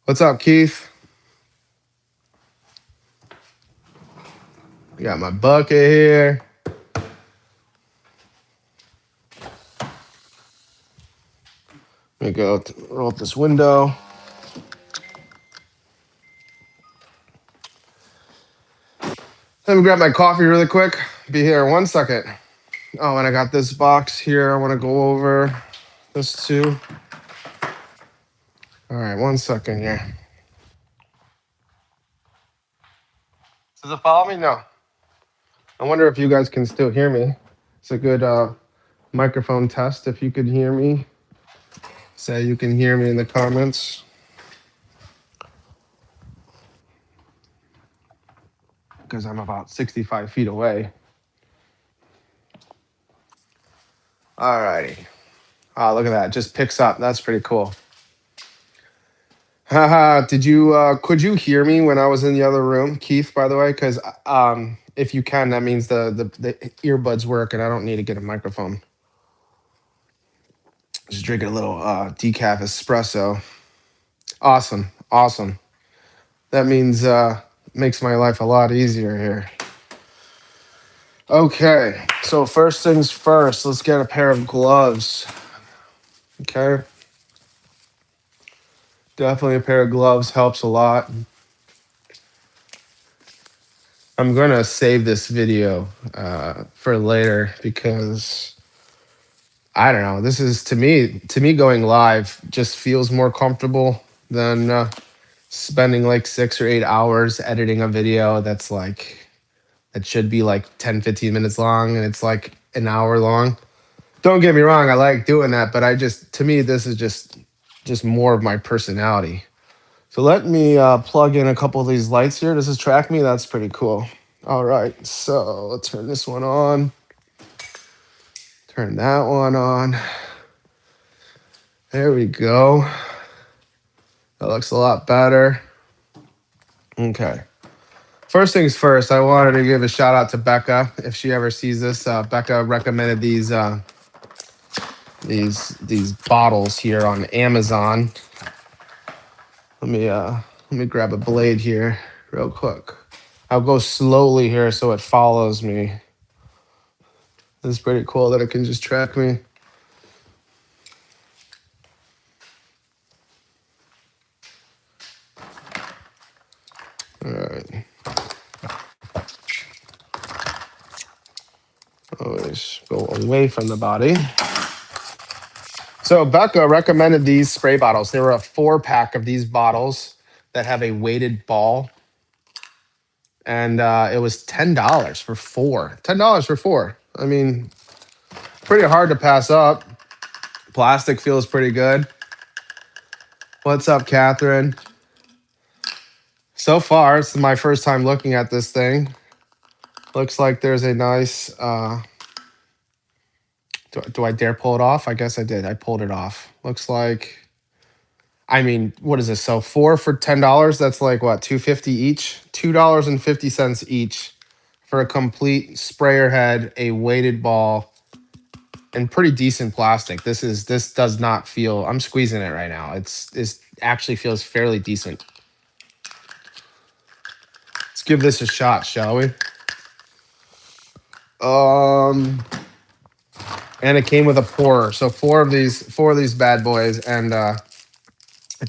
What's up, Keith? I got my bucket here. Let me go roll up this window. Let me grab my coffee really quick. Be here 1 second. Oh, and I got this box here. I want to go over this too. All right, 1 second here. Does it follow me? No. I wonder if you guys can still hear me. It's a good microphone test. If you could hear me, say you can hear me in the comments. Because I'm about 65 feet away. All righty. Oh, look at that. Just picks up. That's pretty cool. Haha, could you hear me when I was in the other room, Keith, by the way? Because if you can, that means the earbuds work and I don't need to get a microphone. Just drinking a little decaf espresso. Awesome. Awesome. That means makes my life a lot easier here. Okay, so first things first, let's get a pair of gloves. Okay. Definitely a pair of gloves helps a lot. I'm gonna save this video for later because I don't know. This is to me going live just feels more comfortable than spending like 6 or 8 hours editing a video that's like that should be like 10, 15 minutes long and it's like an hour long. Don't get me wrong, I like doing that, but I just to me this is just more of my personality. So let me plug in a couple of these lights here. Does this track me? That's pretty cool. All right, so let's turn this one on. Turn that one on. There we go. That looks a lot better. Okay. First things first, I wanted to give a shout out to Becca. If she ever sees this, Becca recommended these bottles here on Amazon. Let me grab a blade here real quick. I'll go slowly here so it follows me. It's pretty cool that it can just track me. All right. Always go away from the body. So Becca recommended these spray bottles. There were a 4-pack of these bottles that have a weighted ball. And it was $10 for 4. $10 for 4. I mean, pretty hard to pass up. Plastic feels pretty good. What's up, Catherine? So far, it's my first time looking at this thing. Looks like there's a nice... do I dare pull it off? I guess I did. I pulled it off. Looks like... I mean, what is this? So 4 for $10? That's like, what, $2.50 each? $2.50 each for a complete sprayer head, a weighted ball, and pretty decent plastic. This does not feel... I'm squeezing it right now. It actually feels fairly decent. Let's give this a shot, shall we? And it came with a pourer. So four of these bad boys, and I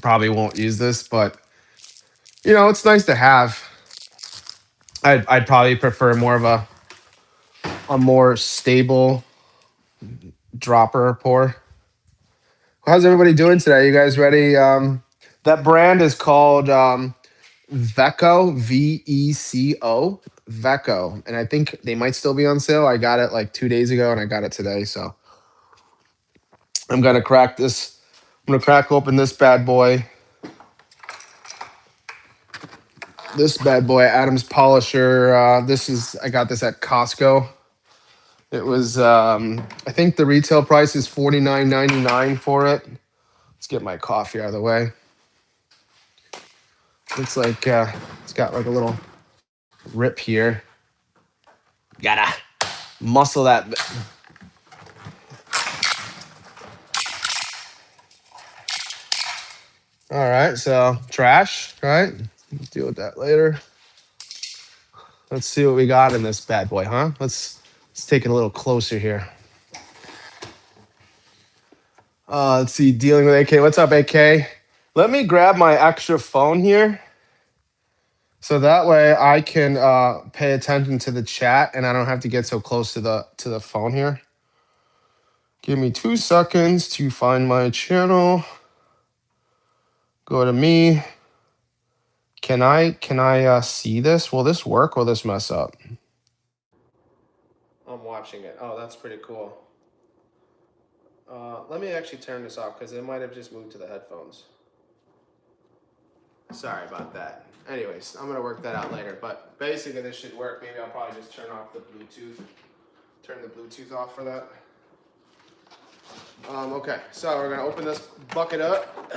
probably won't use this, but you know, it's nice to have. I'd probably prefer more of a more stable dropper pour. How's everybody doing today? You guys ready? That brand is called Veco, Veco, Veco, and I think they might still be on sale. I got it like 2 days ago, and I got it today, so I'm gonna crack this. I'm gonna crack open this bad boy. This bad boy, Adam's Polisher. I got this at Costco. It was, I think the retail price is $49.99 for it. Let's get my coffee out of the way. Looks like it's got like a little rip here. Gotta muscle that. All right, so trash, right? Deal with that later. Let's see what we got in this bad boy, huh? Let's take it a little closer here. Let's see, dealing with AK. What's up, AK? Let me grab my extra phone here, so that way I can pay attention to the chat and I don't have to get so close to the phone here. Give me 2 seconds to find my channel. Go to me. Can I see this? Will this work? Will this mess up? I'm watching it. Oh, that's pretty cool. Let me actually turn this off because it might have just moved to the headphones. Sorry about that. Anyways, I'm gonna work that out later. But basically, this should work. Maybe I'll probably just turn off the Bluetooth. Turn the Bluetooth off for that. Okay, so we're gonna open this bucket up.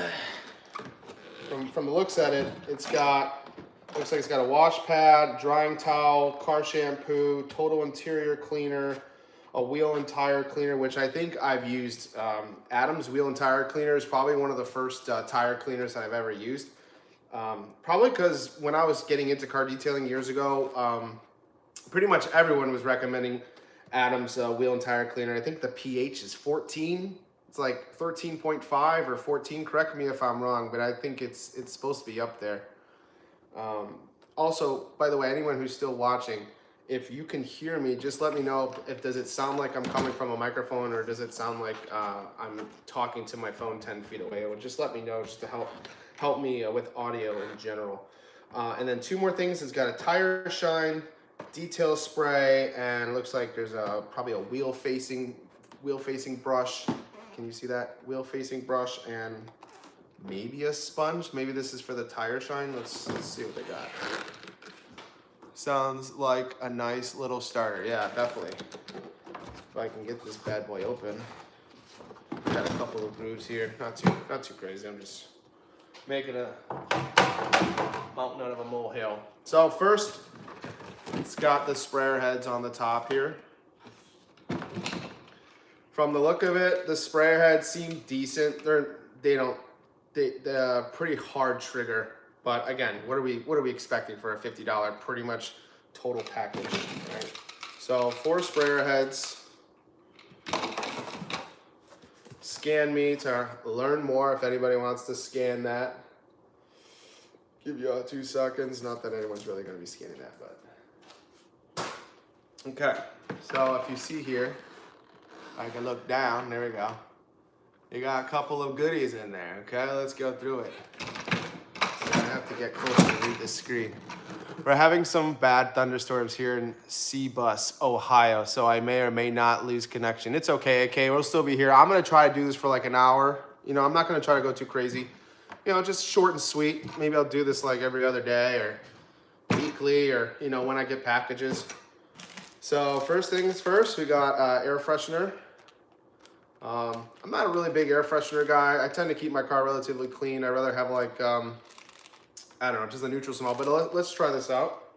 From the looks at it, looks like it's got a wash pad, drying towel, car shampoo, total interior cleaner, a wheel and tire cleaner, which I think I've used. Adam's wheel and tire cleaner is probably one of the first tire cleaners that I've ever used. Probably because when I was getting into car detailing years ago, pretty much everyone was recommending Adam's wheel and tire cleaner. I think the pH is 14. It's like 13.5 or 14. Correct me if I'm wrong, but I think it's supposed to be up there. Also, by the way, anyone who's still watching, if you can hear me, just let me know if does it sound like I'm coming from a microphone or does it sound like I'm talking to my phone 10 feet away. It would just let me know just to help me with audio in general. And then 2 more things. It's got a tire shine, detail spray, and it looks like there's probably a wheel facing brush. Can you see that? Wheel facing brush and maybe a sponge. Maybe this is for the tire shine. Let's see what they got. Sounds like a nice little starter. Yeah, definitely. If I can get this bad boy open. Got a couple of grooves here. Not too crazy. I'm just making a mountain out of a molehill. So first, it's got the sprayer heads on the top here. From the look of it, the sprayer heads seem decent. They're pretty hard trigger. But again, what are we expecting for a $50 pretty much total package, right? So 4 sprayer heads. Scan me to learn more if anybody wants to scan that. Give you 2 seconds. Not that anyone's really going to be scanning that, but. Okay, so if you see here, I can look down. There we go. You got a couple of goodies in there. Okay, let's go through it. So I have to get closer to read the screen. We're having some bad thunderstorms here in Seabus, Ohio, so I may or may not lose connection. It's okay, okay, we'll still be here. I'm gonna try to do this for like an hour. You know, I'm not gonna try to go too crazy. You know, just short and sweet. Maybe I'll do this like every other day or weekly or, you know, when I get packages. So first things first, we got air freshener. I'm not a really big air freshener guy. I tend to keep my car relatively clean. I'd rather have like, I don't know, just a neutral smell. But let's try this out.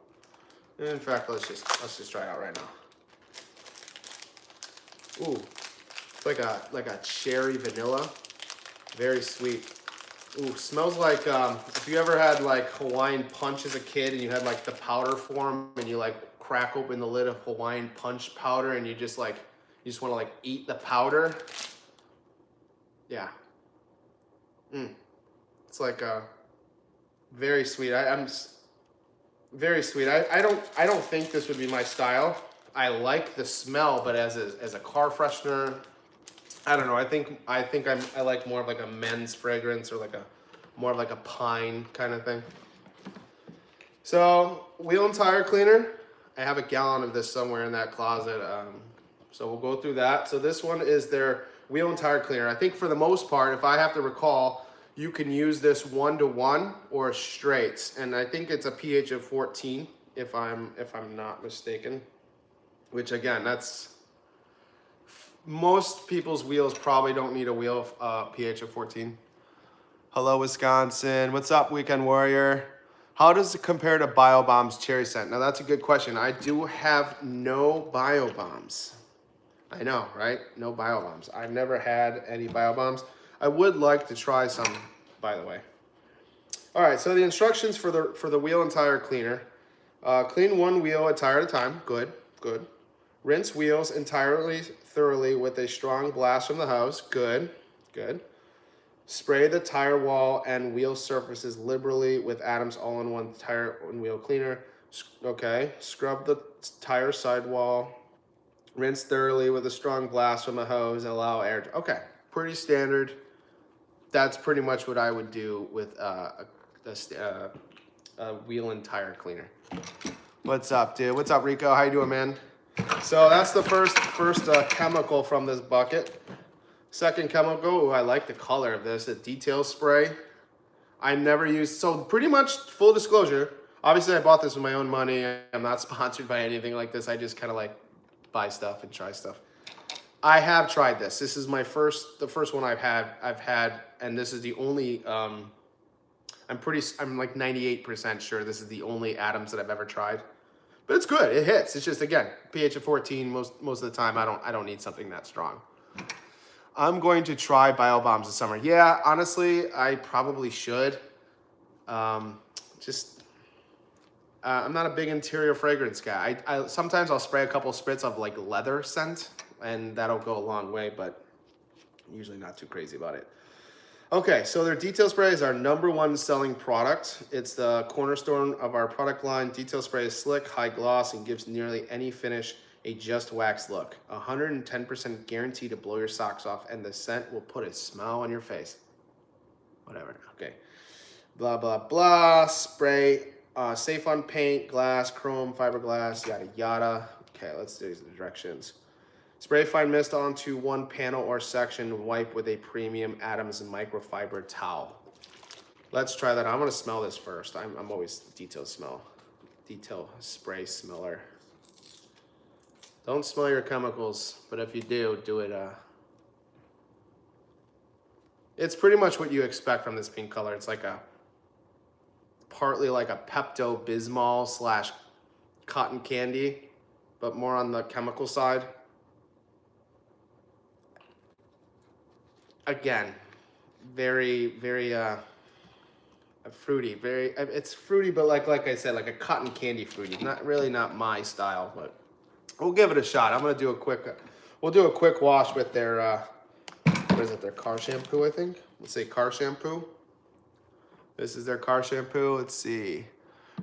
In fact, let's just try it out right now. Ooh, it's like a cherry vanilla, very sweet. Ooh, smells like if you ever had like Hawaiian Punch as a kid and you had like the powder form and you like crack open the lid of Hawaiian Punch powder and you just want to like eat the powder. Yeah. It's like very sweet. I'm very sweet. I don't think this would be my style. I like the smell, but as a car freshener, I don't know. I think I like more of like a men's fragrance or like more of like a pine kind of thing. So wheel and tire cleaner. I have a gallon of this somewhere in that closet. So we'll go through that. So this one is their wheel and tire cleaner. I think for the most part, if I have to recall, you can use this 1-to-1 or straights, and I think it's a pH of 14 if I'm not mistaken. Which again, that's most people's wheels probably don't need a wheel pH of 14. Hello, Wisconsin. What's up, Weekend Warrior? How does it compare to BioBomb's cherry scent? Now that's a good question. I do have no BioBombs. I know, right? No BioBombs. I've never had any BioBombs. I would like to try some, by the way. All right, so the instructions for the wheel and tire cleaner. Clean one wheel a tire at a time. Good, good. Rinse wheels entirely thoroughly with a strong blast from the hose. Good, good. Spray the tire wall and wheel surfaces liberally with Adams all-in-one tire and wheel cleaner. Okay. Scrub the tire sidewall. Rinse thoroughly with a strong blast from a hose and allow air. Okay, pretty standard. That's pretty much what I would do with a wheel and tire cleaner. What's up, dude? What's up, Rico? How you doing, man? So that's the first chemical from this bucket. Second chemical, ooh, I like the color of this, the detail spray. I never used, so pretty much full disclosure, obviously I bought this with my own money. I'm not sponsored by anything like this. I just kind of like buy stuff and try stuff. I have tried this. This is the first one I've had, and this is the only, I'm like 98% sure this is the only Adams that I've ever tried. But it's good, it hits. It's just, again, pH of 14, most of the time I don't need something that strong. I'm going to try Bio Bombs this summer. Yeah, honestly, I probably should. I'm not a big interior fragrance guy. Sometimes I'll spray a couple spritz of like leather scent, and that'll go a long way, but I'm usually not too crazy about it. Okay, so their detail spray is our #1 selling product. It's the cornerstone of our product line. Detail spray is slick, high gloss, and gives nearly any finish a just wax look. 110% guarantee to blow your socks off, and the scent will put a smile on your face. Whatever, okay. Blah, blah, blah. Spray, safe on paint, glass, chrome, fiberglass, yada, yada. Okay, let's do the directions. Spray fine mist onto one panel or section. Wipe with a premium Adams and microfiber towel. Let's try that. I'm gonna smell this first. I'm always detail spray smeller. Don't smell your chemicals, but if you do, do it. It's pretty much what you expect from this pink color. It's like partly like a Pepto-Bismol / cotton candy, but more on the chemical side. Again, very, very fruity. It's fruity, but like I said, like a cotton candy fruity. Not my style, but we'll give it a shot. I'm gonna do we'll do a quick wash with their, what is it, their car shampoo, I think? Let's say car shampoo. This is their car shampoo. Let's see.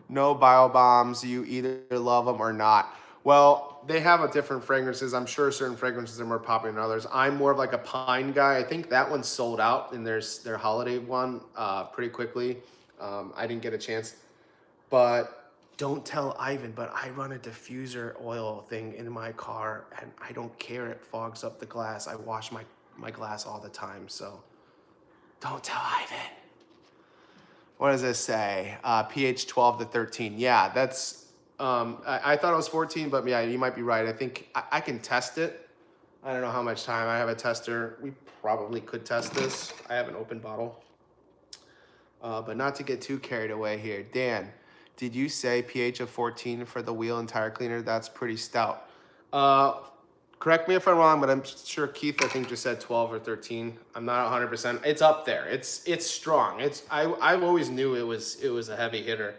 No Bio Bombs. You either love them or not. Well, they have different fragrances. I'm sure certain fragrances are more popular than others. I'm more of like a pine guy. I think that one's sold out, and there's their holiday one pretty quickly. I didn't get a chance. But don't tell Ivan, but I run a diffuser oil thing in my car, and I don't care. It fogs up the glass. I wash my glass all the time, so don't tell Ivan. What does this say? pH 12 to 13. Yeah, that's, I thought it was 14, but yeah, you might be right. I think I can test it. I don't know how much time. I have a tester. We probably could test this. I have an open bottle. But not to get too carried away here. Dan, did you say pH of 14 for the wheel and tire cleaner? That's pretty stout. Correct me if I'm wrong, but I'm sure Keith, I think, just said 12 or 13. I'm not 100%. It's up there. It's strong. I always knew it was a heavy hitter,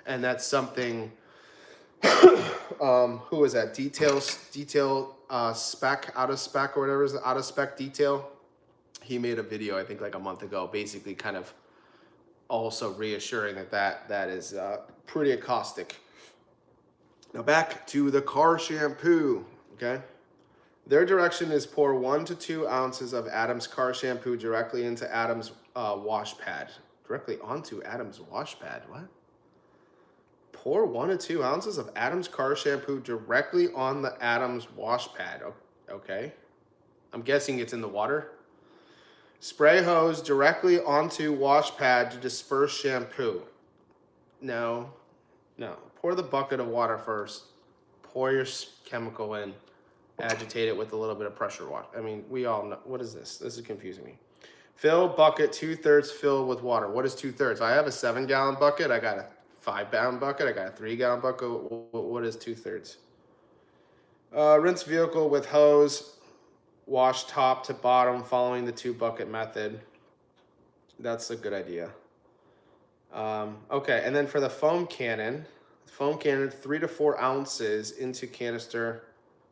and that's something. Who was that? Detail spec, out of spec or whatever is out of spec detail. He made a video, I think, like a month ago, basically kind of also reassuring that is pretty caustic. Now back to the car shampoo. Okay. Their direction is pour 1 to 2 ounces of Adams car shampoo directly into Adams wash pad. Directly onto Adams wash pad. What? Pour 1 to 2 ounces of Adams car shampoo directly on the Adams wash pad. Okay. I'm guessing it's in the water. Spray hose directly onto wash pad to disperse shampoo. No. Pour the bucket of water first. Pour your chemical in. Agitate it with a little bit of pressure wash. I mean, we all know. What is this? This is confusing me. Fill bucket 2/3 fill with water. What is 2/3? I have a 7-gallon bucket. I got a 5-gallon bucket. I got a 3-gallon bucket. What is 2/3? Rinse vehicle with hose. Wash top to bottom following the 2-bucket method. That's a good idea. Okay, and then for the foam cannon, 3 to 4 ounces into canister.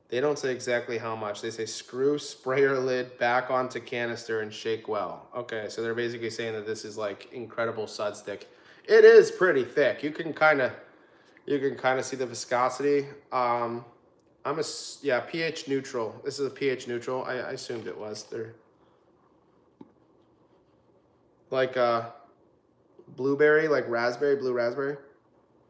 They don't say exactly how much. They say screw sprayer lid back onto canister and shake well. Okay, so they're basically saying that this is like incredible sud stick. It is pretty thick. You can kind of see the viscosity. Yeah, pH neutral. This is a pH neutral. I assumed it was. They're like blueberry, like raspberry, blue raspberry.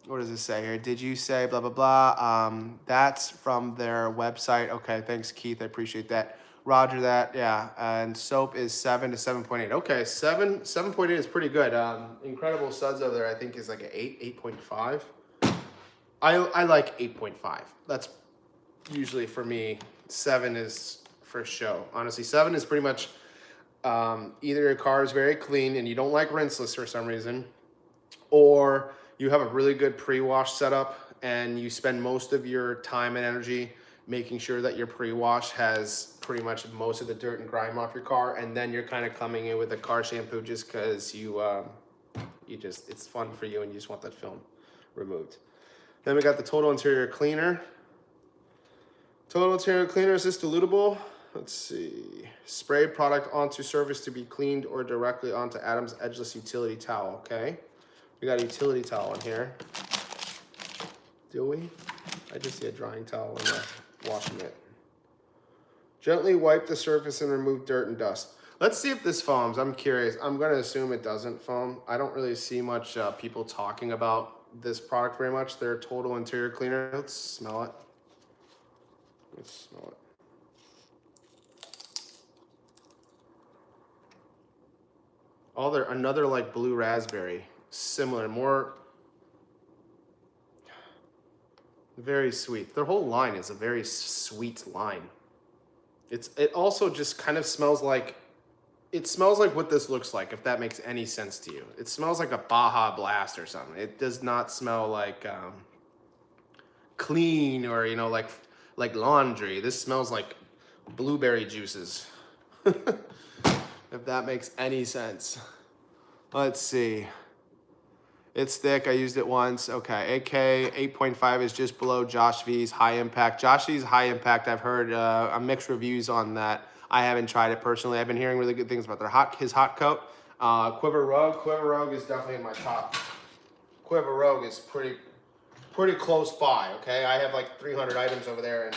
What does it say here? Did you say blah, blah, blah? That's from their website. Okay, thanks, Keith. I appreciate that. Roger that. Yeah, and soap is 7 to 7.8. Okay, 7.8 is pretty good. Incredible suds over there, I think, is like an 8.5. I like 8.5. That's usually for me. 7 is for show. Honestly, 7 is pretty much either your car is very clean and you don't like rinseless for some reason, or you have a really good pre-wash setup and you spend most of your time and energy making sure that your pre-wash has pretty much most of the dirt and grime off your car, and then you're kind of coming in with a car shampoo just because it's fun for you and you just want that film removed. Then we got the total interior cleaner. Total interior cleaner, is this dilutable? Let's see. Spray product onto surface to be cleaned or directly onto Adam's edgeless utility towel. Okay. We got a utility towel in here. Do we? I just see a drying towel in the washing it. Gently wipe the surface and remove dirt and dust. Let's see if this foams. I'm curious. I'm going to assume it doesn't foam. I don't really see much people talking about this product very much. Their total interior cleaner. Let's smell it. Let's smell it. Oh, they're another like blue raspberry. Similar, more very sweet. Their whole line is a very sweet line. It also just kind of smells like, it smells like what this looks like, if that makes any sense to you. It smells like a Baja Blast or something. It does not smell like clean or like laundry. This smells like blueberry juices. If that makes any sense. Let's see. It's thick. I used it once. Okay. AK 8.5 is just below Josh V's high impact. Josh V's high impact, I've heard mixed reviews on that. I haven't tried it personally. I've been hearing really good things about his hot coat. Quiver Rogue is definitely in my top. Quiver Rogue is pretty close by. Okay. I have like 300 items over there, and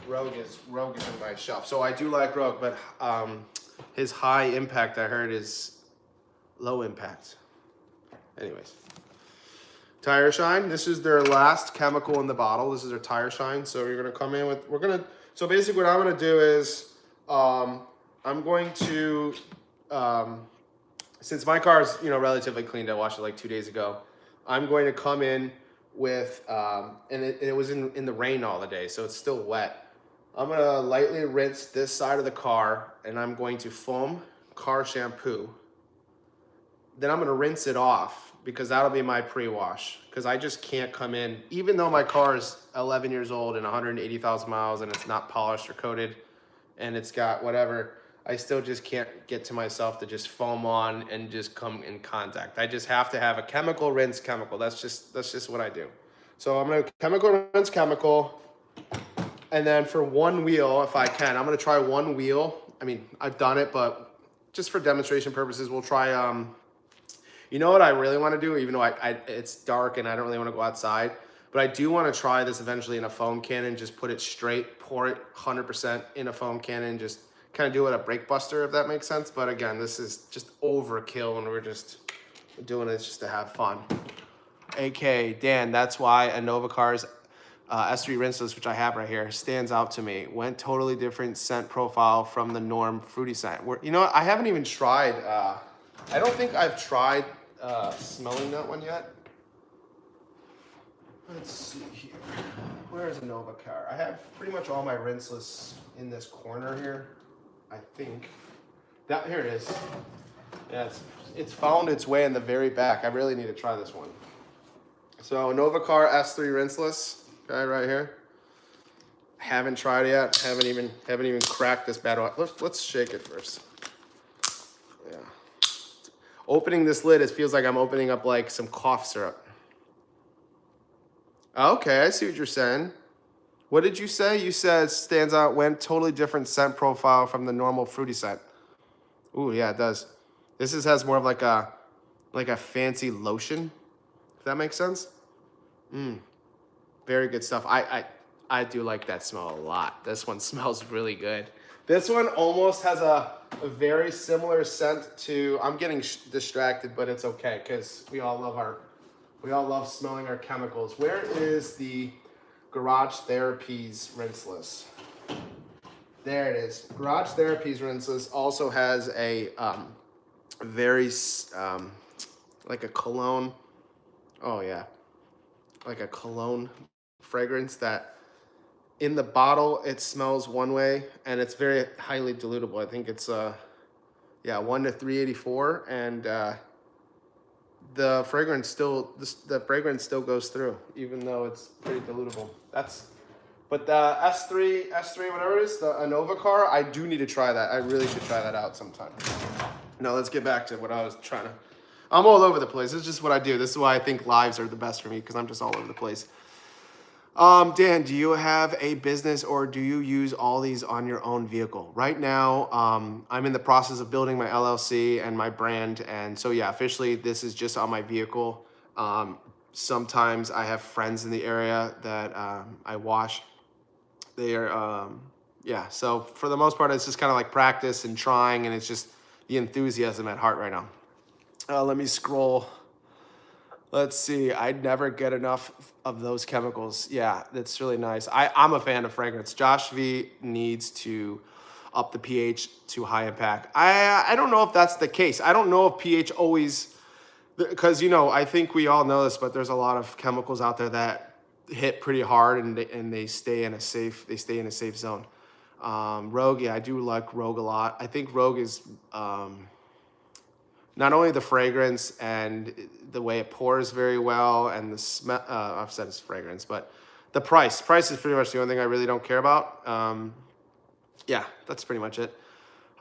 Rogue is in my shelf. So I do like Rogue, but his high impact, I heard, is low impact. Anyways, tire shine. This is their last chemical in the bottle. This is their tire shine. So you're gonna come in with. So basically, what I'm gonna do is, I'm going to, since my car is relatively clean, I washed it like 2 days ago. I'm going to come in with, and it was in the rain all the day, so it's still wet. I'm gonna lightly rinse this side of the car, and I'm going to foam car shampoo. Then I'm gonna rinse it off, because that'll be my pre-wash. Because I just can't come in, even though my car is 11 years old and 180,000 miles and it's not polished or coated and it's got whatever, I still just can't get to myself to just foam on and just come in contact. I just have to have a chemical rinse chemical. That's just what I do. So I'm gonna chemical rinse chemical, and then for one wheel, if I can, I'm gonna try one wheel. I mean, I've done it, but just for demonstration purposes, we'll try, you know what I really want to do, even though it's dark and I don't really want to go outside, but I do want to try this eventually in a foam cannon, just put it straight, pour it 100% in a foam cannon, just kind of do it a brake buster, if that makes sense. But again, this is just overkill and we're just doing it just to have fun. AK, Dan, that's why a Nova Cars S3 rinseless, which I have right here, stands out to me. Went totally different scent profile from the norm fruity scent. You know what? I haven't even tried, I don't think I've tried smelling that one yet. Let's see here. Where is a Nova Car? I have pretty much all my rinseless in this corner here, I think. Here it is. Yeah, it's found its way in the very back. I really need to try this one. So Nova Car S3 rinseless, okay, right here. Haven't tried it yet. Haven't even cracked this bad one. Let's shake it first. Yeah. Opening this lid, it feels like I'm opening up like some cough syrup. Okay, I see what you're saying. What did you say? You said stands out when totally different scent profile from the normal fruity scent. Ooh, yeah, it does. This has more of like a fancy lotion, if that makes sense. Very good stuff. I do like that smell a lot. This one smells really good. This one almost has a very similar scent to. I'm getting distracted, but it's okay because we all love smelling our chemicals. Where is the Garage Therapies rinseless? There it is. Garage Therapies rinseless also has a very like a cologne. Oh yeah, like a cologne fragrance that in the bottle it smells one way and it's very highly dilutable. I think it's 1 to 384, and the fragrance still goes through even though it's pretty dilutable. But the S3 whatever it is, the Anova car, I do need to try that. I really should try that out sometime. Now let's get back to what I was trying to. I'm all over the place. This is just what I do. This is why I think lives are the best for me, because I'm just all over the place. Dan, do you have a business or do you use all these on your own vehicle? Right now, I'm in the process of building my LLC and my brand. And so, yeah, officially, this is just on my vehicle. Sometimes I have friends in the area that I wash. They are, so for the most part, it's just kind of like practice and trying, and it's just the enthusiasm at heart right now. Let me scroll. Let's see. I'd never get enough of those chemicals. Yeah, that's really nice. I'm a fan of fragrance. Josh V needs to up the pH to high impact. I don't know if that's the case. I don't know if pH always, because I think we all know this, but there's a lot of chemicals out there that hit pretty hard and they stay in a safe zone. Rogue, yeah, I do like Rogue a lot. I think Rogue is not only the fragrance and the way it pours very well, and the smell. I've said it's fragrance, but the price. Price is pretty much the only thing I really don't care about. Yeah, that's pretty much it.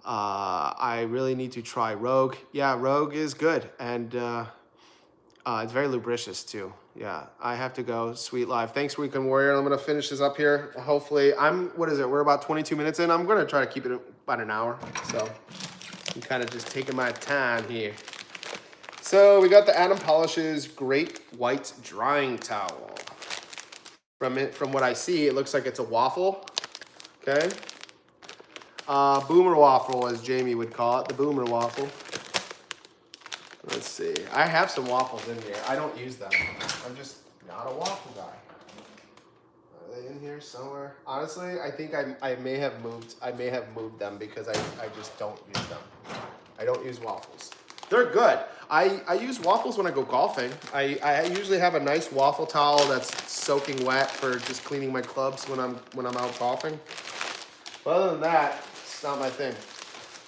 I really need to try Rogue. Yeah, Rogue is good, and it's very lubricious too. Yeah, I have to go. Sweet live. Thanks, Weekend Warrior. I'm gonna finish this up here. Hopefully, what is it? We're about 22 minutes in. I'm gonna try to keep it about an hour. So I'm kind of just taking my time here. So we got the Adam Polishes Great White Drying Towel. From what I see, it looks like it's a waffle. Okay. Boomer waffle, as Jamie would call it, the boomer waffle. Let's see. I have some waffles in here. I don't use them. I'm just not a waffle guy. Are they in here somewhere? Honestly, I think I may have moved them because I just don't use them. I don't use waffles. They're good. I use waffles when I go golfing. I usually have a nice waffle towel that's soaking wet for just cleaning my clubs when I'm out golfing. But other than that, it's not my thing.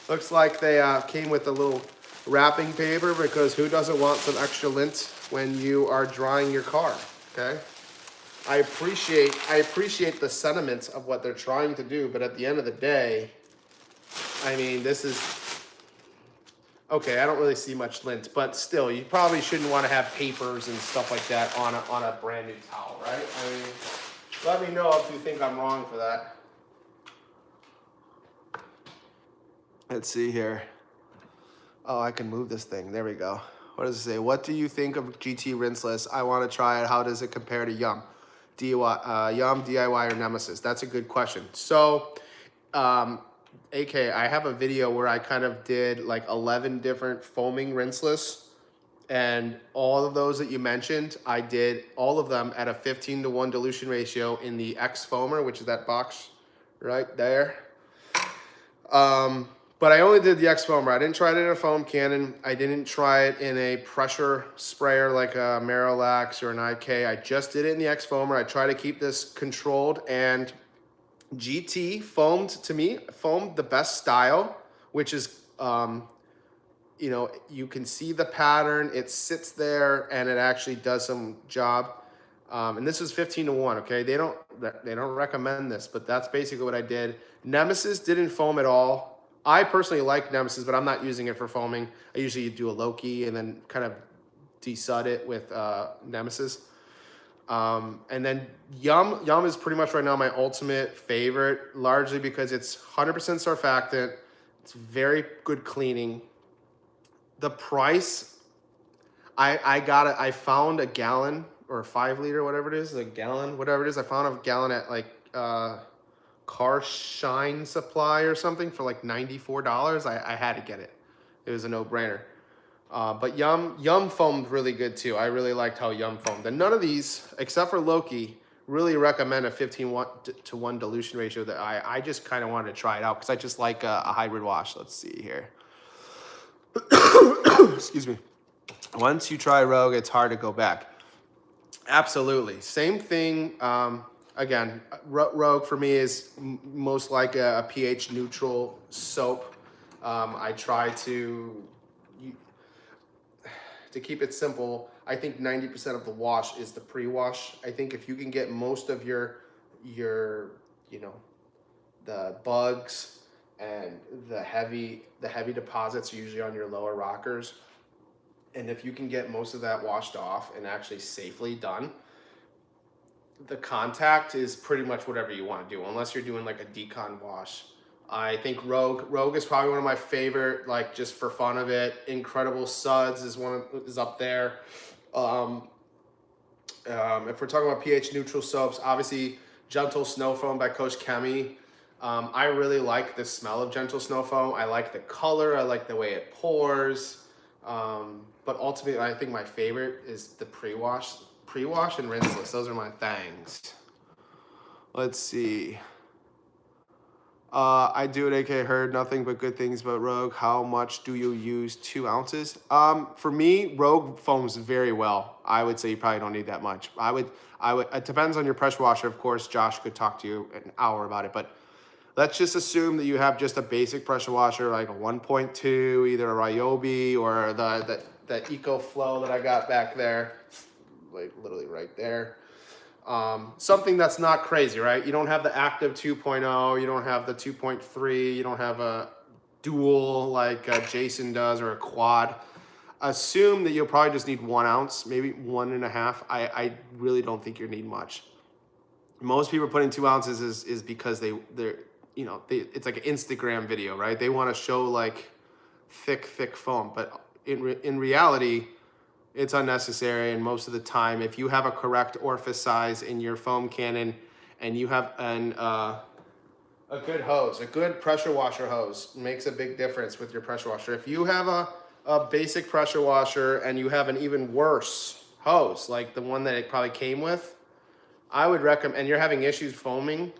Looks like they came with a little wrapping paper, because who doesn't want some extra lint when you are drying your car? Okay. I appreciate the sentiments of what they're trying to do, but at the end of the day, I mean, this is okay. I don't really see much lint, but still, you probably shouldn't want to have papers and stuff like that on a brand new towel, right? I mean, let me know if you think I'm wrong for that. Let's see here. Oh, I can move this thing. There we go. What does it say? What do you think of GT Rinseless? I want to try it. How does it compare to Yum? Yum, DIY, or Nemesis? That's a good question. So, AK, I have a video where I kind of did like 11 different foaming rinseless. And all of those that you mentioned, I did all of them at a 15:1 dilution ratio in the X foamer, which is that box right there. But I only did the X foamer. I didn't try it in a foam cannon. I didn't try it in a pressure sprayer like a Marilax or an IK. I just did it in the X foamer. I try to keep this controlled, and GT foamed the best style, which is, you can see the pattern. It sits there and it actually does some job. And this is 15:1. Okay, they don't recommend this, but that's basically what I did. Nemesis didn't foam at all. I personally like Nemesis, but I'm not using it for foaming. I usually do a Loki and then kind of desud it with Nemesis. And then Yum is pretty much right now my ultimate favorite, largely because it's 100% surfactant. It's very good cleaning. The price, I got it. I found a gallon or a 5 liter, whatever it is, a gallon, whatever it is. I found a gallon at like Car Shine Supply or something for like $94. I had to get it. It was a no-brainer. But Yum foamed really good too. I really liked how Yum foamed. And none of these, except for Loki, really recommend a 15:1 dilution ratio that I just kind of wanted to try it out because I just like a hybrid wash. Let's see here. Excuse me. Once you try Rogue, it's hard to go back. Absolutely. Same thing. Again, Rogue for me is most like a pH neutral soap. I try to keep it simple. I think 90% of the wash is the pre-wash. I think if you can get most of your the bugs and the heavy deposits are usually on your lower rockers, and if you can get most of that washed off and actually safely done, the contact is pretty much whatever you want to do, unless you're doing like a decon wash. I think Rogue is probably one of my favorite, like just for fun of it. Incredible Suds is up there. If we're talking about pH neutral soaps, obviously Gentle Snow Foam by Coach Chemi. I really like the smell of Gentle Snow Foam. I like the color. I like the way it pours. But ultimately, I think my favorite is the pre-wash and rinseless. Those are my things. Let's see. I do it, AK heard nothing but good things about Rogue. How much do you use? 2 ounces? For me, Rogue foams very well. I would say you probably don't need that much. I would, it depends on your pressure washer, of course. Josh could talk to you an hour about it, but let's just assume that you have just a basic pressure washer, like a 1.2, either a Ryobi or the EcoFlow that I got back there, like literally right there. Something that's not crazy, right? You don't have the active 2.0, you don't have the 2.3, you don't have a dual like Jason does or a quad. Assume that you'll probably just need 1 ounce, maybe 1.5. I really don't think you need much. Most people putting 2 ounces is because they're it's like an Instagram video, right? They want to show like thick foam, but in reality, it's unnecessary. And most of the time, if you have a correct orifice size in your foam cannon and you have a good hose, a good pressure washer hose makes a big difference with your pressure washer. If you have a basic pressure washer and you have an even worse hose, like the one that it probably came with, I would recommend, and you're having issues foaming,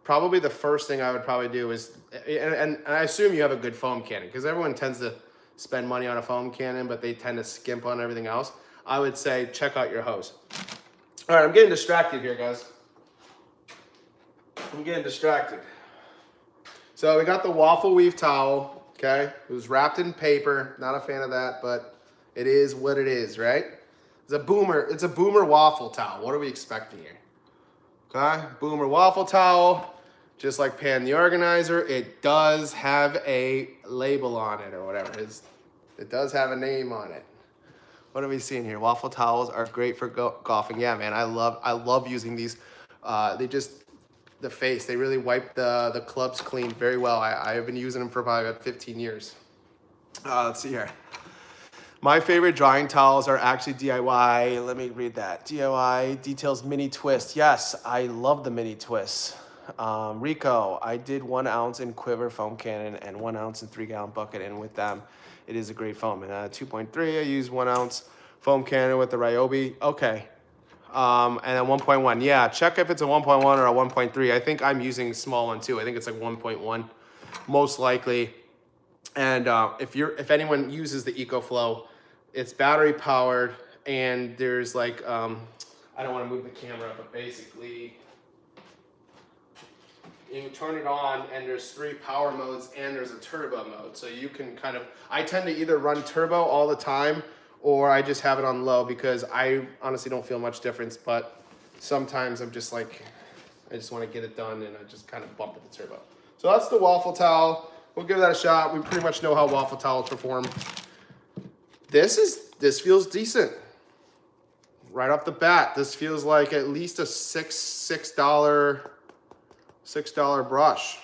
probably the first thing I would probably do is, and I assume you have a good foam cannon because everyone tends to spend money on a foam cannon, but they tend to skimp on everything else. I would say check out your hose. All right, I'm getting distracted here, guys. I'm getting distracted. So we got the waffle weave towel, okay? It was wrapped in paper. Not a fan of that, but it is what it is, right? It's a boomer waffle towel. What are we expecting here? Okay, boomer waffle towel. Just like Pan the Organizer, it does have a label on it or whatever it is. It does have a name on it. What are we seeing here? Waffle towels are great for golfing. Yeah, man, I love using these. The face, they really wipe the clubs clean very well. I have been using them for probably about 15 years. Let's see here. My favorite drying towels are actually DIY. Let me read that. DIY details mini twist. Yes, I love the mini twists. Rico, I did 1 ounce in Quiver foam cannon and 1 ounce in 3-gallon bucket, and with them, it is a great foam. And 2.3, I use 1 ounce foam cannon with the Ryobi. Okay. And then 1.1. Yeah, check if it's a 1.1 or a 1.3. I think I'm using a small one too. I think it's like 1.1, most likely. And if anyone uses the EcoFlow, it's battery powered, and there's like I don't want to move the camera, but basically you turn it on and there's 3 power modes and there's a turbo mode. So you can kind of, I tend to either run turbo all the time or I just have it on low because I honestly don't feel much difference, but sometimes I'm just like, I just want to get it done and I just kind of bump it to turbo. So that's the waffle towel. we'll give that a shot. We pretty much know how waffle towels perform. This feels decent. Right off the bat, this feels like at least a $6 brush.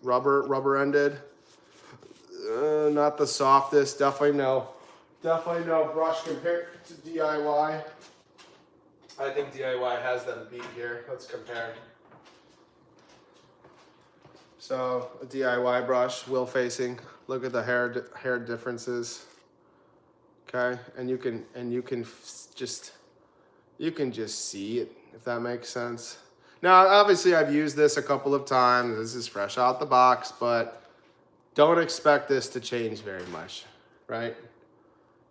Rubber ended. Not the softest. Definitely no brush compared to DIY. I think DIY has them beat here. Let's compare. So a DIY brush, wheel facing. Look at the hair differences. Okay, and you can just see it, if that makes sense. Now, obviously, I've used this a couple of times. This is fresh out the box, but don't expect this to change very much, right?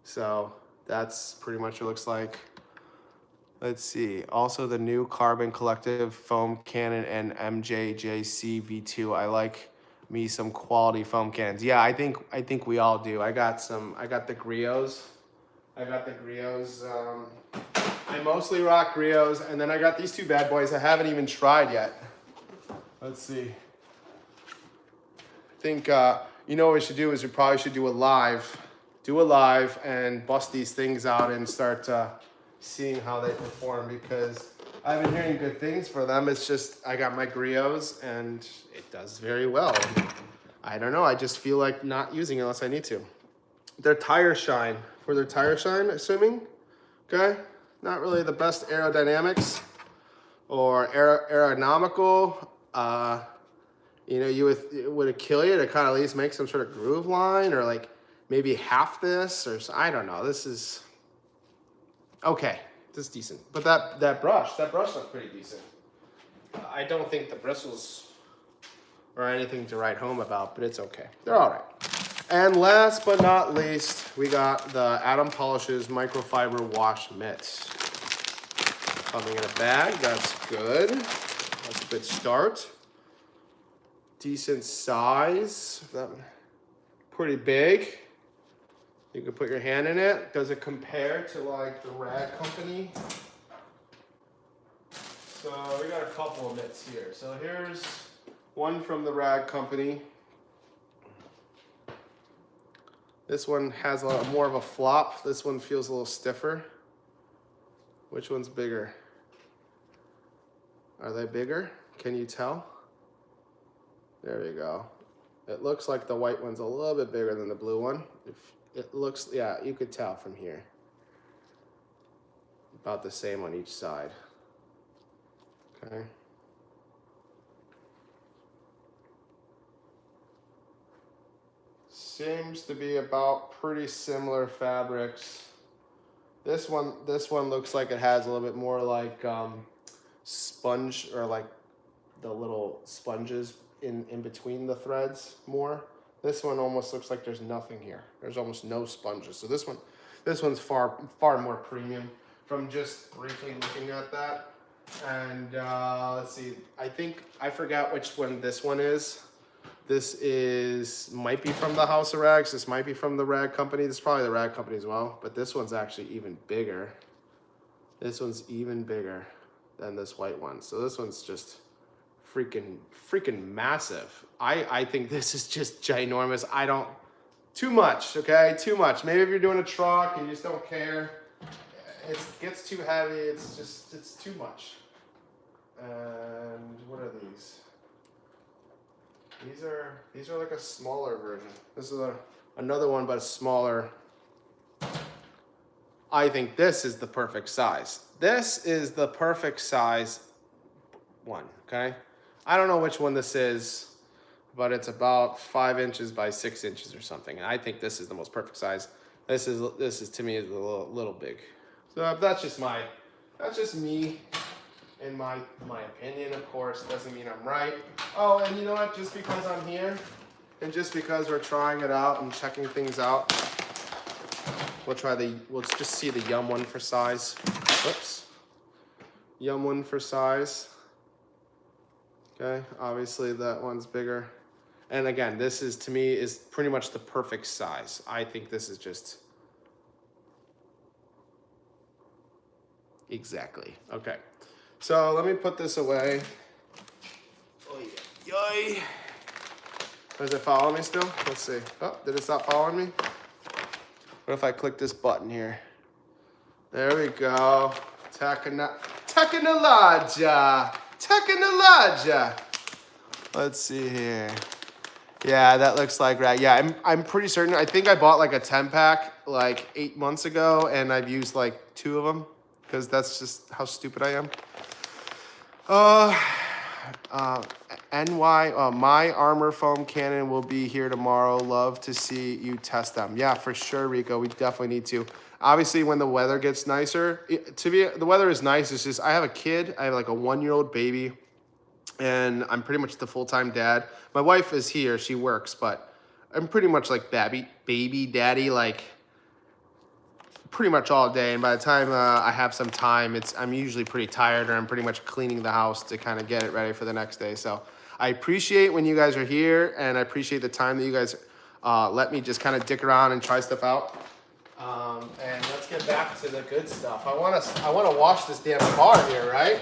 So that's pretty much what it looks like. Let's see. Also, the new Carbon Collective Foam Cannon and MJJC V2. I like me some quality foam cannons. Yeah, I think we all do. I got the Griots. I mostly rock Griots, and then I got these two bad boys I haven't even tried yet. Let's see. I think you know what we should do is we probably should do a live and bust these things out and start seeing how they perform, because I've been hearing good things for them. It's just I got my Griots and it does very well. I don't know. I just feel like not using it unless I need to. Their tire shine, assuming. Okay, not really the best aerodynamics or aeronomical. You know, would it kill you to kind of at least make some sort of groove line, or like maybe half this, or I don't know. This is okay. This is decent, but that brush looks pretty decent. I don't think the bristles are anything to write home about, but it's okay. They're all right. And last but not least, we got the Atom Polishes Microfiber Wash Mitt. Coming in a bag, that's good. That's a good start. Decent size, pretty big. You can put your hand in it. Does it compare to like the Rag Company? So we got a couple of mitts here. So here's one from the Rag Company. This one has a lot more of a flop. This one feels a little stiffer. Which one's bigger? Are they bigger? Can you tell? There you go. It looks like the white one's a little bit bigger than the blue one. It looks, yeah, you could tell from here. About the same on each side. Okay. Seems to be about pretty similar fabrics. This one looks like it has a little bit more like sponge, or like the little sponges in between the threads more. This one almost looks like there's nothing here. There's almost no sponges. So this one's far more premium from just briefly looking at that. And let's see, I forgot which one this one is. This might be from the House of Rags. This might be from the Rag Company. This is probably the Rag Company as well, but this one's actually even bigger. This one's even bigger than this white one. So this one's just freaking massive. I think this is just ginormous. Too much, okay? Too much. Maybe if you're doing a truck and you just don't care, it gets too heavy. It's too much. And what are these? These are like a smaller version. This is another one, but a smaller. I think this is the perfect size. This is the perfect size one, okay? I don't know which one this is, but it's about 5 inches by 6 inches or something. And I think this is the most perfect size. This is to me is a little big. So that's just me. In my opinion, of course, doesn't mean I'm right. Oh, and you know what? Just because I'm here, and just because we're trying it out and checking things out, we'll just see the Yum one for size. Whoops. Yum one for size. Okay, obviously that one's bigger. And again, this is, to me, is pretty much the perfect size. I think this is just exactly. Okay. So let me put this away. Does it follow me still? Let's see. Oh, did it stop following me? What if I click this button here? There we go. Technologia. Let's see here. Yeah, that looks like right. Yeah, I'm pretty certain. I think I bought like a 10-pack like 8 months ago, and I've used like 2 of them because that's just how stupid I am. Uh, uh, My Armor foam cannon will be here tomorrow. Love to see you test them. Yeah, for sure, Rico. We definitely need to. Obviously, when the weather gets nicer, the weather is nice. It's just I have a kid. I have like a 1-year-old baby, and I'm pretty much the full-time dad. My wife is here. She works, but I'm pretty much like baby daddy, like pretty much all day. And by the time I have some time, I'm usually pretty tired, or I'm pretty much cleaning the house to kind of get it ready for the next day. So I appreciate when you guys are here, and I appreciate the time that you guys let me just kind of dick around and try stuff out. And let's get back to the good stuff. I want to wash this damn car here, right?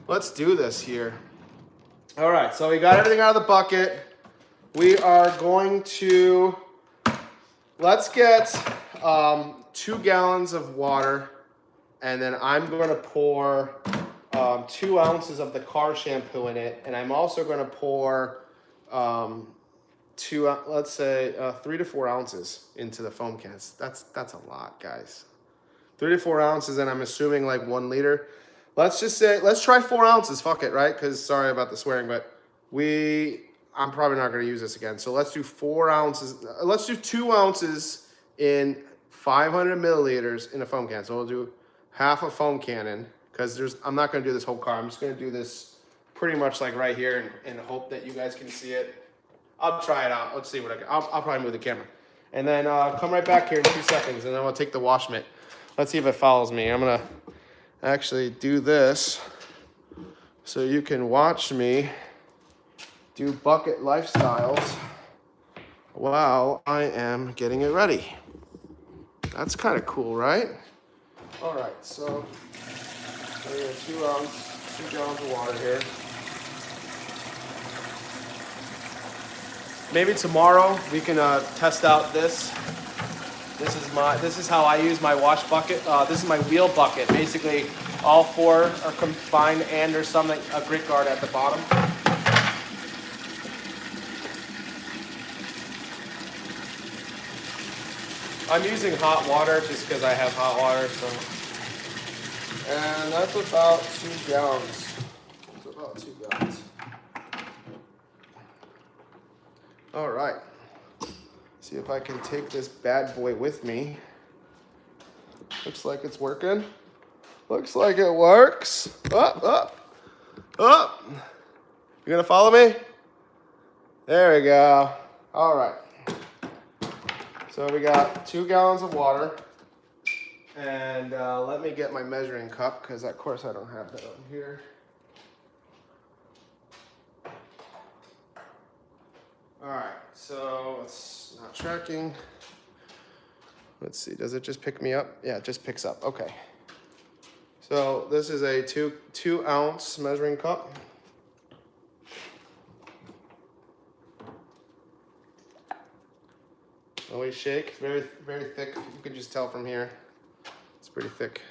Let's do this here. All right, so we got everything out of the bucket. We are going to, let's get 2 gallons of water, and then I'm going to pour 2 ounces of the car shampoo in it, and I'm also going to pour 3 to 4 ounces into the foam cans. That's a lot, guys. 3 to 4 ounces, and I'm assuming like 1 liter. Let's try 4 ounces. Fuck it, right? Because sorry about the swearing, but I'm probably not going to use this again. So let's do 4 ounces. Let's do 2 ounces in 500 milliliters in a foam can. So we'll do half a foam cannon, because I'm not going to do this whole car. I'm just going to do this pretty much like right here, and hope that you guys can see it. I'll try it out. Let's see what I'll probably move the camera. And then come right back here in 2 seconds, and then we'll take the wash mitt. Let's see if it follows me. I'm going to actually do this so you can watch me do bucket lifestyles while I am getting it ready. That's kind of cool, right? All right, so we got 2 gallons of water here. Maybe tomorrow we can test out this. This is how I use my wash bucket. This is my wheel bucket. Basically, all 4 are combined, and there's a grit guard at the bottom. I'm using hot water just because I have hot water. So, and that's about 2 gallons. That's about 2 gallons. All right. See if I can take this bad boy with me. Looks like it's working. Looks like it works. Up. You gonna follow me? There we go. All right. So we got 2 gallons of water. And let me get my measuring cup, because of course I don't have that on here. All right, so it's not tracking. Let's see, does it just pick me up? Yeah, it just picks up, okay. So this is a 2 ounce measuring cup. Always shake, very, very thick. You can just tell from here. It's pretty thick.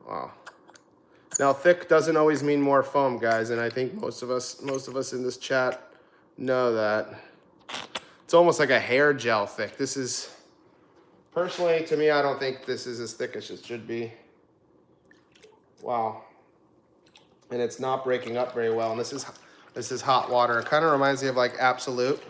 Wow. Now, thick doesn't always mean more foam, guys, and I think most of us in this chat know that. It's almost like a hair gel thick. This is, personally, to me, I don't think this is as thick as it should be. Wow. And it's not breaking up very well, and this is hot water. It kind of reminds me of like Absolute.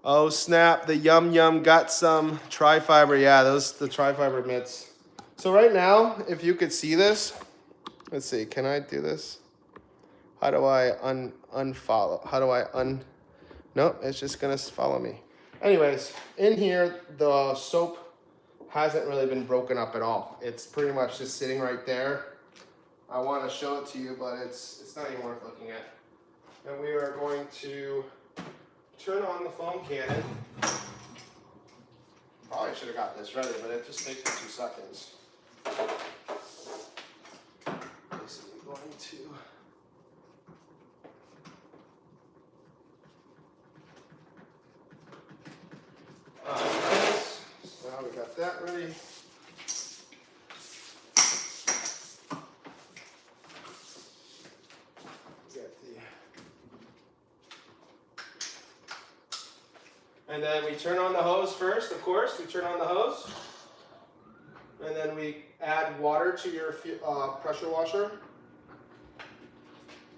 Oh snap, the Yum got some tri-fiber. Yeah, the tri-fiber mitts. So right now, if you could see this, let's see, can I do this? How do I unfollow? How do I nope, it's just gonna follow me. Anyways, in here, the soap hasn't really been broken up at all. It's pretty much just sitting right there. I wanna show it to you, but it's not even worth looking at. And we are going to turn on the foam cannon. Probably should have got this ready, but it just takes me 2 seconds. Basically going to let that really. And then we turn on the hose first, of course. We turn on the hose. And then we add water to your pressure washer.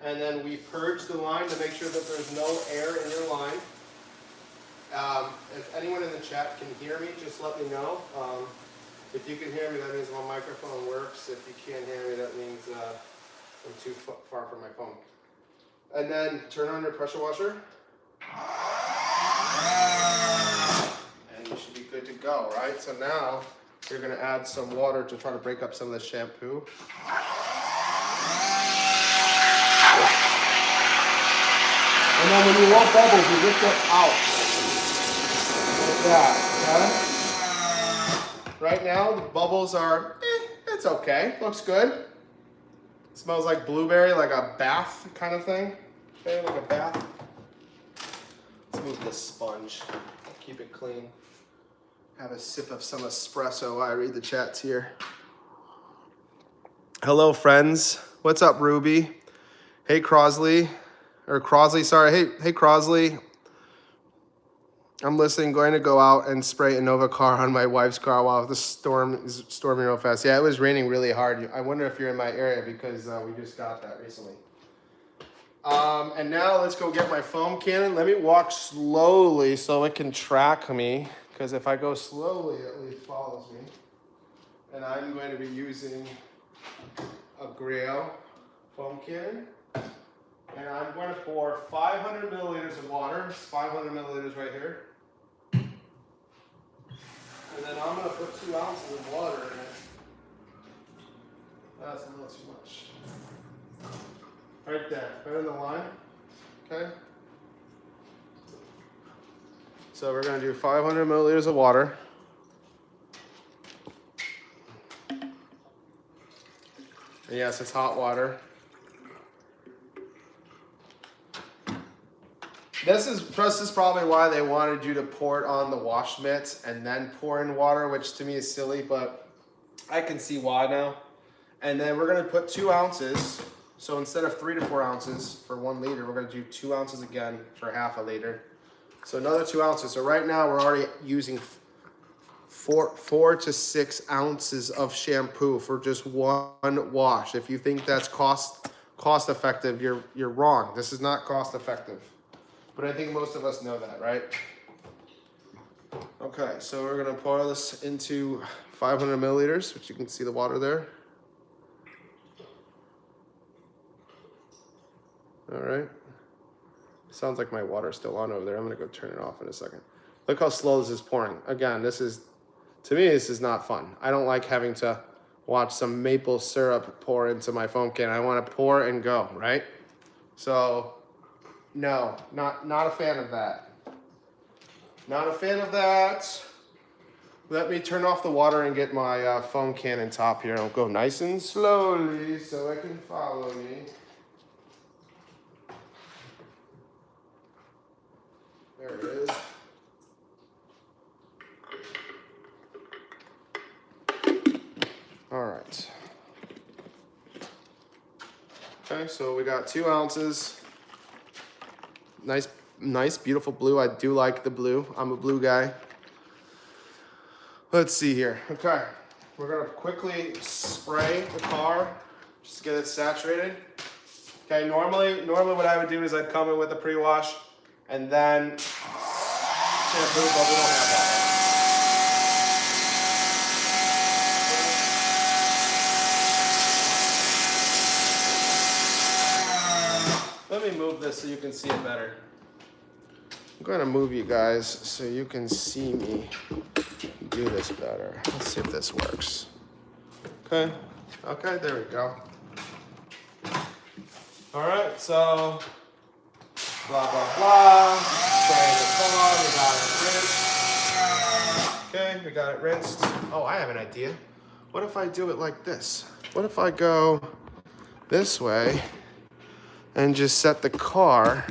And then we purge the line to make sure that there's no air in your line. If anyone in the chat can hear me, just let me know. If you can hear me, that means my microphone works. If you can't hear me, that means I'm too far from my phone. And then turn on your pressure washer. And you should be good to go, right? So now you're going to add some water to try to break up some of the shampoo. And then when you want bubbles, you lift it out. Like that, okay? Right now, the bubbles are, it's okay. Looks good. Smells like blueberry, like a bath kind of thing. Okay, like a bath. Let's move this sponge. Keep it clean. Have a sip of some espresso while I read the chats here. Hello, friends. What's up, Ruby? Hey, Crosley. Or Crosley, sorry. Hey, Crosley. I'm listening. Going to go out and spray Innova car on my wife's car while the storm is storming real fast. Yeah, it was raining really hard. I wonder if you're in my area because we just got that recently. And now let's go get my foam cannon. Let me walk slowly so it can track me. Because if I go slowly, it at least follows me. And I'm going to be using a Grail foam cannon. And I'm going to pour 500 milliliters of water. It's 500 milliliters right here. And then I'm going to put 2 ounces of water in it. That's a little too much. Right there, right in the line. Okay. So we're going to do 500 milliliters of water. And yes, it's hot water. This is probably why they wanted you to pour it on the wash mitts and then pour in water, which to me is silly, but I can see why now. And then we're going to put 2 ounces. So instead of 3 to 4 ounces for 1 liter, we're going to do 2 ounces again for half a liter. So another 2 ounces. So right now we're already using 4 to 6 ounces of shampoo for just 1 wash. If you think that's cost effective, you're wrong. This is not cost effective. But I think most of us know that, right? Okay, so we're gonna pour this into 500 milliliters, which you can see the water there. All right. Sounds like my water's still on over there. I'm gonna go turn it off in a second. Look how slow this is pouring. Again, to me, this is not fun. I don't like having to watch some maple syrup pour into my foam can. I wanna pour and go, right? So, no, not a fan of that. Not a fan of that. Let me turn off the water and get my foam cannon top here. I'll go nice and slowly so it can follow me. There it is. All right. Okay, so we got 2 ounces. Nice, beautiful blue. I do like the blue. I'm a blue guy. Let's see here. Okay, we're gonna quickly spray the car, just to get it saturated. Okay, normally what I would do is I'd come in with a pre-wash and then shampoo, but we don't have that. Let me move this so you can see it better. I'm going to move you guys so you can see me do this better. Let's see if this works. Okay, there we go. All right, so blah, blah, blah. Spray the car, we got it rinsed. Okay, we got it rinsed. Oh, I have an idea. What if I do it like this? What if I go this way and just set the car?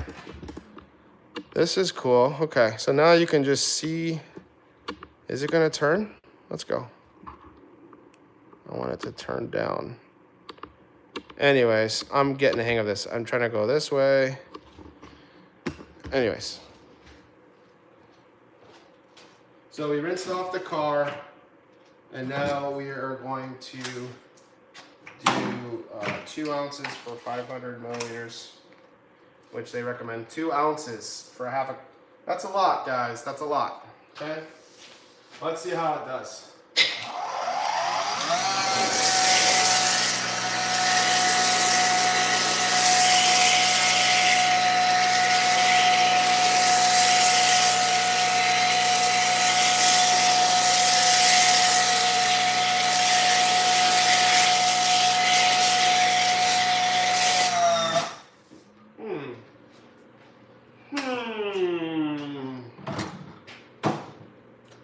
This is cool. Okay, so now you can just see, is it gonna turn? Let's go. I want it to turn down. Anyways, I'm getting the hang of this. I'm trying to go this way. Anyways. So we rinsed off the car, and now we are going to do 2 ounces for 500 milliliters, which they recommend 2 ounces for half a. That's a lot, guys. That's a lot. Okay. Let's see how it does.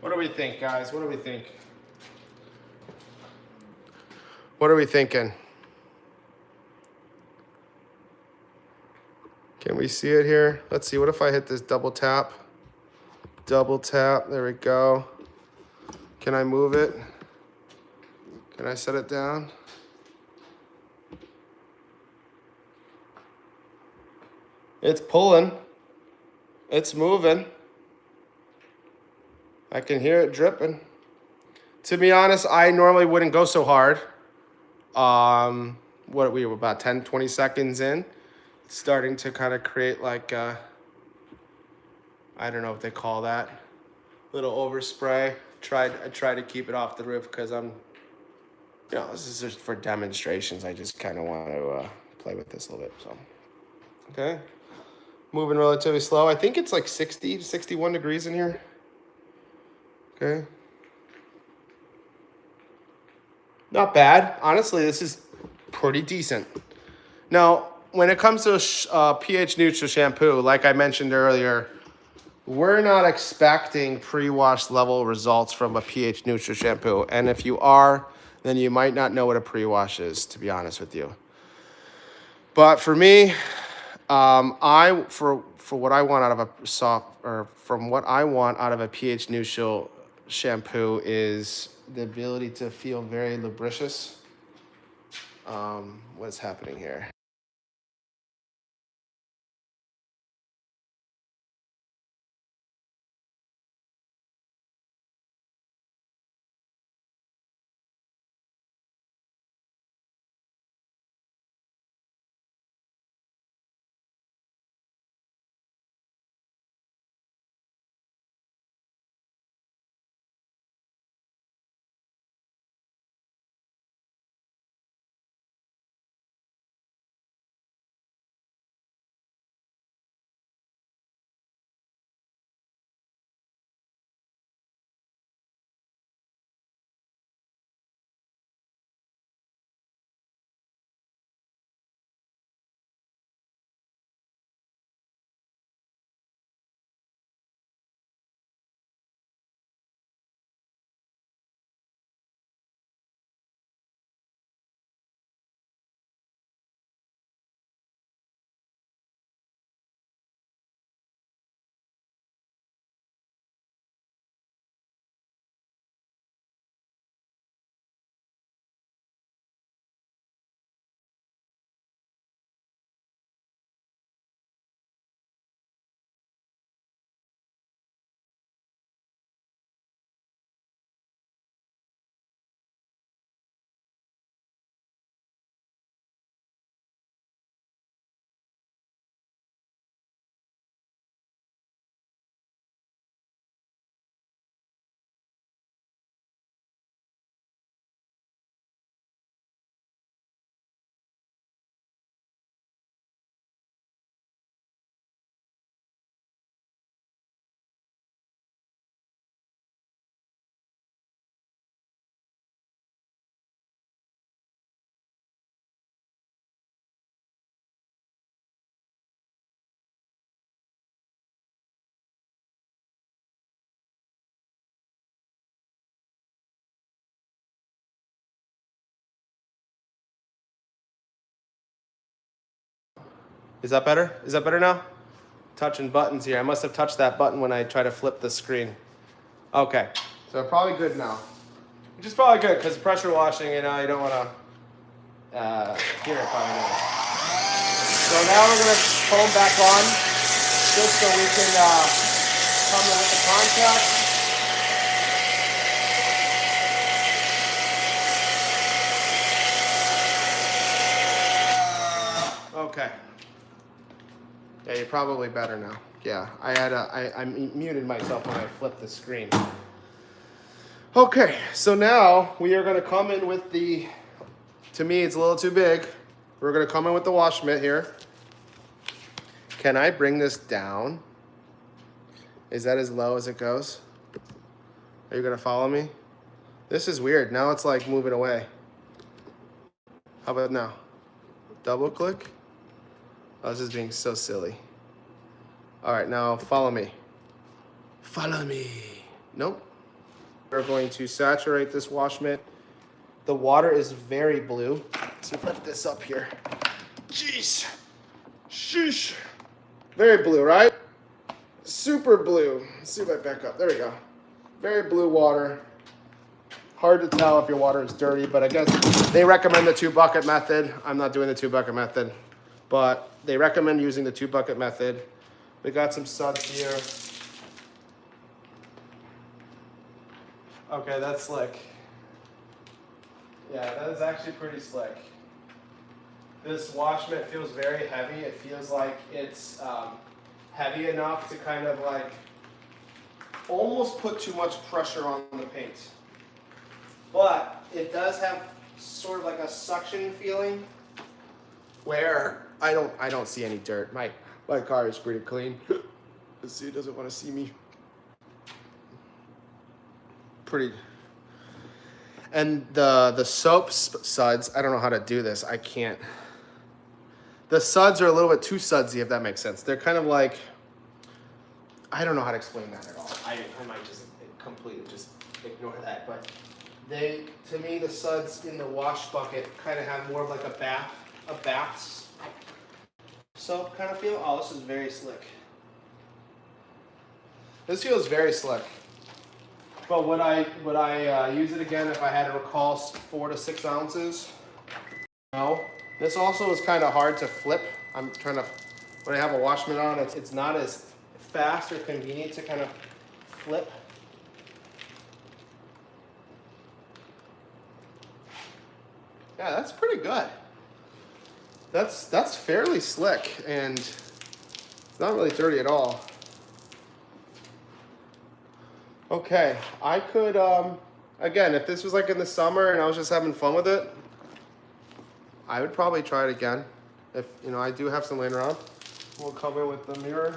What do we think, guys? What do we think? What are we thinking? Can we see it here? Let's see. What if I hit this double tap? Double tap. There we go. Can I move it? Can I set it down? It's pulling. It's moving. I can hear it dripping. To be honest, I normally wouldn't go so hard. What we were about 10, 20 seconds in. It's starting to kind of create like, I don't know what they call that. Little overspray. I try to keep it off the roof because this is just for demonstrations. I just kind of want to play with this a little bit. So, okay. Moving relatively slow. I think it's like 60 to 61 degrees in here. Okay. Not bad. Honestly, this is pretty decent. Now, when it comes to pH neutral shampoo, like I mentioned earlier, we're not expecting pre-wash level results from a pH neutral shampoo. And if you are, then you might not know what a pre-wash is, to be honest with you. But for me, for what I want out of what I want out of a pH neutral shampoo is the ability to feel very lubricious. What's happening here? Is that better? Is that better now? Touching buttons here. I must have touched that button when I try to flip the screen. Okay, so probably good now. which is probably good because pressure washing, you don't want to hear it probably now. So now we're going to foam back on just so we can come in with the contact. Okay. Yeah, you're probably better now. Yeah, I muted myself when I flipped the screen. Okay, so now we are going to come in with the, to me it's a little too big. We're going to come in with the wash mitt here. Can I bring this down? Is that as low as it goes? Are you going to follow me? This is weird. Now it's like moving away. How about now? Double click. Oh, this is being so silly. All right, now follow me. Follow me. Nope. We're going to saturate this wash mitt. The water is very blue. So lift this up here. Jeez. Sheesh. Very blue, right? Super blue. Let's see if I back up. There we go. Very blue water. Hard to tell if your water is dirty, but I guess they recommend the 2-bucket method. I'm not doing the 2-bucket method, but they recommend using the 2-bucket method. We got some suds here. Okay, that's slick. Yeah, that is actually pretty slick. This wash mitt feels very heavy. It feels like it's heavy enough to kind of like almost put too much pressure on the paint. But it does have sort of like a suction feeling where I don't see any dirt. My car is pretty clean. Let's see, it doesn't want to see me. Pretty. And the soap suds, I don't know how to do this. I can't. The suds are a little bit too sudsy, if that makes sense. They're kind of like, I don't know how to explain that at all. I might just completely just ignore that. But to me, the suds in the wash bucket kind of have more of like a bath soap kind of feel. Oh, this is very slick. This feels very slick. But would I use it again if I had to recall 4 to 6 ounces? No. This also is kind of hard to flip. I'm trying to, when I have a wash mitt on, it's not as fast or convenient to kind of flip. Yeah, that's pretty good. That's fairly slick and it's not really dirty at all. Okay, I could, again, if this was like in the summer and I was just having fun with it, I would probably try it again. If, I do have some laying around. We'll come in with the mirror.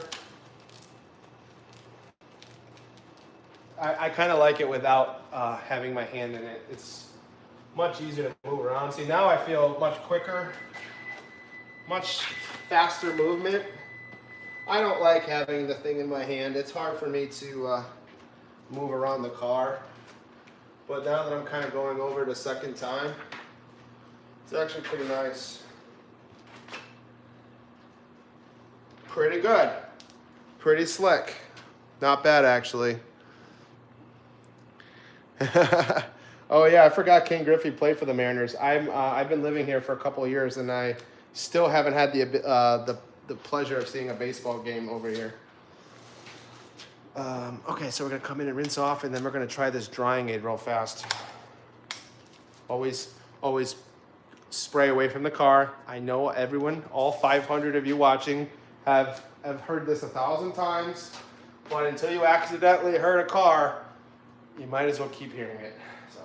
I kind of like it without having my hand in it. It's much easier to move around. See, now I feel much quicker, much faster movement. I don't like having the thing in my hand. It's hard for me to move around the car. But now that I'm kind of going over it a second time, it's actually pretty nice. Pretty good. Pretty slick. Not bad, actually. Oh yeah, I forgot King Griffey played for the Mariners. I've been living here for a couple of years, and I still haven't had the pleasure of seeing a baseball game over here. Okay, so we're gonna come in and rinse off, and then we're gonna try this drying aid real fast. Always spray away from the car. I know everyone, all 500 of you watching, have heard this 1,000 times, but until you accidentally hurt a car, you might as well keep hearing it. So.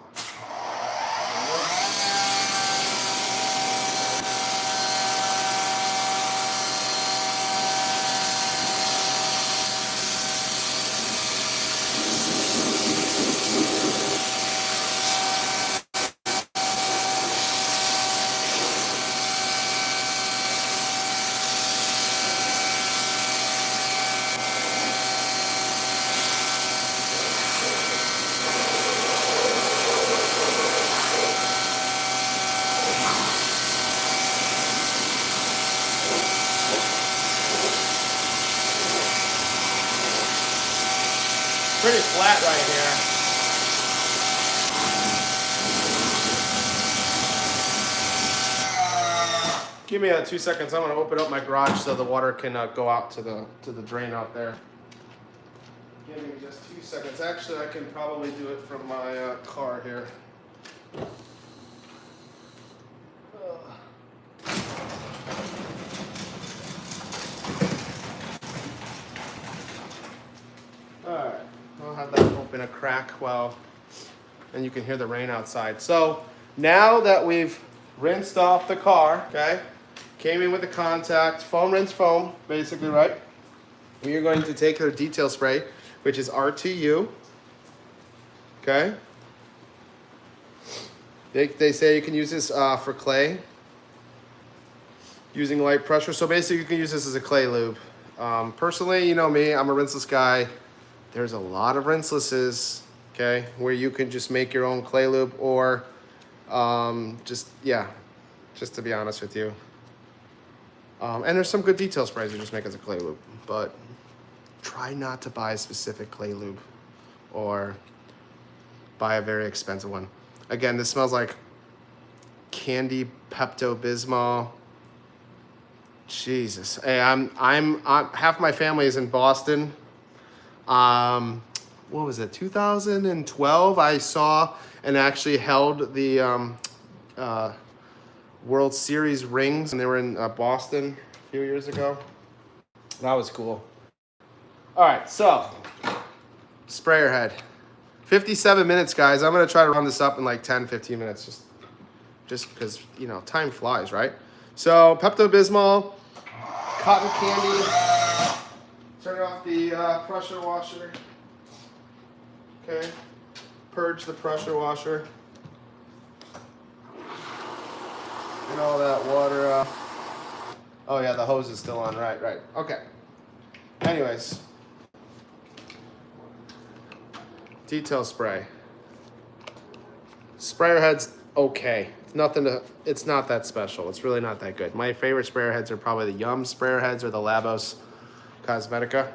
Pretty flat right here. Give me 2 seconds. I'm gonna open up my garage so the water can go out to the drain out there. Give me just 2 seconds. Actually, I can probably do it from my car here. Alright, I'll have that open a crack and you can hear the rain outside. So now that we've rinsed off the car, okay, came in with the contact, foam rinse foam, basically, right? We are going to take their detail spray, which is RTU, okay? They say you can use this for clay, using light pressure. So basically you can use this as a clay lube. Personally, you know me, I'm a rinseless guy. There's a lot of rinselesses, okay, where you can just make your own clay lube or just to be honest with you. And there's some good detail sprays you just make as a clay lube, but try not to buy a specific clay lube or buy a very expensive one. Again, this smells like candy Pepto-Bismol. Jesus. Hey, I'm half my family is in Boston. What was it? 2012. I saw and actually held the World Series rings, and they were in Boston a few years ago. That was cool. All right, so sprayer head. 57 minutes, guys. I'm gonna try to run this up in like 10, 15 minutes, just because, you know, time flies, right? So Pepto-Bismol, cotton candy. Turn off the pressure washer. Okay. Purge the pressure washer. Get all that water out. Oh yeah, the hose is still on. Right. Okay. Anyways. Detail spray. Sprayer head's okay. It's not that special. It's really not that good. My favorite sprayer heads are probably the Yum sprayer heads or the Labos Cosmetica.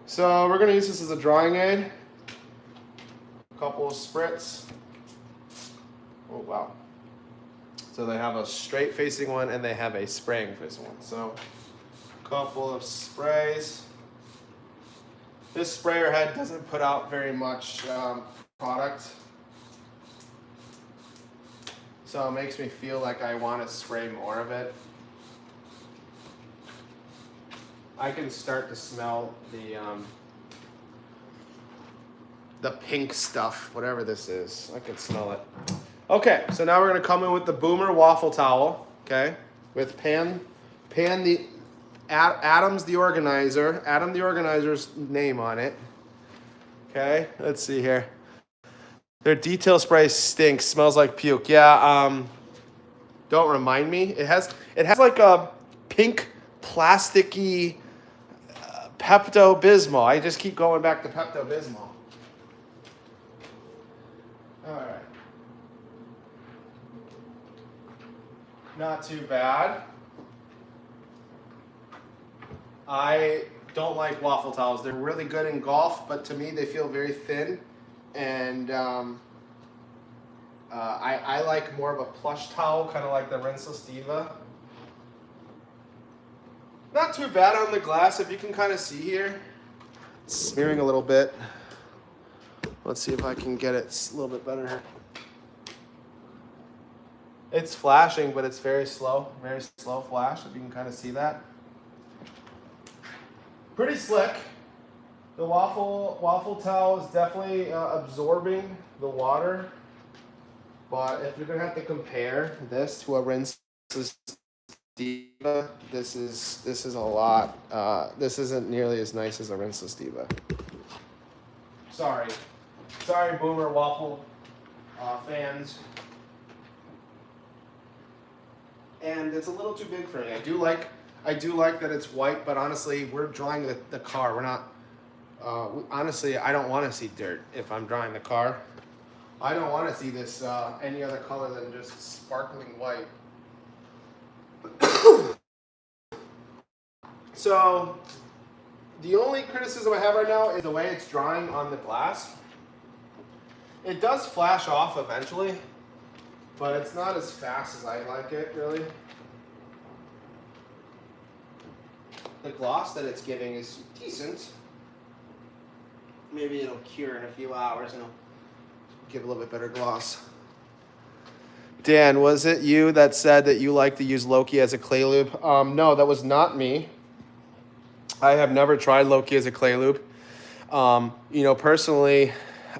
So we're gonna use this as a drying aid. A couple of spritz. Oh wow. So they have a straight facing one and they have a spraying facing one. So a couple of sprays. This sprayer head doesn't put out very much product. So it makes me feel like I want to spray more of it. I can start to smell the pink stuff, whatever this is. I can smell it. Okay, so now we're gonna come in with the Boomer waffle towel, okay? With Adam's the organizer's name on it. Okay, let's see here. Their detail spray stinks, smells like puke. Yeah, don't remind me. It has like a pink plasticky Pepto-Bismol. I just keep going back to Pepto-Bismol. All right. Not too bad. I don't like waffle towels. They're really good in golf, but to me they feel very thin. And I like more of a plush towel, kind of like the Rinseless Diva. Not too bad on the glass, if you can kind of see here. It's smearing a little bit. Let's see if I can get it a little bit better here. It's flashing, but it's very slow flash, if you can kind of see that. Pretty slick. The waffle towel is definitely absorbing the water, but if you're gonna have to compare this to a Rinseless Diva, this is a lot. This isn't nearly as nice as a Rinseless Diva. Sorry, Boomer waffle fans. And it's a little too big for me. I do like that it's white, but honestly, we're drying the car. We're not. Honestly, I don't want to see dirt if I'm drying the car. I don't want to see this any other color than just sparkling white. So, the only criticism I have right now is the way it's drying on the glass. It does flash off eventually, but it's not as fast as I like it, really. the gloss that it's giving is decent. Maybe it'll cure in a few hours and it'll give a little bit better gloss. Dan, was it you that said that you like to use Loki as a clay lube? No, that was not me. I have never tried Loki as a clay lube. Personally,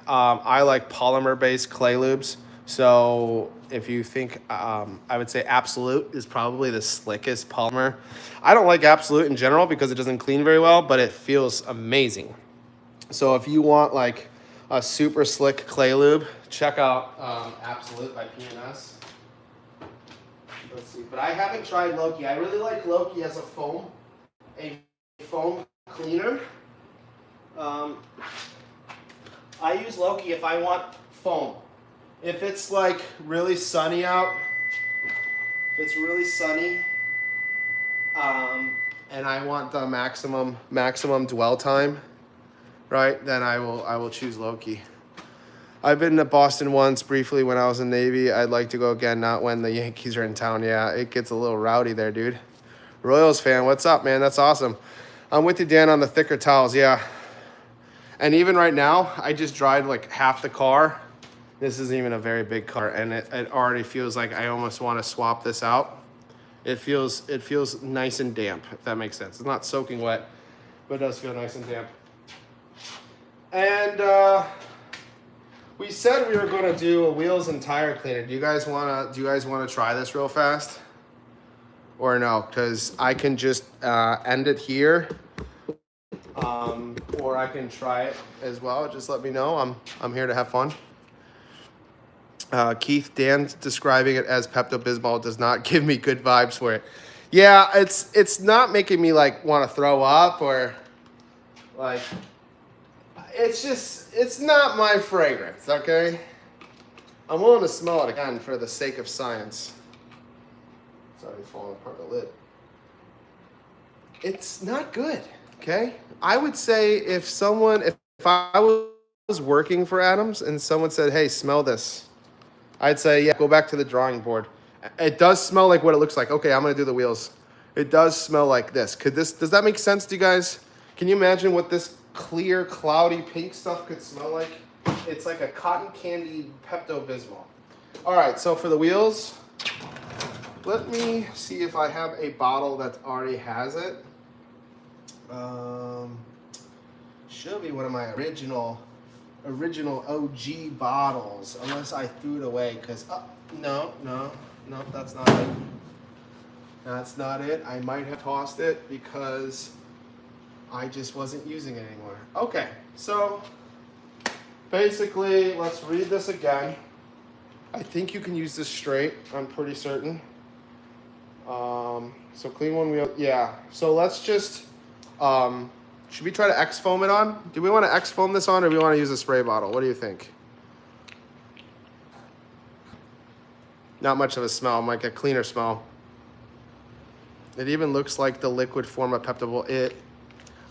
I like polymer-based clay lubes. So if you think, I would say Absolute is probably the slickest polymer. I don't like Absolute in general because it doesn't clean very well, but it feels amazing. So if you want like a super slick clay lube, check out Absolute by P&S. Let's see, but I haven't tried Loki. I really like Loki as a foam cleaner. I use Loki if I want foam. If it's like really sunny out, and I want the maximum dwell time, right? Then I will choose Loki. I've been to Boston once briefly when I was in Navy. I'd like to go again, not when the Yankees are in town. Yeah, it gets a little rowdy there, dude. Royals fan, what's up, man? That's awesome. I'm with you, Dan, on the thicker towels. Yeah. And even right now, I just dried like half the car. This isn't even a very big car, and it already feels like I almost want to swap this out. It feels nice and damp, if that makes sense. It's not soaking wet, but it does feel nice and damp. And we said we were going to do a wheels and tire cleaner. Do you guys want to try this real fast? Or no? Because I can just end it here. Or I can try it as well. Just let me know. I'm here to have fun. Keith, Dan describing it as Pepto-Bismol does not give me good vibes for it. Yeah, it's not making me like want to throw up or like. It's not my fragrance. Okay. I'm willing to smell it again for the sake of science. It's already falling apart the lid. It's not good. Okay. I would say if I was working for Adams and someone said, "Hey, smell this," I'd say, "Yeah, go back to the drawing board." It does smell like what it looks like. Okay, I'm gonna do the wheels. It does smell like this. Does that make sense to you guys? Can you imagine what this clear, cloudy, pink stuff could smell like? It's like a cotton candy Pepto-Bismol. All right, so for the wheels, let me see if I have a bottle that already has it. Should be one of my original OG bottles, unless I threw it away. No, that's not it. That's not it. I might have tossed it because I just wasn't using it anymore. Okay, so basically, let's read this again. I think you can use this straight. I'm pretty certain. So clean one wheel. Yeah. So let's just. Should we try to X-foam it on? Do we want to X-foam this on, or do we want to use a spray bottle? What do you think? Not much of a smell, like a cleaner smell. It even looks like the liquid form of Pepto-Bismol.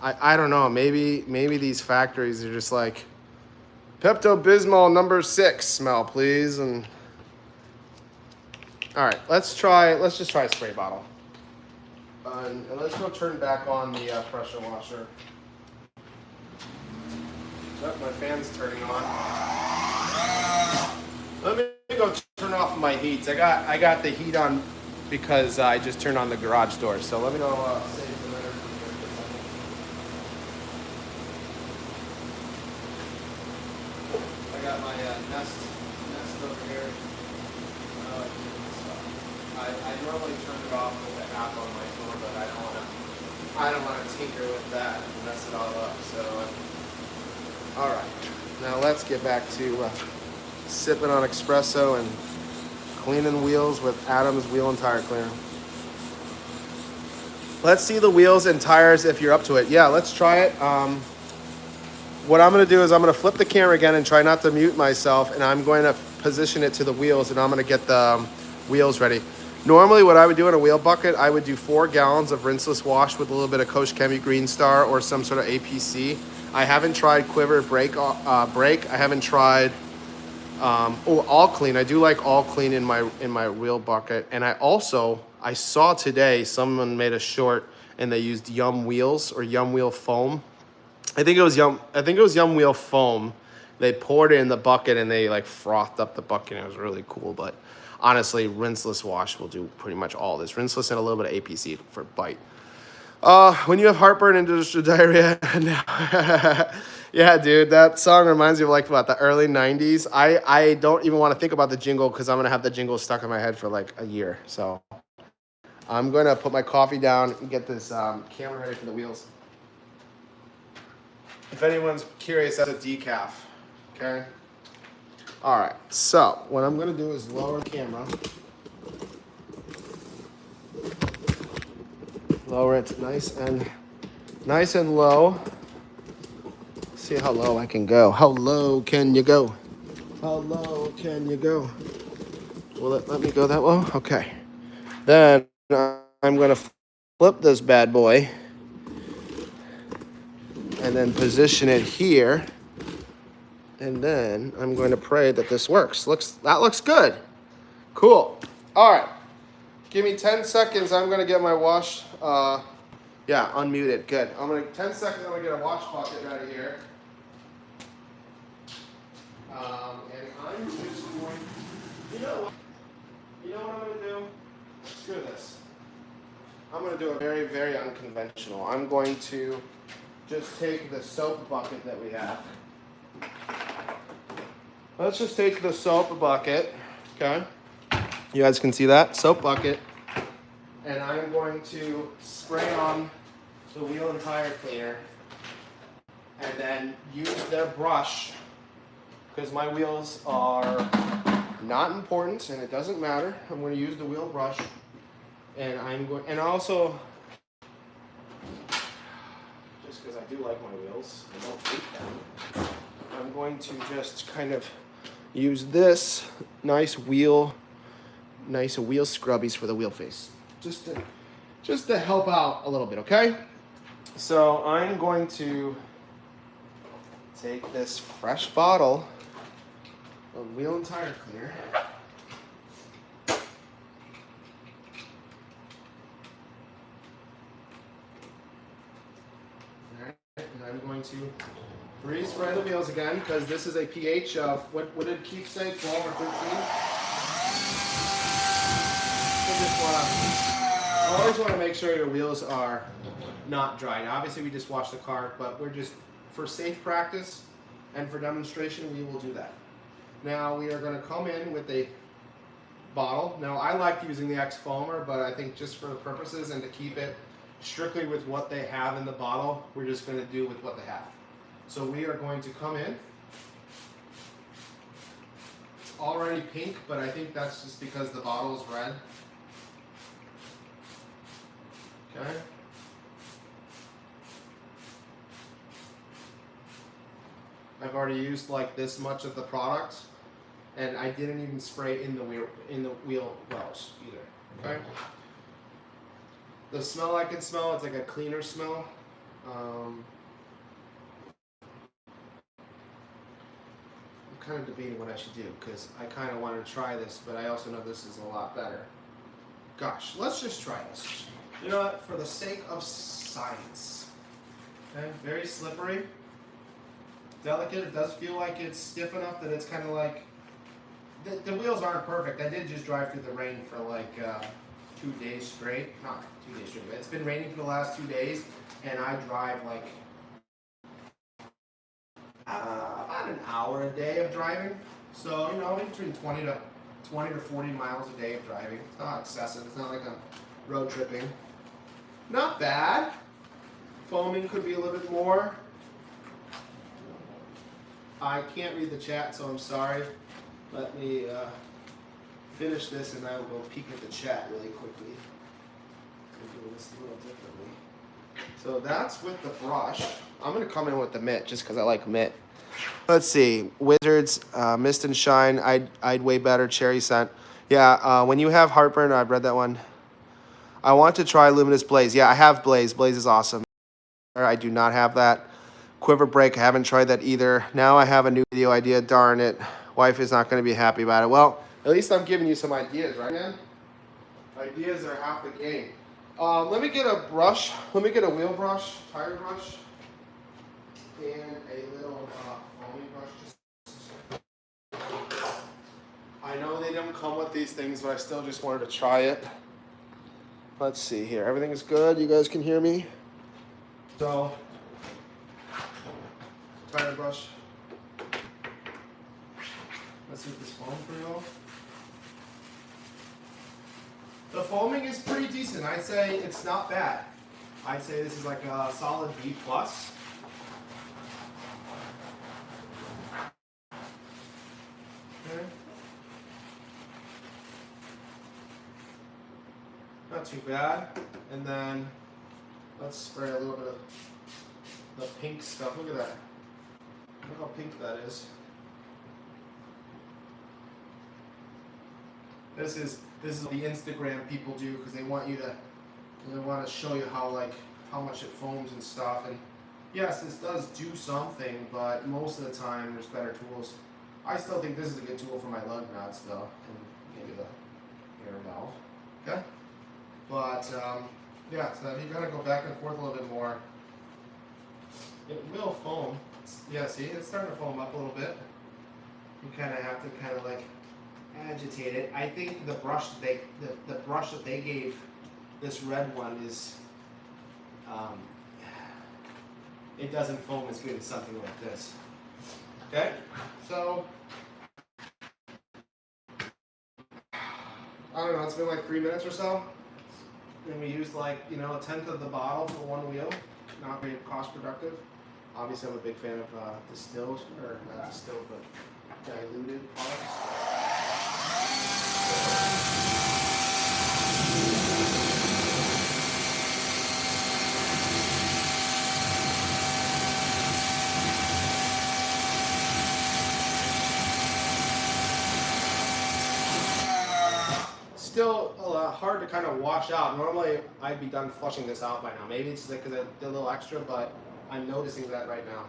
I don't know. Maybe these factories are just like Pepto-Bismol number 6 smell, please. And all right, let's just try a spray bottle. And let's go turn back on the pressure washer. Oh, my fan's turning on. Let me go turn off my heat. I got the heat on because I just turned on the garage door. So let me go save the minute. I got my Nest over here. I normally turn it off with the app on my phone, but I don't want to tinker with that and mess it all up. So, all right. Now let's get back to sipping on espresso and cleaning wheels with Adams Wheel and Tire Cleaner. Let's see the wheels and tires if you're up to it. Yeah, let's try it. What I'm going to do is I'm going to flip the camera again and try not to mute myself, and I'm going to position it to the wheels, and I'm going to get the wheels ready. Normally, what I would do in a wheel bucket, I would do 4 gallons of rinseless wash with a little bit of Coach Chemi Green Star or some sort of APC. I haven't tried Quiver Brake. I haven't tried All Clean. I do like All Clean in my wheel bucket. And I saw today someone made a short and they used Yum Wheels or Yum Wheel foam. I think it was Yum Wheel foam. They poured it in the bucket and they like frothed up the bucket. It was really cool. But honestly, rinseless wash will do pretty much all this. Rinseless and a little bit of APC for bite. When you have heartburn and just diarrhea, yeah, dude, that song reminds me of like what, the early '90s. I don't even want to think about the jingle because I'm gonna have the jingle stuck in my head for like a year. So I'm gonna put my coffee down and get this camera ready for the wheels. If anyone's curious, that's a decaf. Okay. All right. So what I'm gonna do is lower the camera. Lower it nice and low. See how low I can go. How low can you go? How low can you go? Will it let me go that low? Okay. Then I'm going to flip this bad boy and then position it here. And then I'm going to pray that this works. That looks good. Cool. All right. Give me 10 seconds. I'm going to get my wash. Yeah, unmuted. Good. 10 seconds. I'm going to get a wash bucket ready here. And I'm just going, you know what I'm going to do? Screw this. I'm going to do a very, very unconventional. I'm going to just take the soap bucket that we have. Let's just take the soap bucket, okay? You guys can see that, soap bucket. And I'm going to spray on the wheel and tire cleaner and then use their brush because my wheels are not important and it doesn't matter. I'm going to use the wheel brush and and also, just because I do like my wheels, I don't hate them, I'm going to just kind of use this nice wheel scrubbies for the wheel face. Just to help out a little bit, okay? So I'm going to take this fresh bottle of wheel and tire cleaner. And I'm going to re-spray the wheels again because this is a pH of, what did Keith say, 12 or 13? Always want to make sure your wheels are not dry. Now, obviously, we just washed the car, but we're just, for safe practice and for demonstration, we will do that. Now, we are going to come in with a bottle. Now, I like using the X foamer, but I think just for the purposes and to keep it strictly with what they have in the bottle, we're just going to do with what they have. So we are going to come in. It's already pink, but I think that's just because the bottle is red. Okay. I've already used like this much of the product, and I didn't even spray in the wheel wells either. Okay. The smell I can smell, it's like a cleaner smell. I'm kind of debating what I should do because I kind of want to try this, but I also know this is a lot better. Gosh, let's just try this. You know what? For the sake of science. Okay, very slippery, delicate. It does feel like it's stiff enough that it's kind of like the wheels aren't perfect. I did just drive through the rain for like 2 days straight. Not 2 days straight, but it's been raining for the last 2 days, and I drive like about an hour a day of driving. So between 20 to 40 miles a day of driving. It's not excessive. It's not like I'm road tripping. Not bad. Foaming could be a little bit more. I can't read the chat, so I'm sorry. Let me finish this and I will go peek at the chat really quickly. I'm doing this a little differently. So that's with the brush. I'm going to come in with the mitt just because I like mitt. Let's see. Wizards, Mist and Shine, I'd way better. Cherry Scent. Yeah, when you have heartburn, I've read that one. I want to try Luminous Blaze. Yeah, I have Blaze. Blaze is awesome. I do not have that. Quiver Break, I haven't tried that either. Now I have a new video idea. Darn it. Wife is not going to be happy about it. Well, at least I'm giving you some ideas, right, man? Ideas are half the game. Let me get a brush. Let me get a wheel brush, tire brush, and a little foaming brush. I know they don't come with these things, but I still just wanted to try it. Let's see here. Everything is good. You guys can hear me? So, tire brush. Let's see if this foams pretty well. The foaming is pretty decent. I'd say it's not bad. I'd say this is like a solid B plus. Okay. Not too bad. And then let's spray a little bit of the pink stuff. Look at that. Look how pink that is. This is what the Instagram people do because they want to show you how much it foams and stuff. And yes, this does do something, but most of the time there's better tools. I still think this is a good tool for my lug nuts though, and maybe the air valve. Okay, but yeah. So if you gotta go back and forth a little bit more, it will foam. Yeah, see, it's starting to foam up a little bit. You kind of have to kind of like agitate it. I think the brush the brush that they gave this red one is it doesn't foam as good as something like this. Okay, so I don't know. It's been like 3 minutes or so, and we used like a 1/10 of the bottle for one wheel. Not very cost productive. Obviously, I'm a big fan of distilled, or not distilled, but diluted products. Still hard to kind of wash out. Normally, I'd be done flushing this out by now. Maybe it's because I did a little extra, but I'm noticing that right now.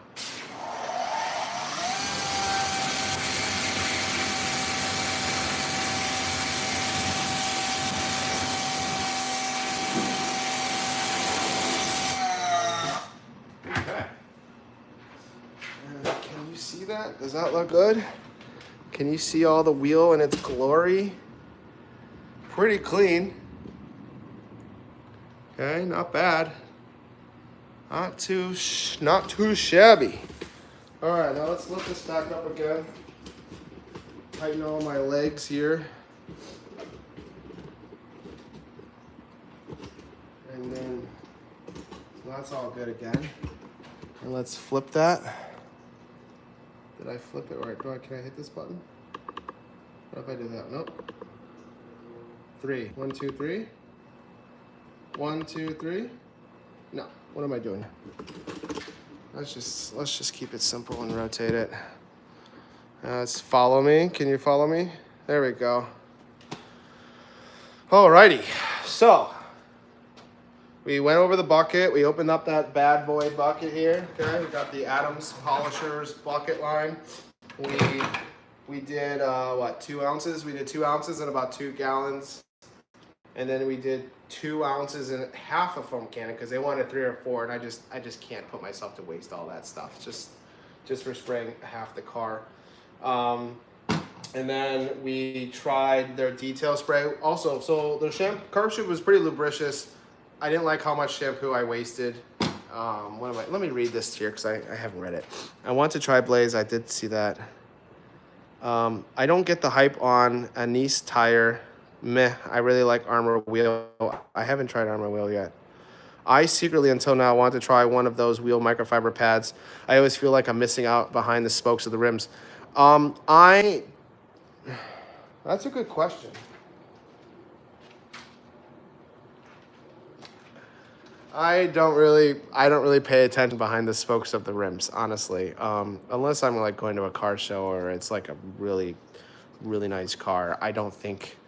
Okay. Can you see that? Does that look good? Can you see all the wheel in its glory? Pretty clean. Okay, not bad. Not too shabby. All right, now let's lift this back up again. Tighten all my legs here. And then, so that's all good again. And let's flip that. Did I flip it right? Can I hit this button? What if I do that? Nope. 3. 1, 2, 3. 1, 2, 3. No. What am I doing? Let's just keep it simple and rotate it. Let's follow me. Can you follow me? There we go. Alrighty. So we went over the bucket. We opened up that bad boy bucket here. Okay. We got the Adams Polishers bucket line. We did what? 2 ounces. We did 2 ounces in about 2 gallons. And then we did 2 ounces in half a foam cannon because they wanted 3 or 4, and I just can't put myself to waste all that stuff just for spraying half the car. And then we tried their detail spray also. So the carb shampoo was pretty lubricious. I didn't like how much shampoo I wasted. Let me read this here because I haven't read it. I want to try Blaze. I did see that. I don't get the hype on a Nice tire. Meh, I really like Armor Wheel. I haven't tried Armor Wheel yet. I secretly, until now, want to try one of those wheel microfiber pads. I always feel like I'm missing out behind the spokes of the rims. That's a good question. I don't really pay attention behind the spokes of the rims, honestly. Unless I'm like going to a car show or it's like a really, really nice car. I don't think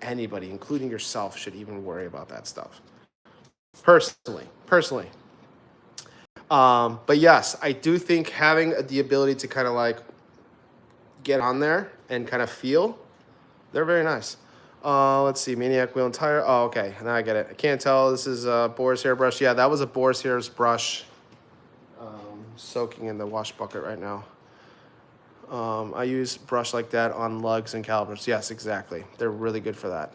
anybody, including yourself, should even worry about that stuff. Personally. But yes, I do think having the ability to kind of like get on there and kind of feel, they're very nice. Let's see, Maniac Wheel and Tire. Oh, okay, now I get it. I can't tell. This is a Boar's Hair brush. Yeah, that was a Boar's Hair's brush. Soaking in the wash bucket right now. I use brush like that on lugs and calipers. Yes, exactly. They're really good for that.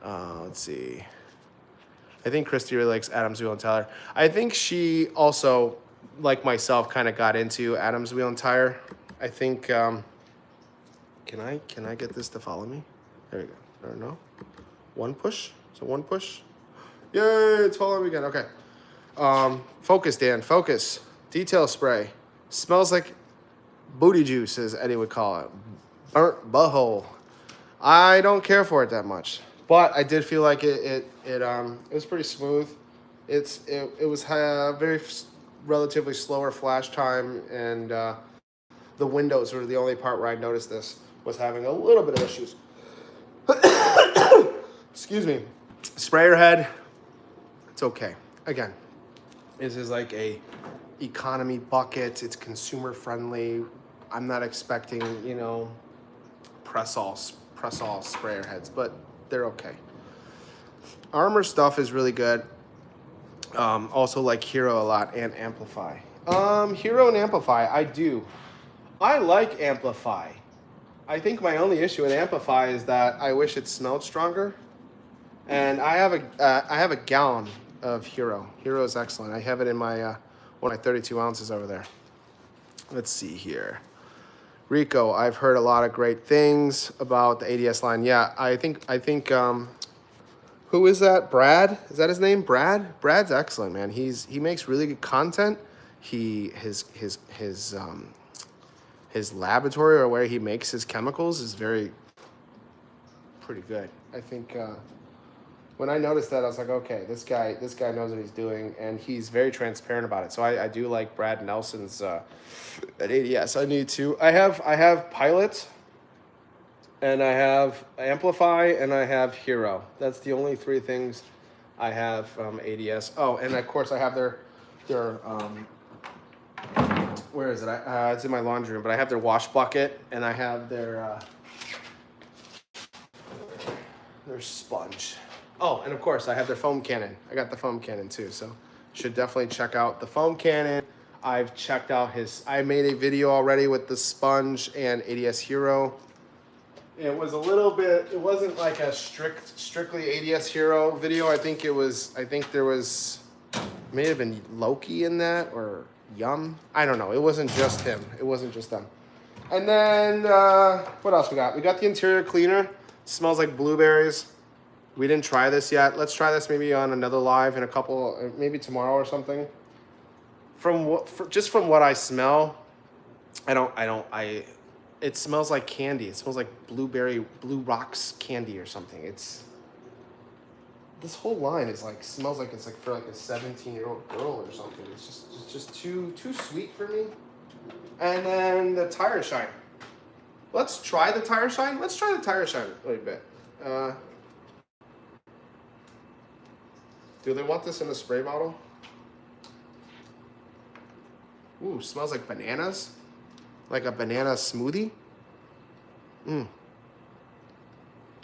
Let's see. I think Christy really likes Adam's Wheel and Tire. I think she also, like myself, kind of got into Adam's Wheel and Tire. I think. Can I get this to follow me? There we go. Or no? One push. So one push. Yay! It's following me again. Okay. Focus, Dan. Focus. Detail spray. Smells like booty juice, as Eddie would call it. Burnt butthole. I don't care for it that much, but I did feel like it was pretty smooth. It was very relatively slower flash time, and the windows were the only part where I noticed this was having a little bit of issues. Excuse me. Sprayer head, it's okay. Again, this is like a economy bucket. It's consumer friendly. I'm not expecting, press all sprayer heads, but they're okay. Armor stuff is really good. Also like Hero a lot and Amplify. Hero and Amplify, I do. I like Amplify. I think my only issue with Amplify is that I wish it smelled stronger. And I have a gallon of Hero. Hero is excellent. I have it in my one of my 32 ounces over there. Let's see here. Rico, I've heard a lot of great things about the ADS line. Yeah, I think who is that? Brad? Is that his name? Brad? Brad's excellent, man. He makes really good content. His laboratory or where he makes his chemicals is pretty good. I think when I noticed that, I was like, okay, this guy knows what he's doing, and he's very transparent about it. So I do like Brad Nelson's at ADS. I need to. I have Pilot, and I have Amplify, and I have Hero. That's the only three things I have from ADS. Oh, and of course I have their where is it? It's in my laundry room, but I have their wash bucket, and I have their sponge. Oh, and of course, I have their foam cannon. I got the foam cannon too, so should definitely check out the foam cannon. I've checked out I made a video already with the sponge and ADS Hero. It was a little bit, it wasn't like a strictly ADS Hero video. I think there was, may have been Loki in that, or Yum. I don't know. It wasn't just him. It wasn't just them. And then, what else we got? We got the interior cleaner. Smells like blueberries. We didn't try this yet. Let's try this maybe on another live in a couple, maybe tomorrow or something. From what I smell, it smells like candy. It smells like Blue Rocks candy or something. This whole line is smells like it's for like a 17-year-old girl or something. It's just too sweet for me. And then the tire shine. Let's try the tire shine. Let's try the tire shine a little bit. Do they want this in a spray bottle? Ooh, smells like bananas. Like a banana smoothie.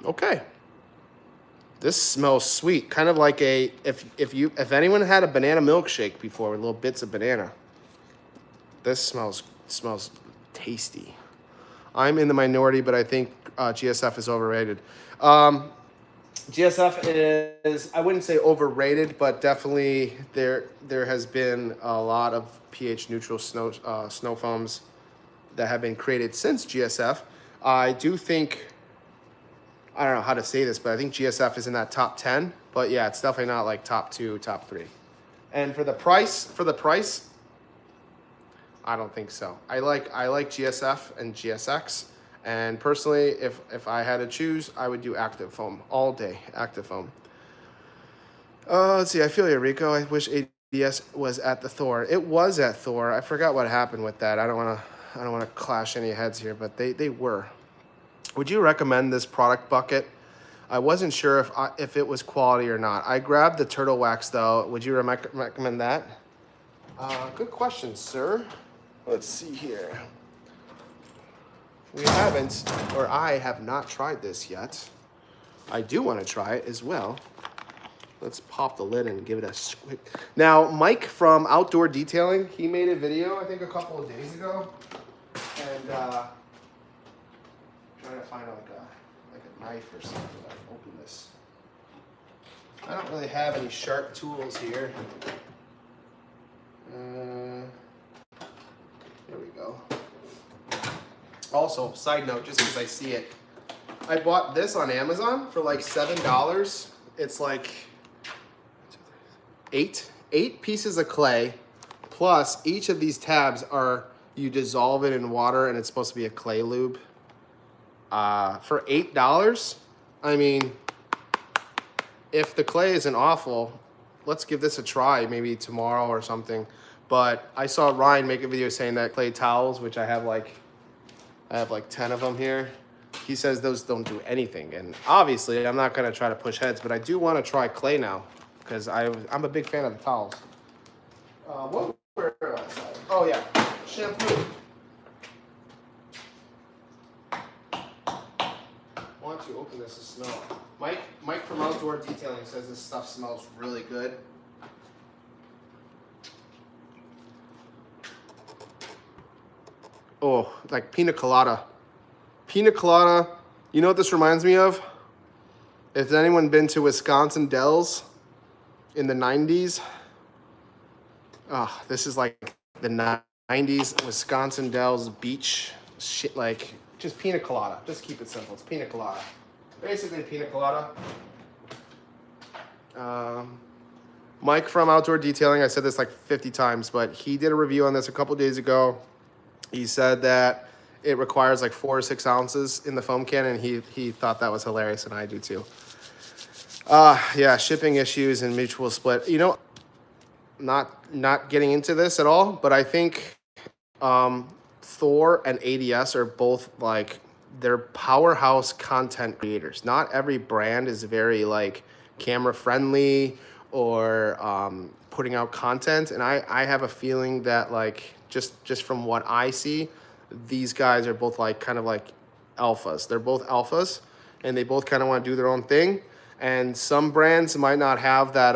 Okay. This smells sweet. Kind of like if anyone had a banana milkshake before with little bits of banana. This smells tasty. I'm in the minority, but I think GSF is overrated. GSF is, I wouldn't say overrated, but definitely there has been a lot of pH neutral snow foams that have been created since GSF. I do think, I don't know how to say this, but I think GSF is in that top 10. But yeah, it's definitely not like top 2, top 3. And for the price, I don't think so. I like GSF and GSX. And personally, if I had to choose, I would do active foam all day. Active foam. Let's see. I feel you, Rico. I wish ADS was at the Thor. It was at Thor. I forgot what happened with that. I don't want to clash any heads here, but they were. Would you recommend this product bucket? I wasn't sure if it was quality or not. I grabbed the turtle wax though. Would you recommend that? Good question, sir. Let's see here. We haven't, or I have not tried this yet. I do want to try it as well. Let's pop the lid and give it a quick. Now, Mike from Outdoor Detailing, he made a video, I think a couple of days ago. And trying to find like a knife or something to open this. I don't really have any sharp tools here. There we go. Also, side note, just because I see it, I bought this on Amazon for like $7. It's like eight pieces of clay, plus each of these tabs are, you dissolve it in water and it's supposed to be a clay lube. For $8, I mean, if the clay isn't awful, let's give this a try maybe tomorrow or something. But I saw Ryan make a video saying that clay towels, which I have like 10 of them here, he says those don't do anything. And obviously I'm not gonna try to push heads, but I do wanna try clay now because I'm a big fan of the towels. Oh yeah, shampoo. Why don't you open this to smell? Mike from Outdoor Detailing says this stuff smells really good. Oh, like pina colada. Pina colada, you know what this reminds me of? If anyone been to Wisconsin Dells in the 90s, this is like the 90s Wisconsin Dells beach shit, like just pina colada. Just keep it simple, it's pina colada. Basically pina colada. Mike from Outdoor Detailing, I said this like 50 times, but he did a review on this a couple days ago. He said that it requires like 4 or 6 ounces in the foam can, and he thought that was hilarious, and I do too. Yeah, shipping issues and mutual split. You know, not getting into this at all, but I think Thor and ADS are both like, they're powerhouse content creators. Not every brand is very like camera friendly or putting out content, and I have a feeling that like just from what I see, these guys are both like kind of like alphas. They're both alphas, and they both kind of want to do their own thing. And some brands might not have that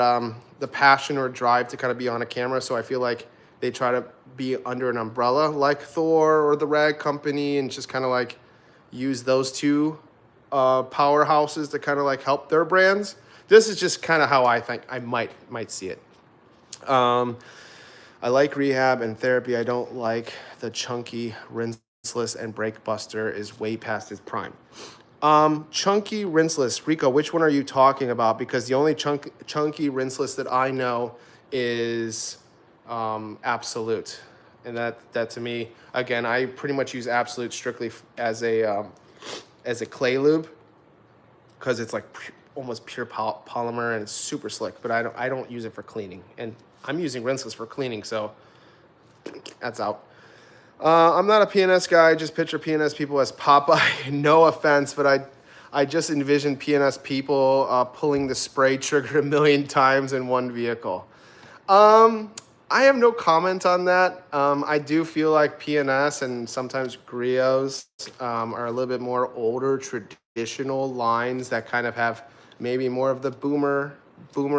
the passion or drive to kind of be on a camera. So I feel like they try to be under an umbrella like Thor or the Rag Company, and just kind of like use those two powerhouses to kind of like help their brands. This is just kind of how I think I might see it. I like rehab and therapy. I don't like the chunky, rinseless, and brake buster is way past its prime. Chunky, rinseless. Rico, which one are you talking about? Because the only chunky, rinseless that I know is Absolute. And that to me, again, I pretty much use Absolute strictly as a clay lube, because it's like almost pure polymer and it's super slick. But I don't use it for cleaning, and I'm using rinseless for cleaning, so that's out. I'm not a PNS guy. I just picture PNS people as Popeye. No offense, but I just envision PNS people pulling the spray trigger a million times in one vehicle. I have no comment on that. I do feel like PNS and sometimes griots are a little bit more older, traditional lines that kind of have maybe more of the boomer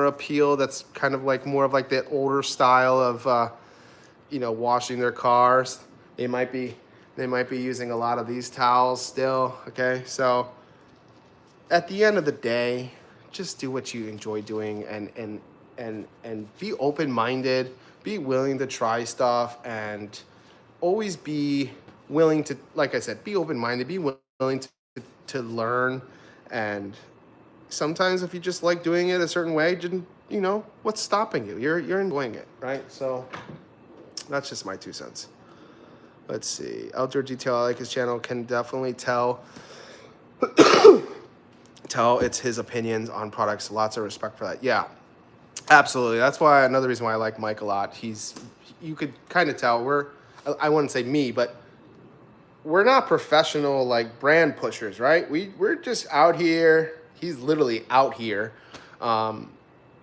appeal. That's kind of like more of like the older style of washing their cars. They might be using a lot of these towels still. Okay, so at the end of the day, just do what you enjoy doing, and be open-minded, be willing to try stuff, and always be willing to, like I said, be open-minded, be willing to learn. And sometimes if you just like doing it a certain way, what's stopping you? You're enjoying it, right? So that's just my 2 cents. Let's see. Outdoor Detail, I like his channel. Can definitely tell it's his opinions on products. Lots of respect for that. Yeah, absolutely. That's why another reason why I like Mike a lot. You could kind of tell I wouldn't say me, but we're not professional like brand pushers, right? We're just out here. He's literally out here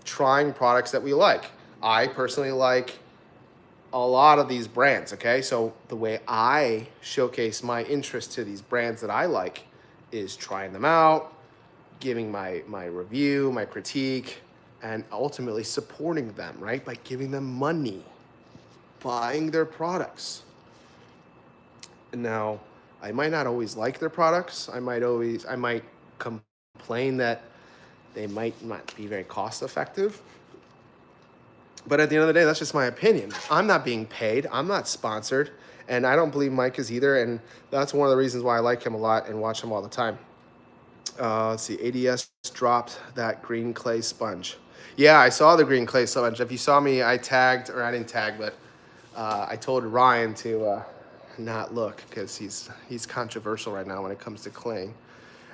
trying products that we like. I personally like a lot of these brands, okay? So the way I showcase my interest to these brands that I like is trying them out, giving my review, my critique, and ultimately supporting them, right? By giving them money, buying their products. And now, I might not always like their products. I might complain that they might not be very cost effective. But at the end of the day, that's just my opinion. I'm not being paid. I'm not sponsored. And I don't believe Mike is either. And that's one of the reasons why I like him a lot and watch him all the time. Let's see. ADS dropped that green clay sponge. Yeah, I saw the green clay sponge. If you saw me, I tagged, or I didn't tag, but I told Ryan to not look because he's controversial right now when it comes to claying.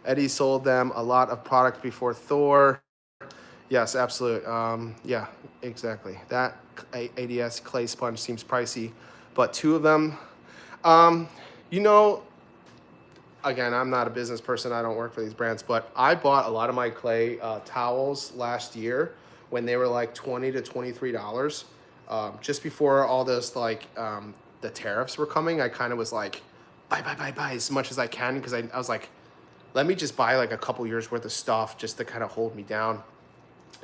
Eddie sold them a lot of product before Thor. Yes, absolutely. Yeah, exactly. That ADS clay sponge seems pricey, but two of them, um, you know, again, I'm not a business person. I don't work for these brands, but I bought a lot of my clay towels last year when they were like $20 to $23. Just before all this, the tariffs were coming, I kind of was like, buy as much as I can because I was like, let me just buy like a couple years worth of stuff just to kind of hold me down.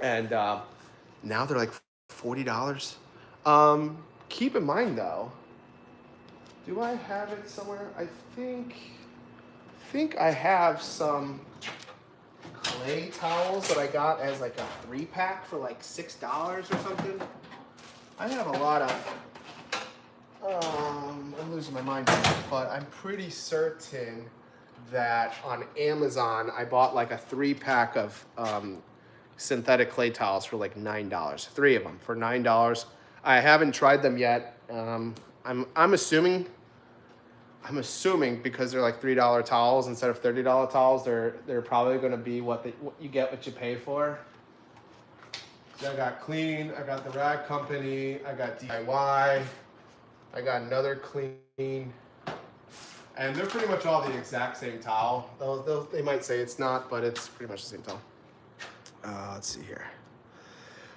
And now they're like $40. Keep in mind though, do I have it somewhere? I think I have some clay towels that I got as like a 3-pack for like $6 or something. I have a lot of. I'm losing my mind here, but I'm pretty certain that on Amazon I bought like a 3-pack of synthetic clay towels for like $9. 3 of them for $9. I haven't tried them yet. I'm assuming because they're like $3 towels instead of $30 towels, they're probably going to be what you get what you pay for. So I got Clean, I got the Rag Company, I got DIY, I got another Clean, and they're pretty much all the exact same towel. They might say it's not, but it's pretty much the same towel. Let's see here.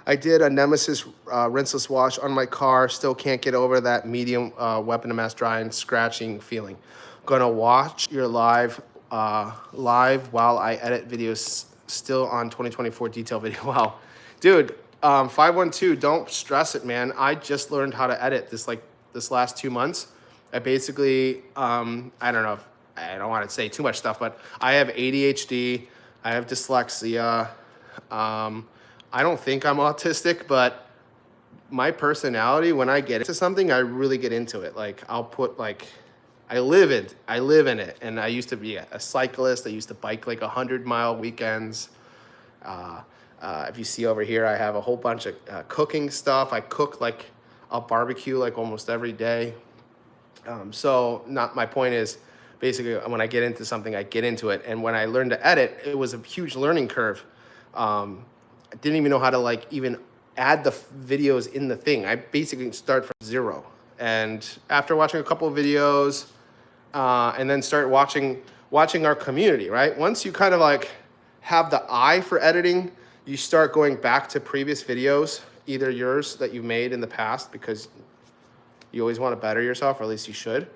I did a Nemesis rinseless wash on my car. Still can't get over that medium weapon of mass drying, scratching feeling. Gonna watch your live while I edit videos. Still on 2024 detail video. Wow, dude. 512. Don't stress it, man. I just learned how to edit this last 2 months. I basically I don't know. I don't want to say too much stuff, but I have ADHD. I have dyslexia. I don't think I'm autistic, but my personality, when I get into something, I really get into it. Like I'll put like, I live in it. And I used to be a cyclist. I used to bike like 100-mile weekends. If you see over here, I have a whole bunch of cooking stuff. I cook like a barbecue like almost every day. So not my point is basically when I get into something, I get into it. And when I learned to edit, it was a huge learning curve. I didn't even know how to like even add the videos in the thing. I basically start from zero. And after watching a couple of videos, and then start watching our community, right? Once you kind of like have the eye for editing, you start going back to previous videos, either yours that you've made in the past because you always want to better yourself, or at least you should,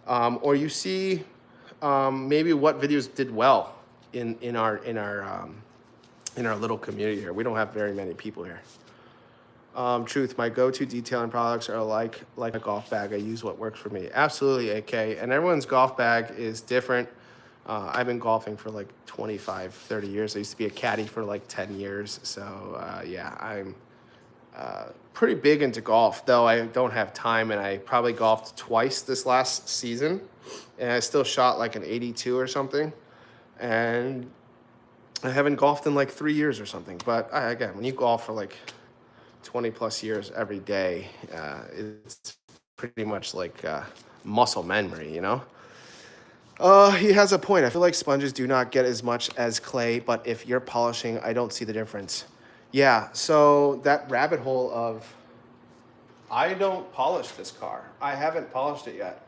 or you see maybe what videos did well in our little community here. We don't have very many people here. Truth, my go-to detailing products are like a golf bag. I use what works for me. Absolutely, AK. And everyone's golf bag is different. I've been golfing for like 25, 30 years. I used to be a caddy for like 10 years. So yeah, I'm pretty big into golf, though I don't have time, and I probably golfed twice this last season, and I still shot like an 82 or something. And I haven't golfed in like 3 years or something. But again, when you golf for like 20 plus years every day, it's pretty much like muscle memory, you know? He has a point. I feel like sponges do not get as much as clay, but if you're polishing, I don't see the difference. Yeah, so that rabbit hole of, I don't polish this car. I haven't polished it yet.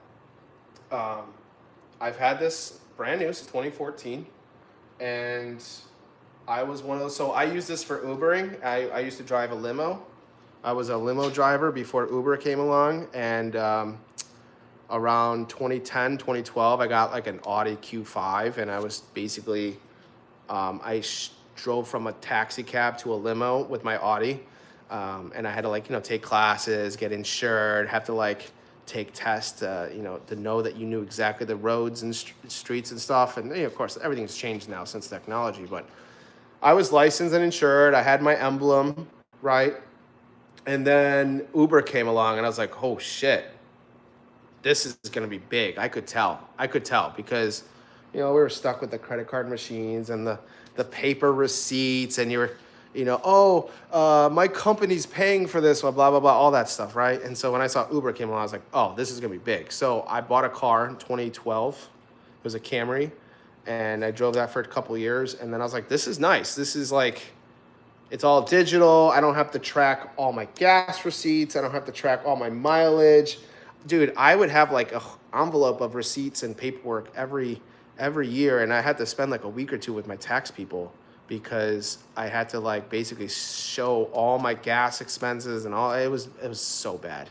I've had this brand new since 2014, and I was one of those. So I use this for Ubering. I used to drive a limo. I was a limo driver before Uber came along, and around 2010, 2012, I got like an Audi Q5, and I was basically drove from a taxi cab to a limo with my Audi, and I had to like take classes, get insured, have to like take tests, to know that you knew exactly the roads and streets and stuff. And of course, everything's changed now since technology. But I was licensed and insured. I had my emblem, right? And then Uber came along, and I was like, oh shit, this is going to be big. I could tell. I could tell because, we were stuck with the credit card machines and the paper receipts, and you were, my company's paying for this, blah, blah, blah, all that stuff, right? And so when I saw Uber came along, I was like, oh, this is going to be big. So I bought a car in 2012. It was a Camry, and I drove that for a couple of years. And then I was like, this is nice. This is like, it's all digital. I don't have to track all my gas receipts. I don't have to track all my mileage. Dude, I would have like a envelope of receipts and paperwork every year, and I had to spend like a week or two with my tax people because I had to like basically show all my gas expenses and all. It was so bad.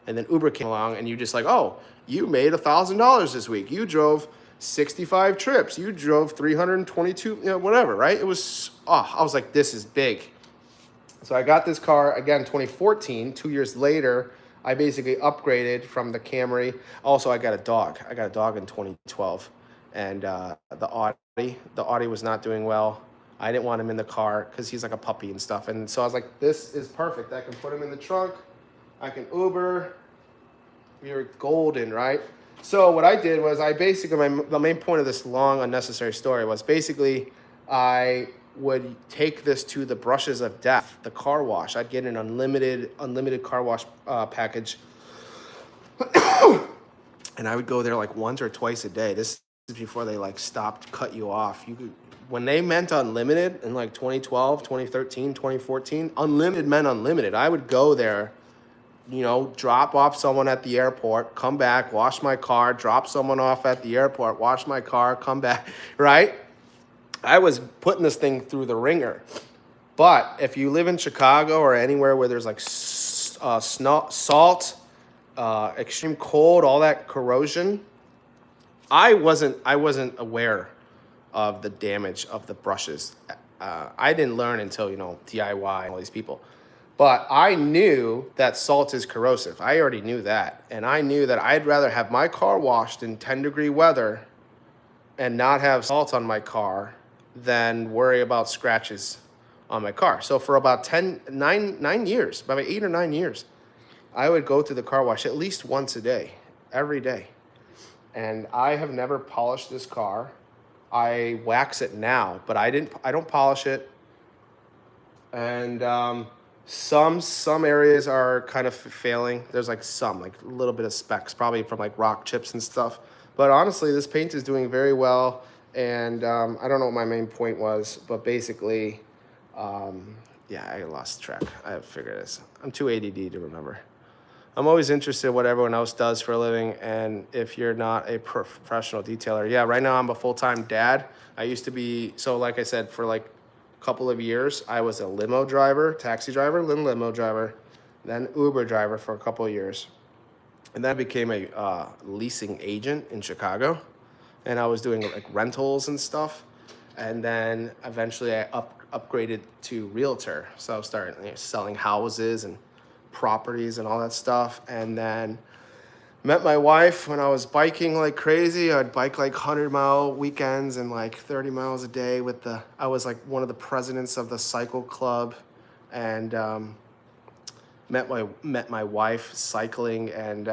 And then Uber came along, and you just like, oh, you made $1,000 this week. You drove 65 trips. You drove 322, whatever, right? It was, I was like, this is big. So I got this car again, 2014. 2 years later, I basically upgraded from the Camry. Also, I got a dog. I got a dog in 2012, and the Audi was not doing well. I didn't want him in the car because he's like a puppy and stuff. And so I was like, this is perfect. I can put him in the trunk. I can Uber. We were golden, right? So what I did was the main point of this long, unnecessary story was basically I would take this to the brushes of death, the car wash. I'd get an unlimited car wash package. And I would go there like once or twice a day. This is before they like stopped, cut you off. When they meant unlimited in like 2012, 2013, 2014, unlimited meant unlimited. I would go there, drop off someone at the airport, come back, wash my car, drop someone off at the airport, wash my car, come back, right? I was putting this thing through the ringer. But if you live in Chicago or anywhere where there's like salt, extreme cold, all that corrosion, I wasn't aware of the damage of the brushes. I didn't learn until, DIY and all these people. But I knew that salt is corrosive. I already knew that. And I knew that I'd rather have my car washed in 10-degree weather and not have salt on my car than worry about scratches on my car. So for about 9 years, about 8 or 9 years, I would go to the car wash at least once a day, every day. And I have never polished this car. I wax it now, but I don't polish it. And some areas are kind of failing. There's like a little bit of specks, probably from like rock chips and stuff. But honestly, this paint is doing very well. And I don't know what my main point was, but basically, I lost track. I have to figure this. I'm too ADD to remember. I'm always interested in what everyone else does for a living, and if you're not a professional detailer. Yeah, right now I'm a full-time dad. I used to be, so like I said, for like a couple of years, I was a limo driver, taxi driver, then limo driver, then Uber driver for a couple of years. And then I became a leasing agent in Chicago, and I was doing like rentals and stuff. And then eventually I upgraded to realtor. So I started selling houses and properties and all that stuff. And then met my wife when I was biking like crazy. I'd bike like 100-mile weekends and like 30 miles a day I was like one of the presidents of the cycle club, and met my wife cycling, and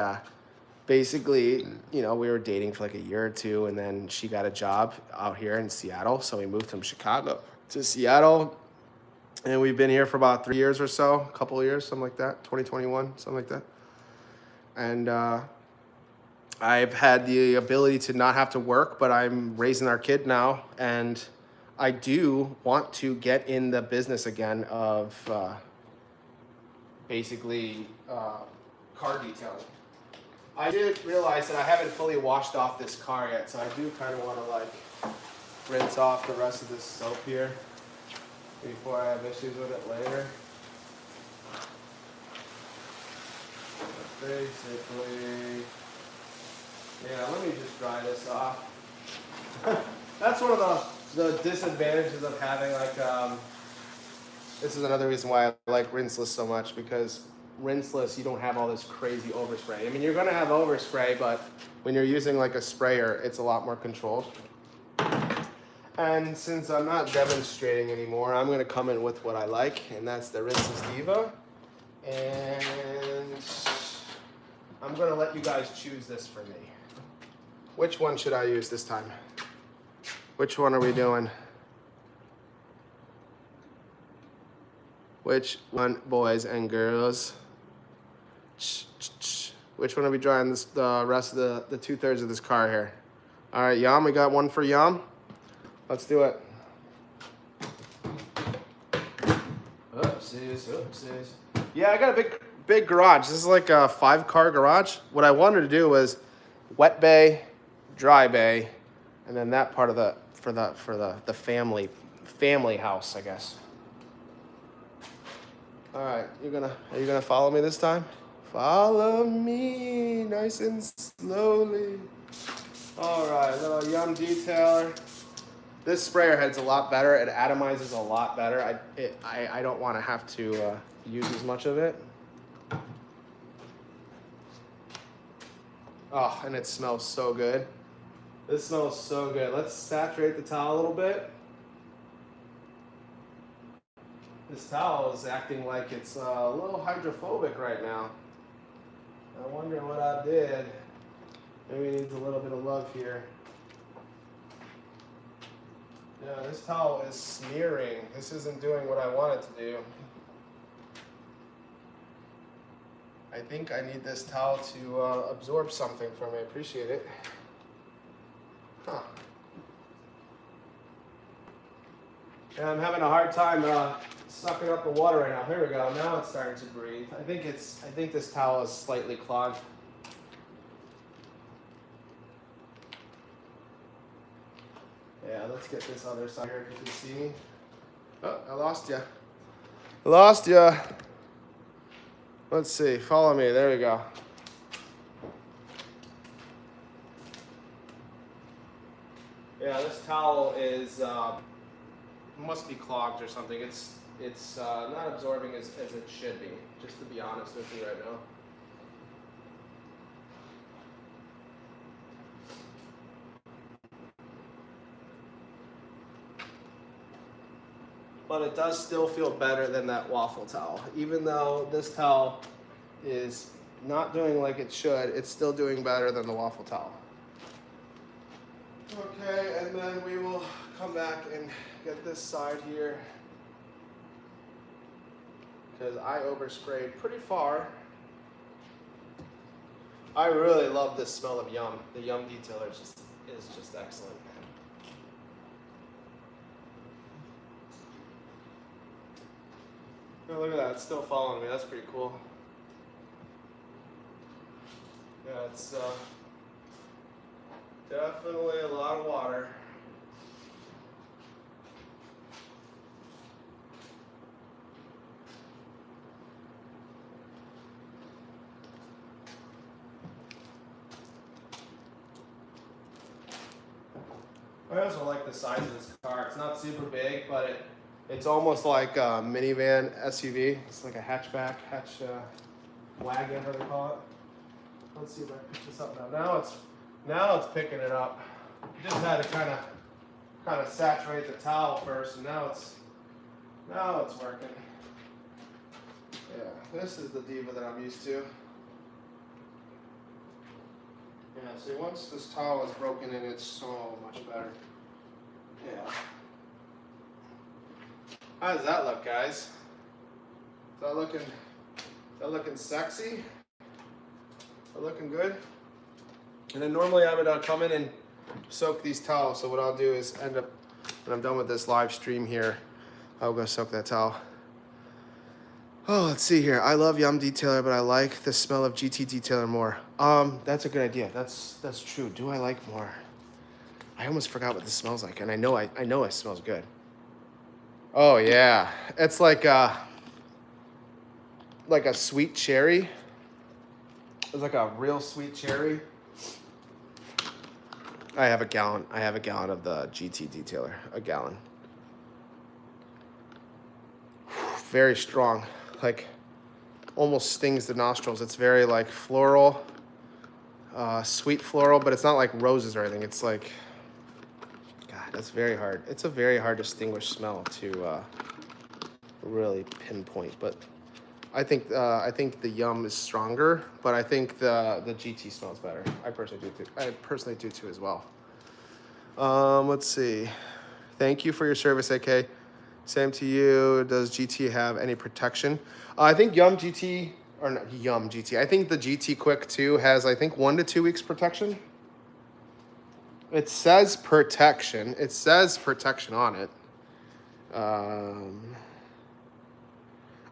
basically, we were dating for like a year or two, and then she got a job out here in Seattle. So we moved from Chicago to Seattle. And we've been here for about 3 years or so, a couple of years, something like that, 2021, something like that. And I've had the ability to not have to work, but I'm raising our kid now. And I do want to get in the business again of basically car detailing. I did realize that I haven't fully washed off this car yet, so I do kind of want to like rinse off the rest of this soap here before I have issues with it later. But basically, let me just dry this off. That's one of the the disadvantages of having like this is another reason why I like rinseless so much, because rinseless you don't have all this crazy overspray. I mean, you're gonna have overspray, but when you're using like a sprayer, it's a lot more controlled. And since I'm not demonstrating anymore, I'm gonna come in with what I like, and that's the Rinseless Diva. And I'm gonna let you guys choose this for me. Which one should I use this time? Which one are we doing? Which one, boys and girls? Which one are we drying this, the rest of the 2/3 of this car here? All right, Yum, we got one for Yum. Let's do it. Oopsies. Yeah, I got a big garage. This is like a 5-car garage. What I wanted to do was wet bay, dry bay, and then that part of the family house, I guess. All right, are you gonna follow me this time? Follow me, nice and slowly. All right, little Yum detailer. This sprayer head's a lot better. It atomizes a lot better. I don't want to have to use as much of it. Oh, and it smells so good. This smells so good. Let's saturate the towel a little bit. This towel is acting like it's a little hydrophobic right now. I wonder what I did. Maybe it needs a little bit of love here. Yeah, this towel is smearing. This isn't doing what I want it to do. I think I need this towel to absorb something from me. Appreciate it. Huh. Yeah, I'm having a hard time sucking up the water right now. Here we go. Now it's starting to breathe. I think this towel is slightly clogged. Yeah, let's get this other side here if you can see me. Oh, I lost you. Lost you. Let's see. Follow me. There we go. Yeah, this towel is must be clogged or something. It's not absorbing as it should be. Just to be honest with you right now. But it does still feel better than that waffle towel. Even though this towel is not doing like it should, it's still doing better than the waffle towel. Okay, and then we will come back and get this side here, because I oversprayed pretty far. I really love this smell of Yum. The Yum detailer is just excellent. Oh, look at that, it's still following me. That's pretty cool. Yeah, it's definitely a lot of water. I also like the size of this car. It's not super big, but it's almost like a minivan SUV. It's like a hatchback, wagon, how they call it. Let's see if I pick this up now. Now it's picking it up. Just had to kind of saturate the towel first, and now it's working. Yeah, this is the Diva that I'm used to. Yeah, see, once this towel is broken in, it's so much better. Yeah. How does that look, guys? Is that looking sexy? Is that looking good? And then normally I would come in and soak these towels. So what I'll do is when I'm done with this live stream here, I'll go soak that towel. Oh, let's see here. I love Yum Detailer, but I like the smell of GT Detailer more. That's a good idea. That's true. Do I like more? I almost forgot what this smells like, and I know it smells good. Oh yeah, it's like a sweet cherry. It's like a real sweet cherry. I have a gallon. I have a gallon of the GT detailer. A gallon. Very strong. Like almost stings the nostrils. It's very like floral, sweet floral, but it's not like roses or anything. It's like, God, that's very hard. It's a very hard distinguished smell to really pinpoint. But I think the Yum is stronger, but I think the GT smells better. I personally do too. I personally do too as well. Let's see. Thank you for your service, AK. Same to you. Does GT have any protection? I think Yum GT, or not Yum GT. I think the GT Quick 2 has, I think, 1 to 2 weeks protection. It says protection. It says protection on it.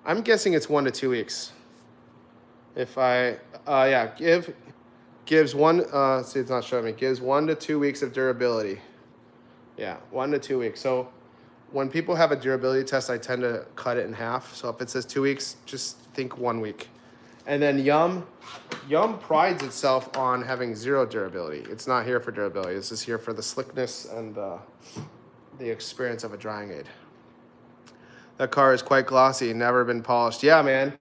I'm guessing it's 1 to 2 weeks. If I, yeah, gives one, see, it's not showing me, gives 1 to 2 weeks of durability. Yeah, 1 to 2 weeks. So when people have a durability test, I tend to cut it in half. So if it says 2 weeks, just think 1 week. And then Yum prides itself on having 0 durability. It's not here for durability. This is here for the slickness and the experience of a drying aid. That car is quite glossy, never been polished. Yeah, man.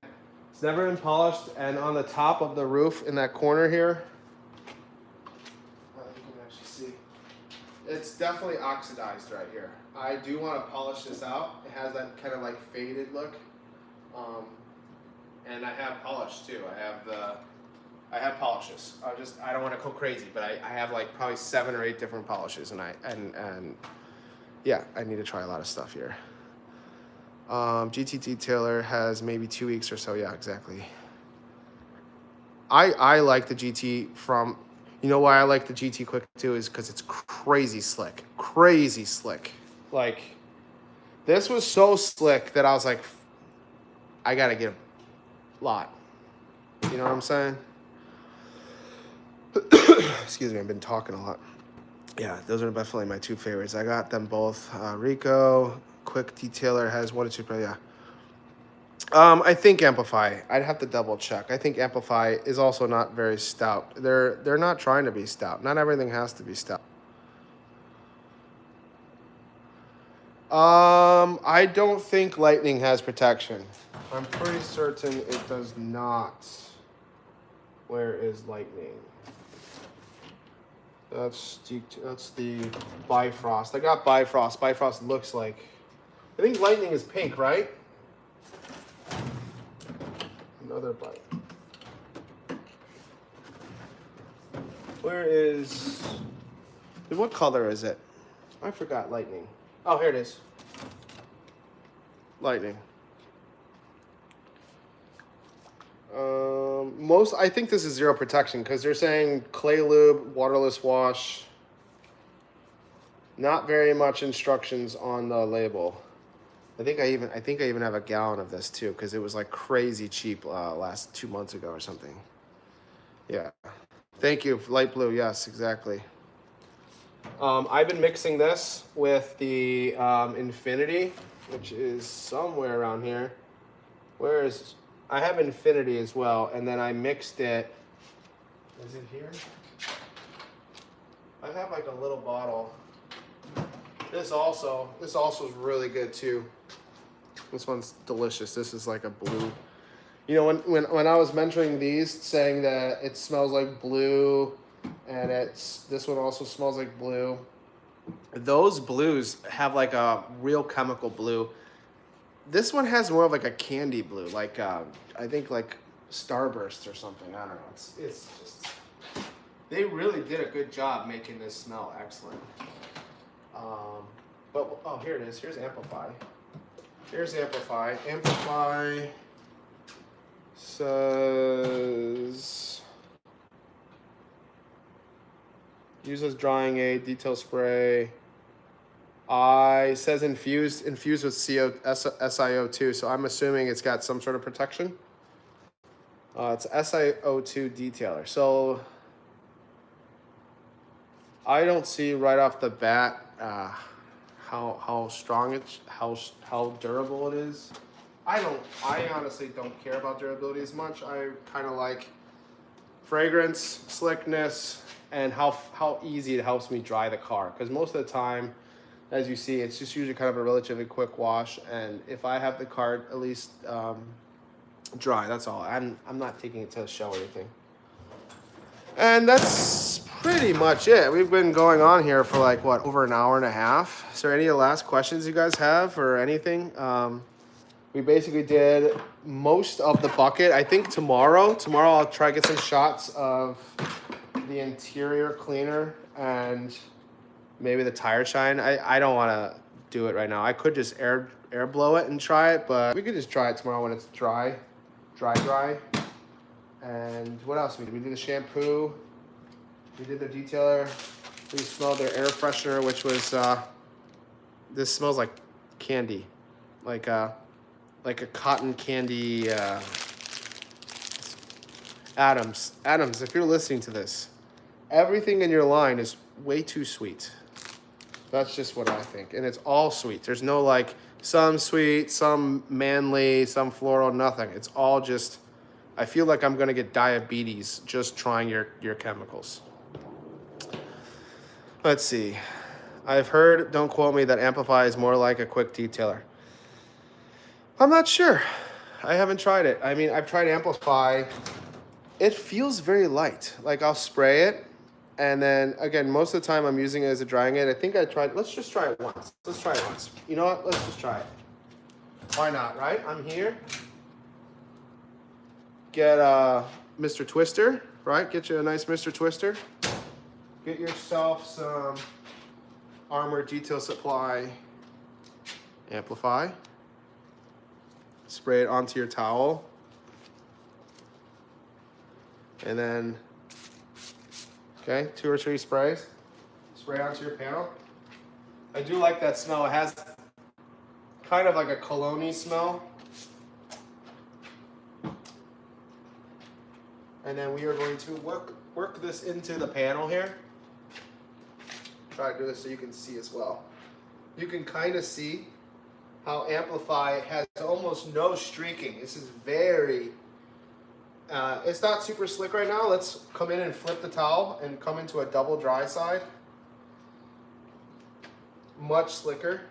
It's never been polished. And on the top of the roof in that corner here, you can actually see, it's definitely oxidized right here. I do want to polish this out. It has that kind of like faded look. And I have polish too. I have polishes. I don't want to go crazy, but I have like probably 7 or 8 different polishes, and yeah, I need to try a lot of stuff here. GT Detailer has maybe 2 weeks or so. Yeah, exactly. I like the GT from, you know why I like the GT Quick 2 is because it's crazy slick. Crazy slick. Like, this was so slick that I was like, I gotta get a lot. You know what I'm saying? Excuse me, I've been talking a lot. Yeah, those are definitely my 2 favorites. I got them both. Rico, Quick Detailer has 1 or 2, but yeah. I think Amplify. I'd have to double check. I think Amplify is also not very stout. They're not trying to be stout. Not everything has to be stout. I don't think Lightning has protection. I'm pretty certain it does not. Where is Lightning? That's the Bifrost. I got Bifrost. Bifrost looks like, I think Lightning is pink, right? Another bite. Where is, what color is it? I forgot Lightning. Oh, here it is. Lightning. I think this is 0 protection because they're saying clay lube, waterless wash. Not very much instructions on the label. I think I even have a gallon of this too because it was like crazy cheap last 2 months ago or something. Yeah. Thank you. Light blue. Yes, exactly. I've been mixing this with the Infinity, which is somewhere around here. Where is, I have Infinity as well, and then I mixed it. Is it here? I have like a little bottle. This also is really good too. This one's delicious. This is like a blue. You know, when I was mentioning these, saying that it smells like blue, and this one also smells like blue. Those blues have like a real chemical blue. This one has more of like a candy blue, like I think like Starburst or something. I don't know. It's just, they really did a good job making this smell excellent. But oh, here it is. Here's Amplify. Here's Amplify. Amplify says uses drying aid, detail spray. Says infused with SiO2, so I'm assuming it's got some sort of protection. It's SiO2 detailer. So I don't see right off the bat how strong it's, how durable it is. I honestly don't care about durability as much. I kind of like fragrance, slickness, and how easy it helps me dry the car. Because most of the time, as you see, it's just usually kind of a relatively quick wash. And if I have the car at least dry, that's all. I'm not taking it to the show or anything. And that's pretty much it. We've been going on here for like, what, over an hour and a half. Is there any last questions you guys have or anything? We basically did most of the bucket. I think tomorrow I'll try to get some shots of the interior cleaner and maybe the tire shine. I don't want to do it right now. I could just air blow it and try it, but we could just try it tomorrow when it's dry. And what else we did? We did the shampoo. We did the detailer. We smelled their air freshener, which was this smells like candy, like a cotton candy. Adams, if you're listening to this, everything in your line is way too sweet. That's just what I think, and it's all sweet. There's no like some sweet, some manly, some floral, nothing. It's all just. I feel like I'm gonna get diabetes just trying your chemicals. Let's see. I've heard, don't quote me, that Amplify is more like a quick detailer. I'm not sure. I haven't tried it. I mean, I've tried Amplify. It feels very light. Like I'll spray it, and then again, most of the time I'm using it as a drying aid. I think I tried. Let's just try it once. You know what? Let's just try it. Why not, right? I'm here. Get Mr. Twister, right? Get you a nice Mr. Twister. Get yourself some Armor Detail Supply Amplify. Spray it onto your towel. And then, okay, 2 or 3 sprays. Spray onto your panel. I do like that smell. It has kind of like a cologne-y smell. And then we are going to work this into the panel here. Try to do this so you can see as well. You can kind of see how Amplify has almost no streaking. This is very, it's not super slick right now. Let's come in and flip the towel and come into a double dry side. Much slicker.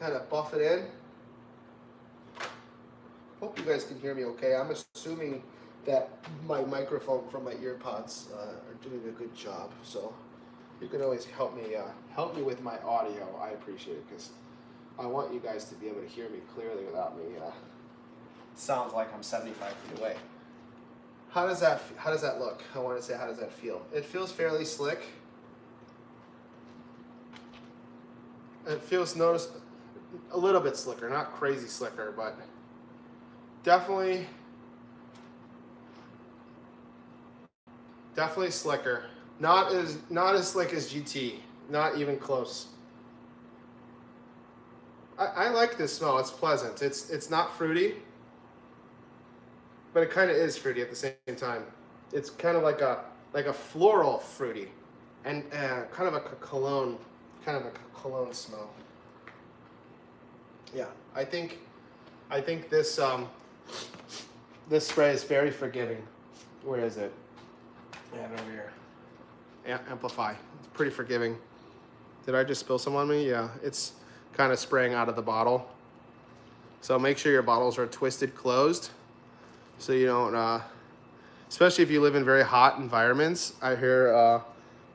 Kind of buff it in. Hope you guys can hear me okay. I'm assuming that my microphone from my ear pods are doing a good job. So you can always help me with my audio. I appreciate it because I want you guys to be able to hear me clearly without me. Sounds like I'm 75 feet away. How does that look? I want to say, how does that feel? It feels fairly slick. It feels a little bit slicker, not crazy slicker, but definitely slicker. Not as slick as GT. Not even close. I like this smell. It's pleasant. It's not fruity, but it kind of is fruity at the same time. It's kind of like a floral fruity, and kind of a cologne smell. Yeah, I think this this spray is very forgiving. Where is it? Yeah, over here. Amplify. It's pretty forgiving. Did I just spill some on me? Yeah, it's kind of spraying out of the bottle. So make sure your bottles are twisted closed, so you don't. Especially if you live in very hot environments. I hear.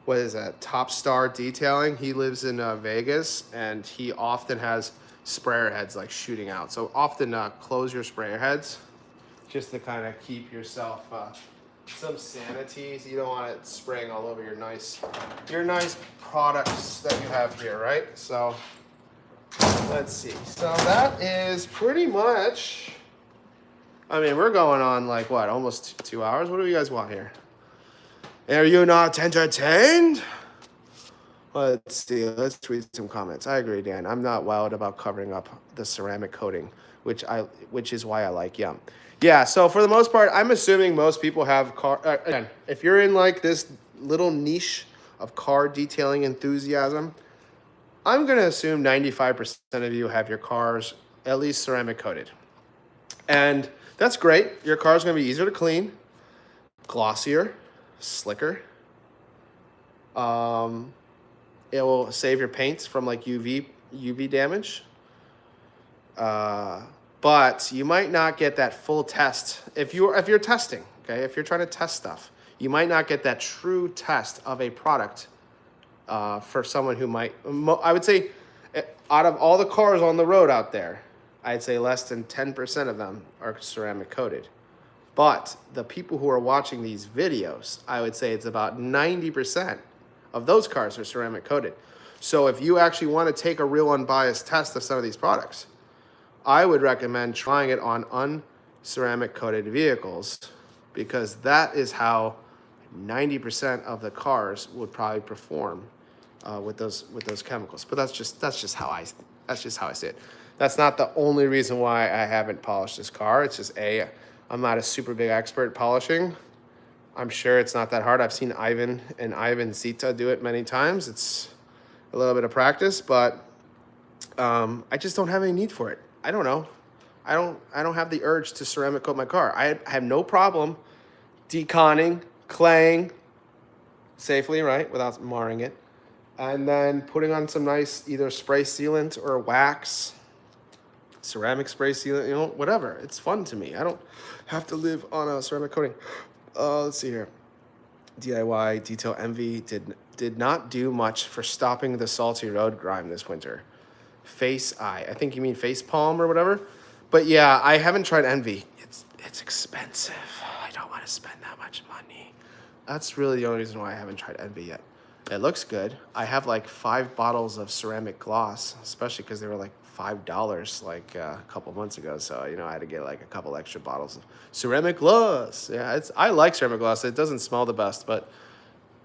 What is that? Top Star Detailing. He lives in Vegas, and he often has sprayer heads like shooting out. So often close your sprayer heads, just to kind of keep yourself some sanity. So you don't want it spraying all over your nice products that you have here, right? So let's see. So that is pretty much. I mean, we're going on like what, almost 2 hours. What do you guys want here? Are you not entertained? Let's see. Let's read some comments. I agree, Dan. I'm not wild about covering up the ceramic coating, which is why I like Yum. Yeah. So for the most part, I'm assuming most people have car. Again, if you're in like this little niche of car detailing enthusiasm, I'm gonna assume 95% of you have your cars at least ceramic coated, and that's great. Your car's gonna be easier to clean, glossier. slicker. Um, it will save your paints from like UV damage. Uh, but you might not get that full test if you're testing. Okay, if you're trying to test stuff, you might not get that true test of a product for someone who might. I would say, out of all the cars on the road out there, I'd say less than 10% of them are ceramic coated. But the people who are watching these videos, I would say it's about 90% of those cars are ceramic coated. So if you actually want to take a real unbiased test of some of these products, I would recommend trying it on unceramic coated vehicles, because that is how 90% of the cars would probably perform with those chemicals. But that's just how I see it. That's not the only reason why I haven't polished this car. It's just I'm not a super big expert at polishing. I'm sure it's not that hard. I've seen Ivan and Ivan Zita do it many times. It's a little bit of practice, but I just don't have any need for it. I don't know. I don't have the urge to ceramic coat my car. I have no problem deconning, claying safely, right, without marring it, and then putting on some nice either spray sealant or wax, ceramic spray sealant, whatever. It's fun to me. I don't have to live on a ceramic coating. Let's see here. DIY Detail Envy did not do much for stopping the salty road grime this winter. Face eye. I think you mean face palm or whatever. But yeah, I haven't tried Envy. It's expensive. I don't want to spend that much money. That's really the only reason why I haven't tried Envy yet. It looks good. I have like 5 bottles of ceramic gloss, especially because they were like $5 like a couple months ago. So I had to get like a couple extra bottles of ceramic gloss. Yeah, I like ceramic gloss. It doesn't smell the best, but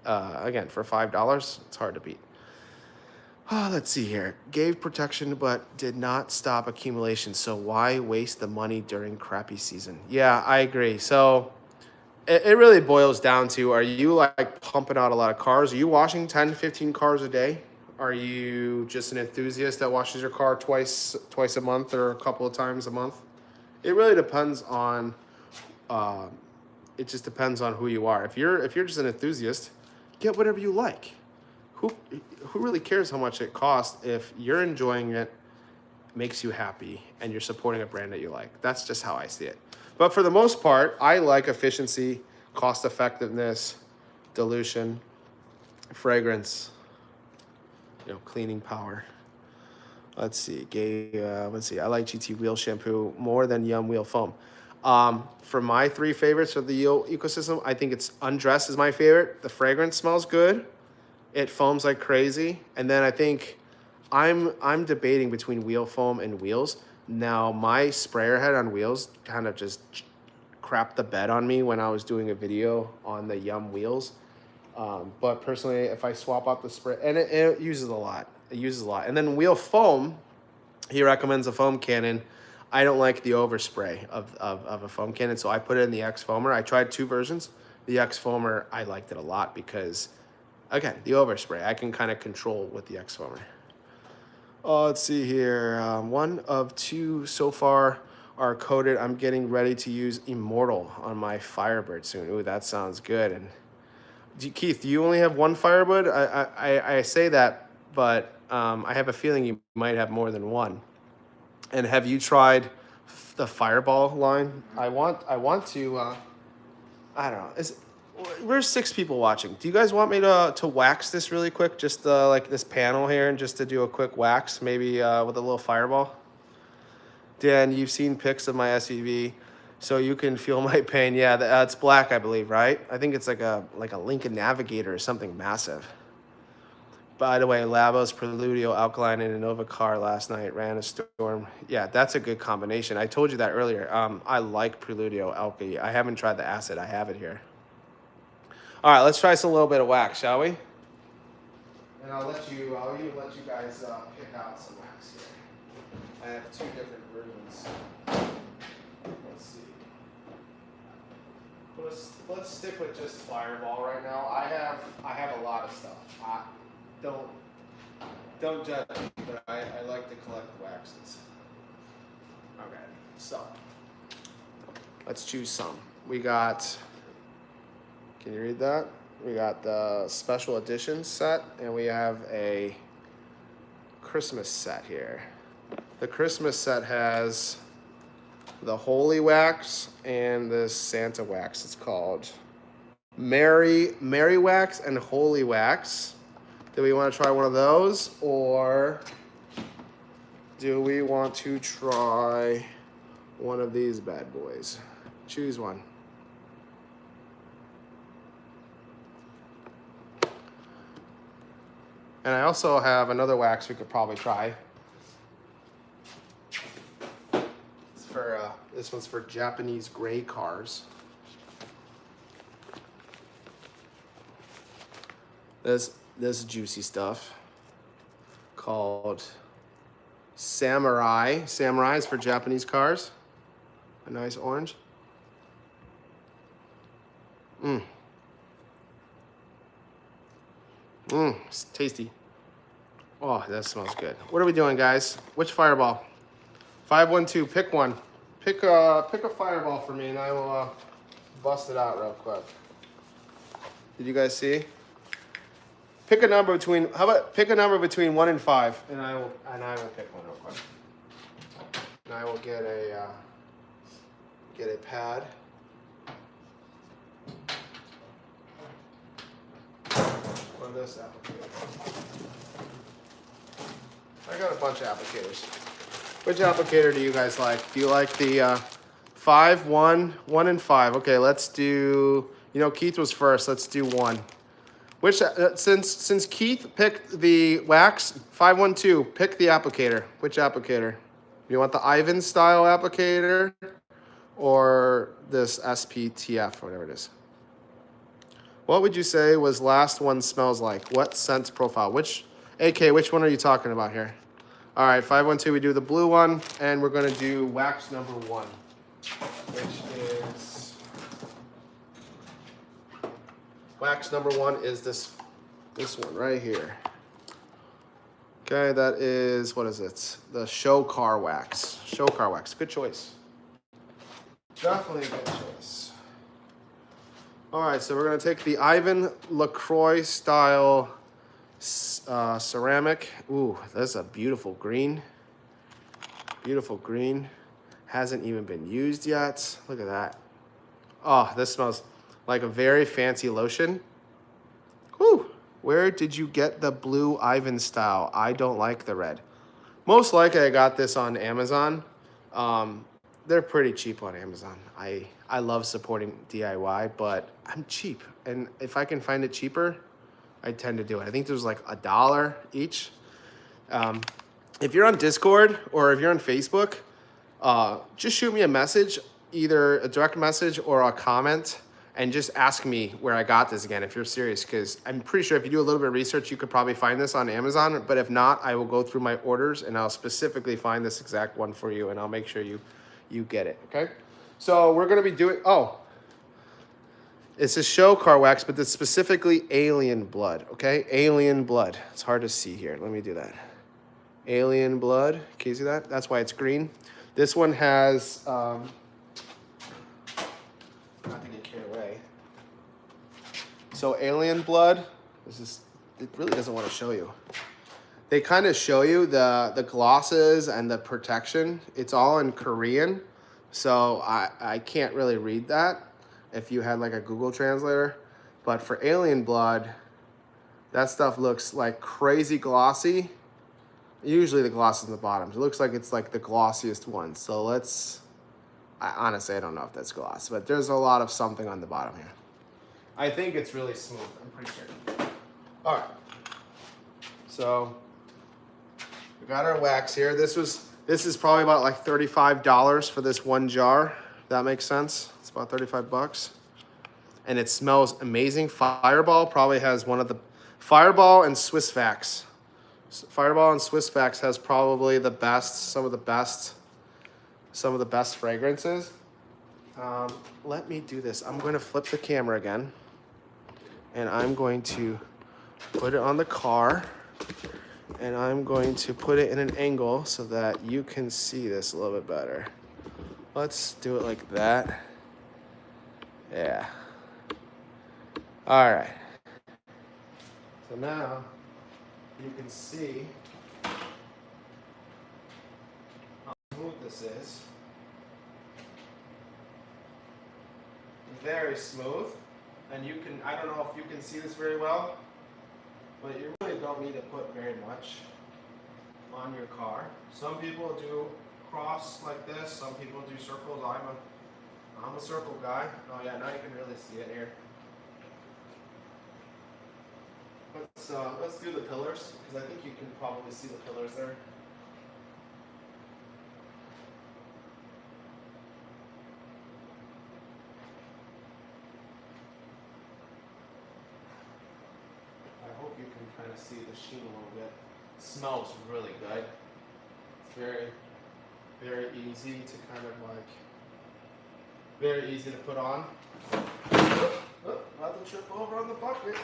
again, for $5, it's hard to beat. Let's see here. Gave protection but did not stop accumulation. So why waste the money during crappy season? Yeah, I agree. So it really boils down to, are you like pumping out a lot of cars? Are you washing 10, 15 cars a day? Are you just an enthusiast that washes your car twice a month or a couple of times a month? It really depends on it just depends on who you are. If you're just an enthusiast, get whatever you like. Who really cares how much it costs if you're enjoying it, makes you happy, and you're supporting a brand that you like? That's just how I see it. But for the most part, I like efficiency, cost effectiveness, dilution, fragrance, cleaning power. Let's see. I like GT wheel shampoo more than Yum wheel foam. For my 3 favorites of the wheel ecosystem, I think it's Undress is my favorite. The fragrance smells good. It foams like crazy. And then I think I'm debating between wheel foam and wheels. Now, my sprayer head on wheels kind of just crapped the bed on me when I was doing a video on the Yum wheels. But personally, if I swap out the spray, and it uses a lot. And then wheel foam, he recommends a foam cannon. I don't like the overspray of a foam cannon, so I put it in the X Foamer. I tried 2 versions. The X Foamer, I liked it a lot because, again, the overspray, I can kind of control with the X Foamer. Let's see here. 1 of 2 so far are coated. I'm getting ready to use Immortal on my Firebird soon. Ooh, that sounds good. And Keith, do you only have 1 Firebird? I say that, but I have a feeling you might have more than 1. And have you tried the Fireball line? I want to. I don't know. We're 6 people watching. Do you guys want me to wax this really quick? Just like this panel here, and just to do a quick wax, maybe with a little Fireball. Dan, you've seen pics of my SUV, so you can feel my pain. Yeah, it's black, I believe, right? I think it's like a Lincoln Navigator or something massive. By the way, Labos, Preludio, Alkaline, and Innova car last night ran a storm. Yeah, that's a good combination. I told you that earlier. I like Preludio, Alky. I haven't tried the acid. I have it here. All right, let's try a little bit of wax, shall we? And I'll even let you guys pick out some wax here. I have 2 different versions. Let's see. Let's stick with just Fireball right now. I have a lot of stuff. Don't judge me, but I like to collect waxes. Okay, so let's choose some. We got Can you read that? We got the special edition set, and we have a Christmas set here. The Christmas set has the Holy Wax and the Santa Wax. It's called Merry Wax and Holy Wax. Do we want to try one of those, or do we want to try one of these bad boys? Choose one. And I also have another wax we could probably try. It's for this one's for Japanese gray cars. This juicy stuff called Samurai. Samurai is for Japanese cars. A nice orange. It's tasty. Oh, that smells good. What are we doing, guys? Which fireball? 512, pick one. Pick a fireball for me, and I will bust it out real quick. Did you guys see? Pick a number between. How about pick a number between 1 and 5, and I will pick one real quick. And I will get a pad. Or this applicator. I got a bunch of applicators. Which applicator do you guys like? Do you like the 5, 1, 1, and 5? Okay, let's do. You know, Keith was first. Let's do 1. Which since Keith picked the wax 512, pick the applicator. Which applicator? You want the Ivan style applicator or this SPTF or whatever it is? What would you say was last one smells like? What scent profile? Which one are you talking about here? All right, 512, we do the blue one, and we're gonna do wax number 1, which is, wax number 1 is this one right here. Okay, that is, what is it? The show car wax. Show car wax, good choice. Definitely a good choice. All right, so we're gonna take the Ivan LaCroix style ceramic. Ooh, that's a beautiful green. Beautiful green. Hasn't even been used yet. Look at that. Oh, this smells like a very fancy lotion. Whew. Where did you get the blue Ivan style? I don't like the red. Most likely I got this on Amazon. They're pretty cheap on Amazon. I love supporting DIY, but I'm cheap. And if I can find it cheaper, I tend to do it. I think there's like $1 each. If you're on Discord or if you're on Facebook, just shoot me a message, either a direct message or a comment, and just ask me where I got this again if you're serious, because I'm pretty sure if you do a little bit of research, you could probably find this on Amazon. But if not, I will go through my orders and I'll specifically find this exact one for you, and I'll make sure you get it, okay? So we're gonna be doing, it's a show car wax, but it's specifically alien blood, okay? Alien blood. It's hard to see here. Let me do that. Alien blood. Can you see that? That's why it's green. This one has, not to get carried away. So alien blood, it really doesn't want to show you. They kind of show you the glosses and the protection. It's all in Korean, so I can't really read that if you had like a Google translator. But for alien blood, that stuff looks like crazy glossy. Usually the gloss is in the bottom. It looks like it's like the glossiest one. So honestly, I don't know if that's gloss, but there's a lot of something on the bottom here. I think it's really smooth, I'm pretty sure. All right, so we got our wax here. This is probably about like $35 for this one jar. If that makes sense. It's about 35 bucks. And it smells amazing. Fireball probably has one of the, Fireball and Swiss Vax. Fireball and Swiss Vax has probably the best, some of the best fragrances. Let me do this. I'm going to flip the camera again, and I'm going to put it on the car, and I'm going to put it in an angle so that you can see this a little bit better. Let's do it like that. Yeah. All right. So now you can see how smooth this is. Very smooth. And you can, I don't know if you can see this very well, but you really don't need to put very much on your car. Some people do cross like this, some people do circles. I'm a circle guy. Oh yeah, now you can really see it here. Let's do the pillars, because I think you can probably see the pillars there. I hope you can kind of see the sheen a little bit. It smells really good. It's very, very easy to kind of like, very easy to put on. Oh, about to trip over on the bucket.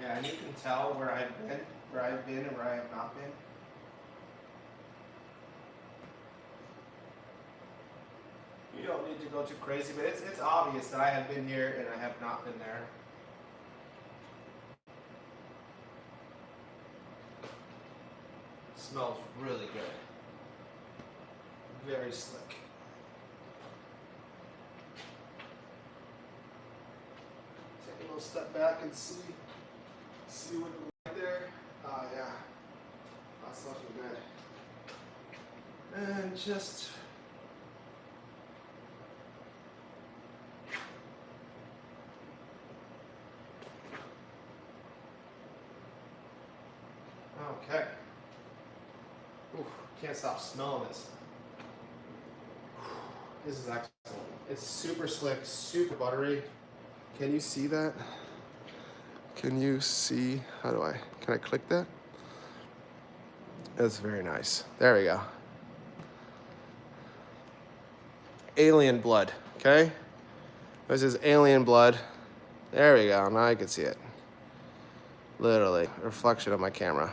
Yeah, and you can tell where I've been and where I have not been. You don't need to go too crazy, but it's obvious that I have been here and I have not been there. Smells really good. Very slick. Take a little step back and see what the light there. Oh yeah, that's looking good. And just okay. Oof, can't stop smelling this. This is excellent. It's super slick, super buttery. Can you see that? Can you see? Can I click that? That's very nice. There we go. Alien blood, okay? This is alien blood. There we go, now I can see it. Literally, a reflection of my camera.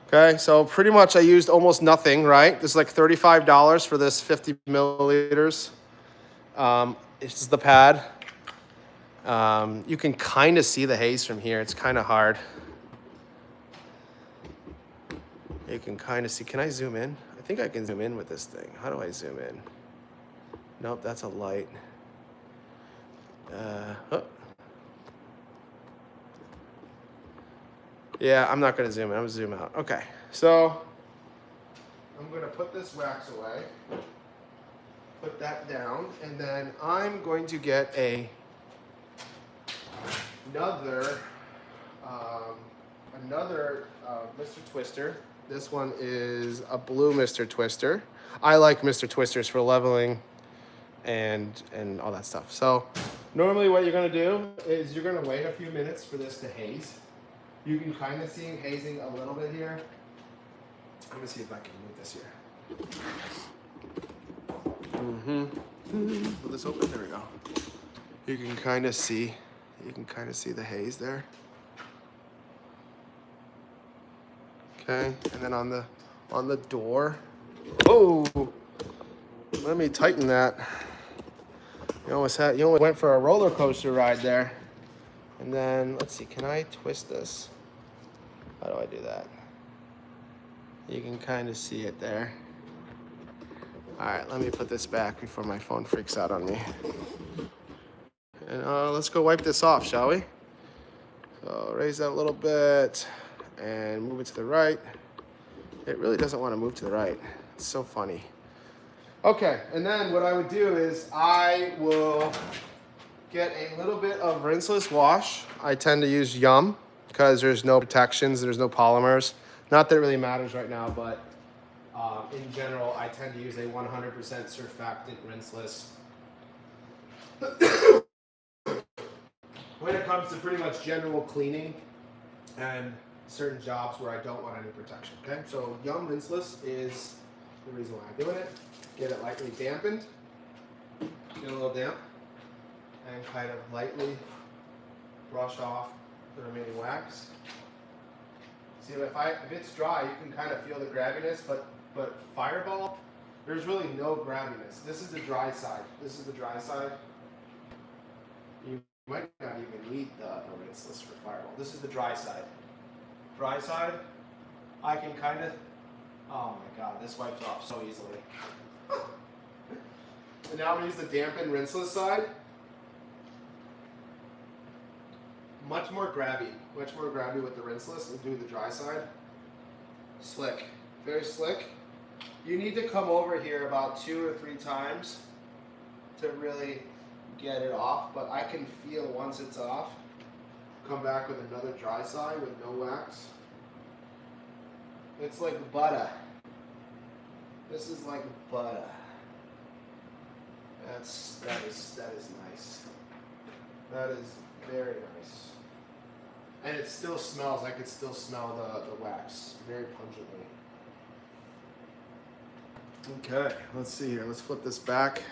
Okay, so pretty much I used almost nothing, right? This is like $35 for this 50 milliliters. This is the pad. You can kind of see the haze from here. It's kind of hard. You can kind of see. Can I zoom in? I think I can zoom in with this thing. How do I zoom in? Nope, that's a light. Oh. Yeah, I'm not going to zoom in. I'm going to zoom out. Okay, so I'm going to put this wax away. Put that down. And then I'm going to get another Mr. Twister. This one is a blue Mr. Twister. I like Mr. Twisters for leveling and all that stuff. So normally what you're going to do is you're going to wait a few minutes for this to haze. You can kind of see hazing a little bit here. Let me see if I can move this here. Put this open. There we go. You can kind of see. You can kind of see the haze there. Okay, and then on the door. Oh, let me tighten that. You almost went for a roller coaster ride there. And then let's see, can I twist this? How do I do that? You can kind of see it there. All right, let me put this back before my phone freaks out on me. And let's go wipe this off, shall we? So raise that a little bit and move it to the right. It really doesn't want to move to the right. It's so funny. Okay, and then what I would do is I will get a little bit of rinseless wash. I tend to use Yum because there's no protections, there's no polymers. Not that it really matters right now, but in general, I tend to use a 100% surfactant rinseless. When it comes to pretty much general cleaning and certain jobs where I don't want any protection, okay? So Yum rinseless is the reason why I'm doing it. Get it lightly dampened, get a little damp, and kind of lightly brush off the remaining wax. See, if it's dry, you can kind of feel the grabbiness, but Fireball, there's really no grabbiness. This is the dry side. This is the dry side. You might not even need the rinseless for Fireball. This is the dry side. Dry side, I can kind of, oh my god, this wipes off so easily. And now I'm going to use the dampened rinseless side. Much more grabby with the rinseless and do the dry side. Slick, very slick. You need to come over here about 2 or 3 times to really get it off, but I can feel once it's off. Come back with another dry side with no wax. It's like butter. This is like butter. That is nice. That is very nice. And it still smells. I could still smell the wax very pungently. Okay, let's see here. Let's flip this back.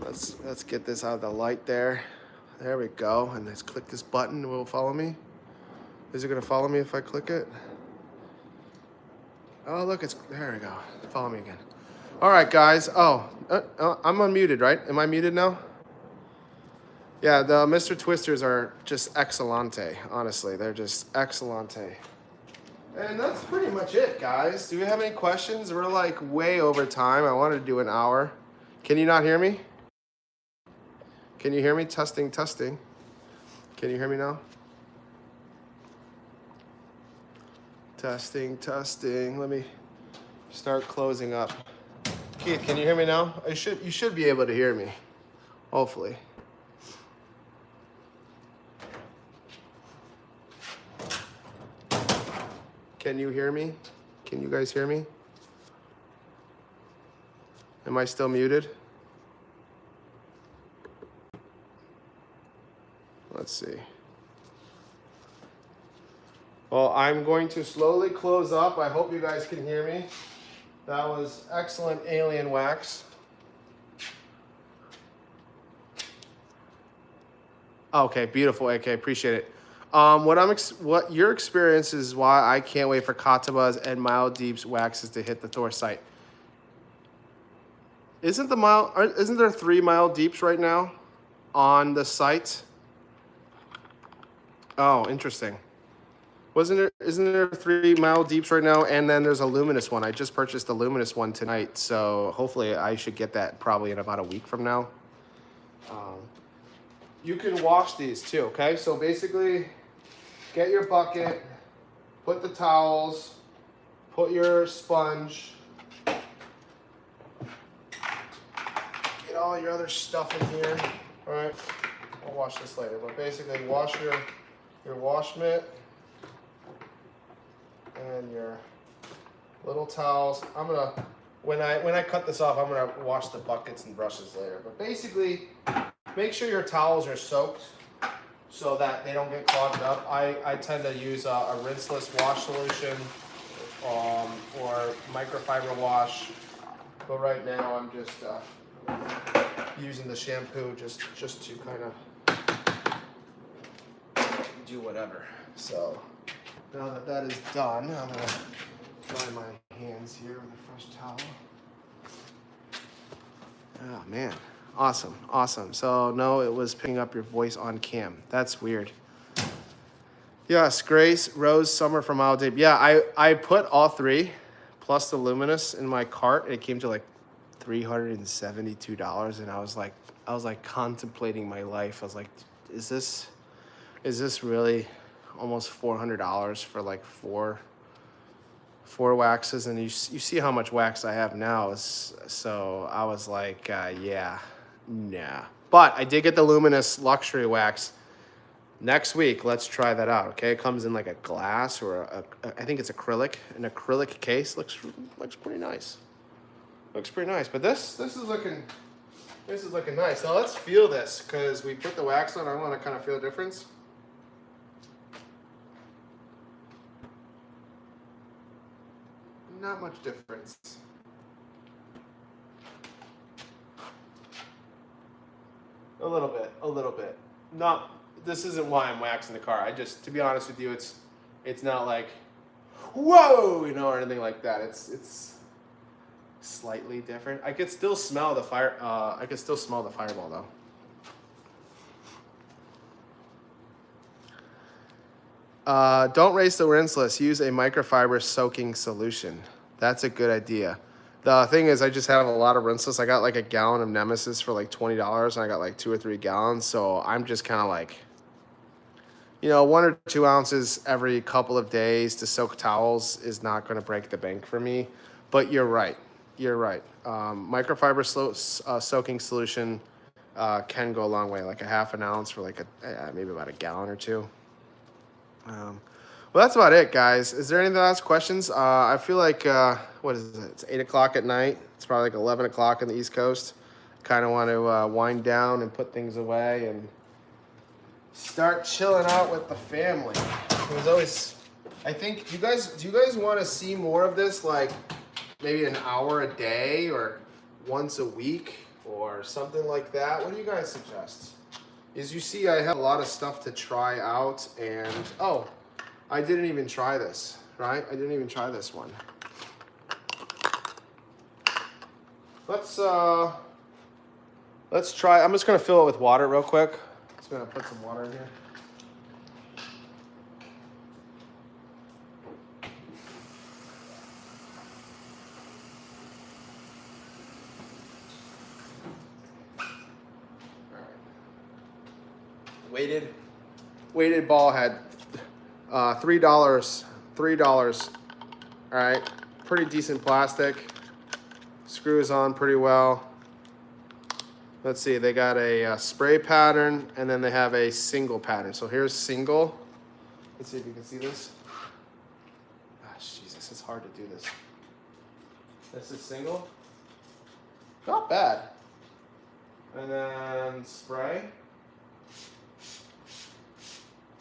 Let's get this out of the light there. There we go. And let's click this button. Will it follow me? Is it gonna follow me if I click it? Oh, look, there we go. Follow me again. All right, guys. I'm unmuted, right? Am I muted now? Yeah, the Mr. Twisters are just excellente, honestly. They're just excellente. And that's pretty much it, guys. Do we have any questions? We're like way over time. I wanted to do an hour. Can you not hear me? Can you hear me? Testing, testing. Can you hear me now? Testing, testing. Let me start closing up. Keith, can you hear me now? You should be able to hear me, hopefully. Can you hear me? Can you guys hear me? Am I still muted? Let's see. Well, I'm going to slowly close up. I hope you guys can hear me. That was excellent alien wax. Okay, beautiful. Okay, appreciate it. What your experience is why I can't wait for Kataba's and Mild Deep's waxes to hit the Thor site. Isn't there 3 Mild Deeps right now on the site? Oh, interesting. Isn't there 3 Mild Deeps right now? And then there's a luminous one. I just purchased a luminous one tonight, so hopefully I should get that probably in about a week from now. You can wash these too, okay? So basically, get your bucket, put the towels, put your sponge, get all your other stuff in here. All right, I'll wash this later, but basically wash your wash mitt and your little towels. When I cut this off, I'm gonna wash the buckets and brushes later. But basically, make sure your towels are soaked so that they don't get clogged up. I tend to use a rinseless wash solution or microfiber wash, but right now I'm just using the shampoo just to kind of do whatever. So now that is done, I'm gonna dry my hands here with a fresh towel. Oh man. Awesome. So no, it was picking up your voice on cam. That's weird. Yes, Grace, Rose, Summer from Mild Deep. Yeah, I put all 3 plus the luminous in my cart. It came to like $372, and I was like contemplating my life. I was like, is this really almost $400 for like four waxes? And you see how much wax I have now. So I was like, yeah. Nah. But I did get the luminous luxury wax. Next week, let's try that out, okay? It comes in like a glass or I think it's acrylic. An acrylic case looks pretty nice. Looks pretty nice. But this is looking nice. Now let's feel this because we put the wax on. I want to kind of feel the difference. Not much difference. A little bit. Not. This isn't why I'm waxing the car. To be honest with you, It's not like, whoa, you know, or anything like that. It's slightly different. I could still smell the fire. I could still smell the fireball though. Don't race the rinseless. Use a microfiber soaking solution. That's a good idea. The thing is, I just have a lot of rinseless. I got like a gallon of Nemesis for like $20, and I got like 2 or 3 gallons. So I'm just kind of like, you know, 1 or 2 ounces every couple of days to soak towels is not going to break the bank for me. But you're right. You're right. Microfiber soaking solution can go a long way. Like a half an ounce for like maybe about a gallon or two. Well, that's about it, guys. Is there any last questions? I feel like, what is it? It's 8 o'clock at night. It's probably like 11 o'clock on the East Coast. Kind of want to wind down and put things away and start chilling out with the family. There's always, I think, do you guys want to see more of this? Like maybe an hour a day or once a week or something like that? What do you guys suggest? As you see, I have a lot of stuff to try out, and oh, I didn't even try this, right? I didn't even try this one. Let's try. I'm just gonna fill it with water real quick. Just gonna put some water in here. Weighted ball head, $3. $3. All right, pretty decent plastic. Screws on pretty well. Let's see, they got a spray pattern and then they have a single pattern. So here's single. Let's see if you can see this. Gosh, Jesus, it's hard to do this. This is single. Not bad. And then spray.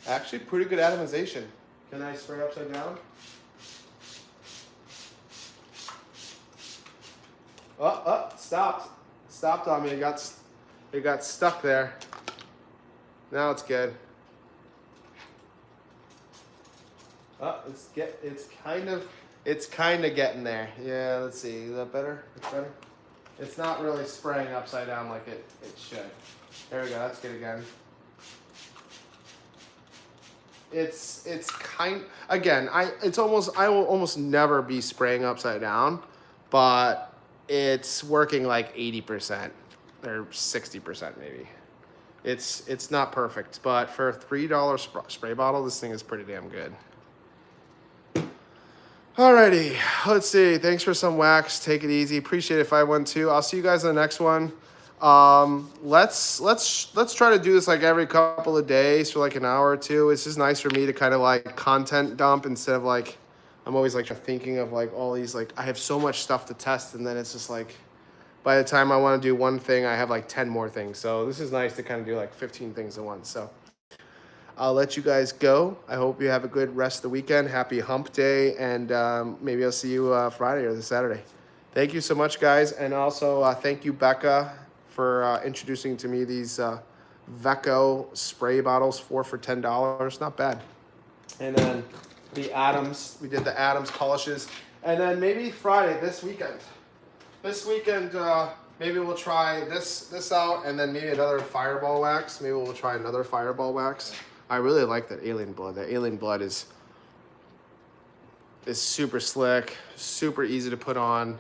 Actually, pretty good atomization. Can I spray upside down? Stopped. Stopped on me. It got stuck there. Now it's good. It's kind of getting there. Yeah, let's see. Is that better? It's better. It's not really spraying upside down like it should. There we go. That's good again. It's kind again. I will almost never be spraying upside down, but it's working like 80% or 60% maybe. It's not perfect, but for a $3 spray bottle, this thing is pretty damn good. Alrighty, let's see. Thanks for some wax. Take it easy. Appreciate it, 512. I'll see you guys in the next one. Let's try to do this like every couple of days for like an hour or two. It's just nice for me to kind of like content dump instead of like I'm always like thinking of like all these like I have so much stuff to test, and then it's just like by the time I want to do one thing, I have like 10 more things. So this is nice to kind of do like 15 things at once. So I'll let you guys go. I hope you have a good rest of the weekend. Happy hump day, and maybe I'll see you Friday or this Saturday. Thank you so much, guys. And also thank you, Becca, for introducing to me these Vecco spray bottles, 4 for $10. Not bad. And then the Adams, we did the Adams polishes. And then maybe Friday, this weekend. Maybe we'll try this out, and then maybe another fireball wax. Maybe we'll try another fireball wax. I really like that alien blood. That alien blood is super slick, super easy to put on,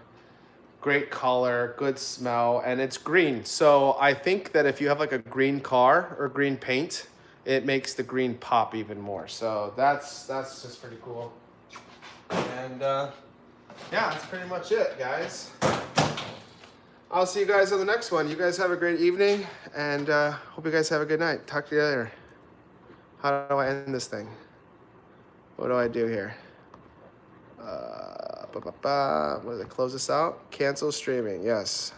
great color, good smell, and it's green. So I think that if you have like a green car or green paint, it makes the green pop even more. So that's just pretty cool. And yeah, that's pretty much it, guys. I'll see you guys on the next one. You guys have a great evening, and hope you guys have a good night. Talk to you later. How do I end this thing? What do I do here? What does it close this out? Cancel streaming. Yes.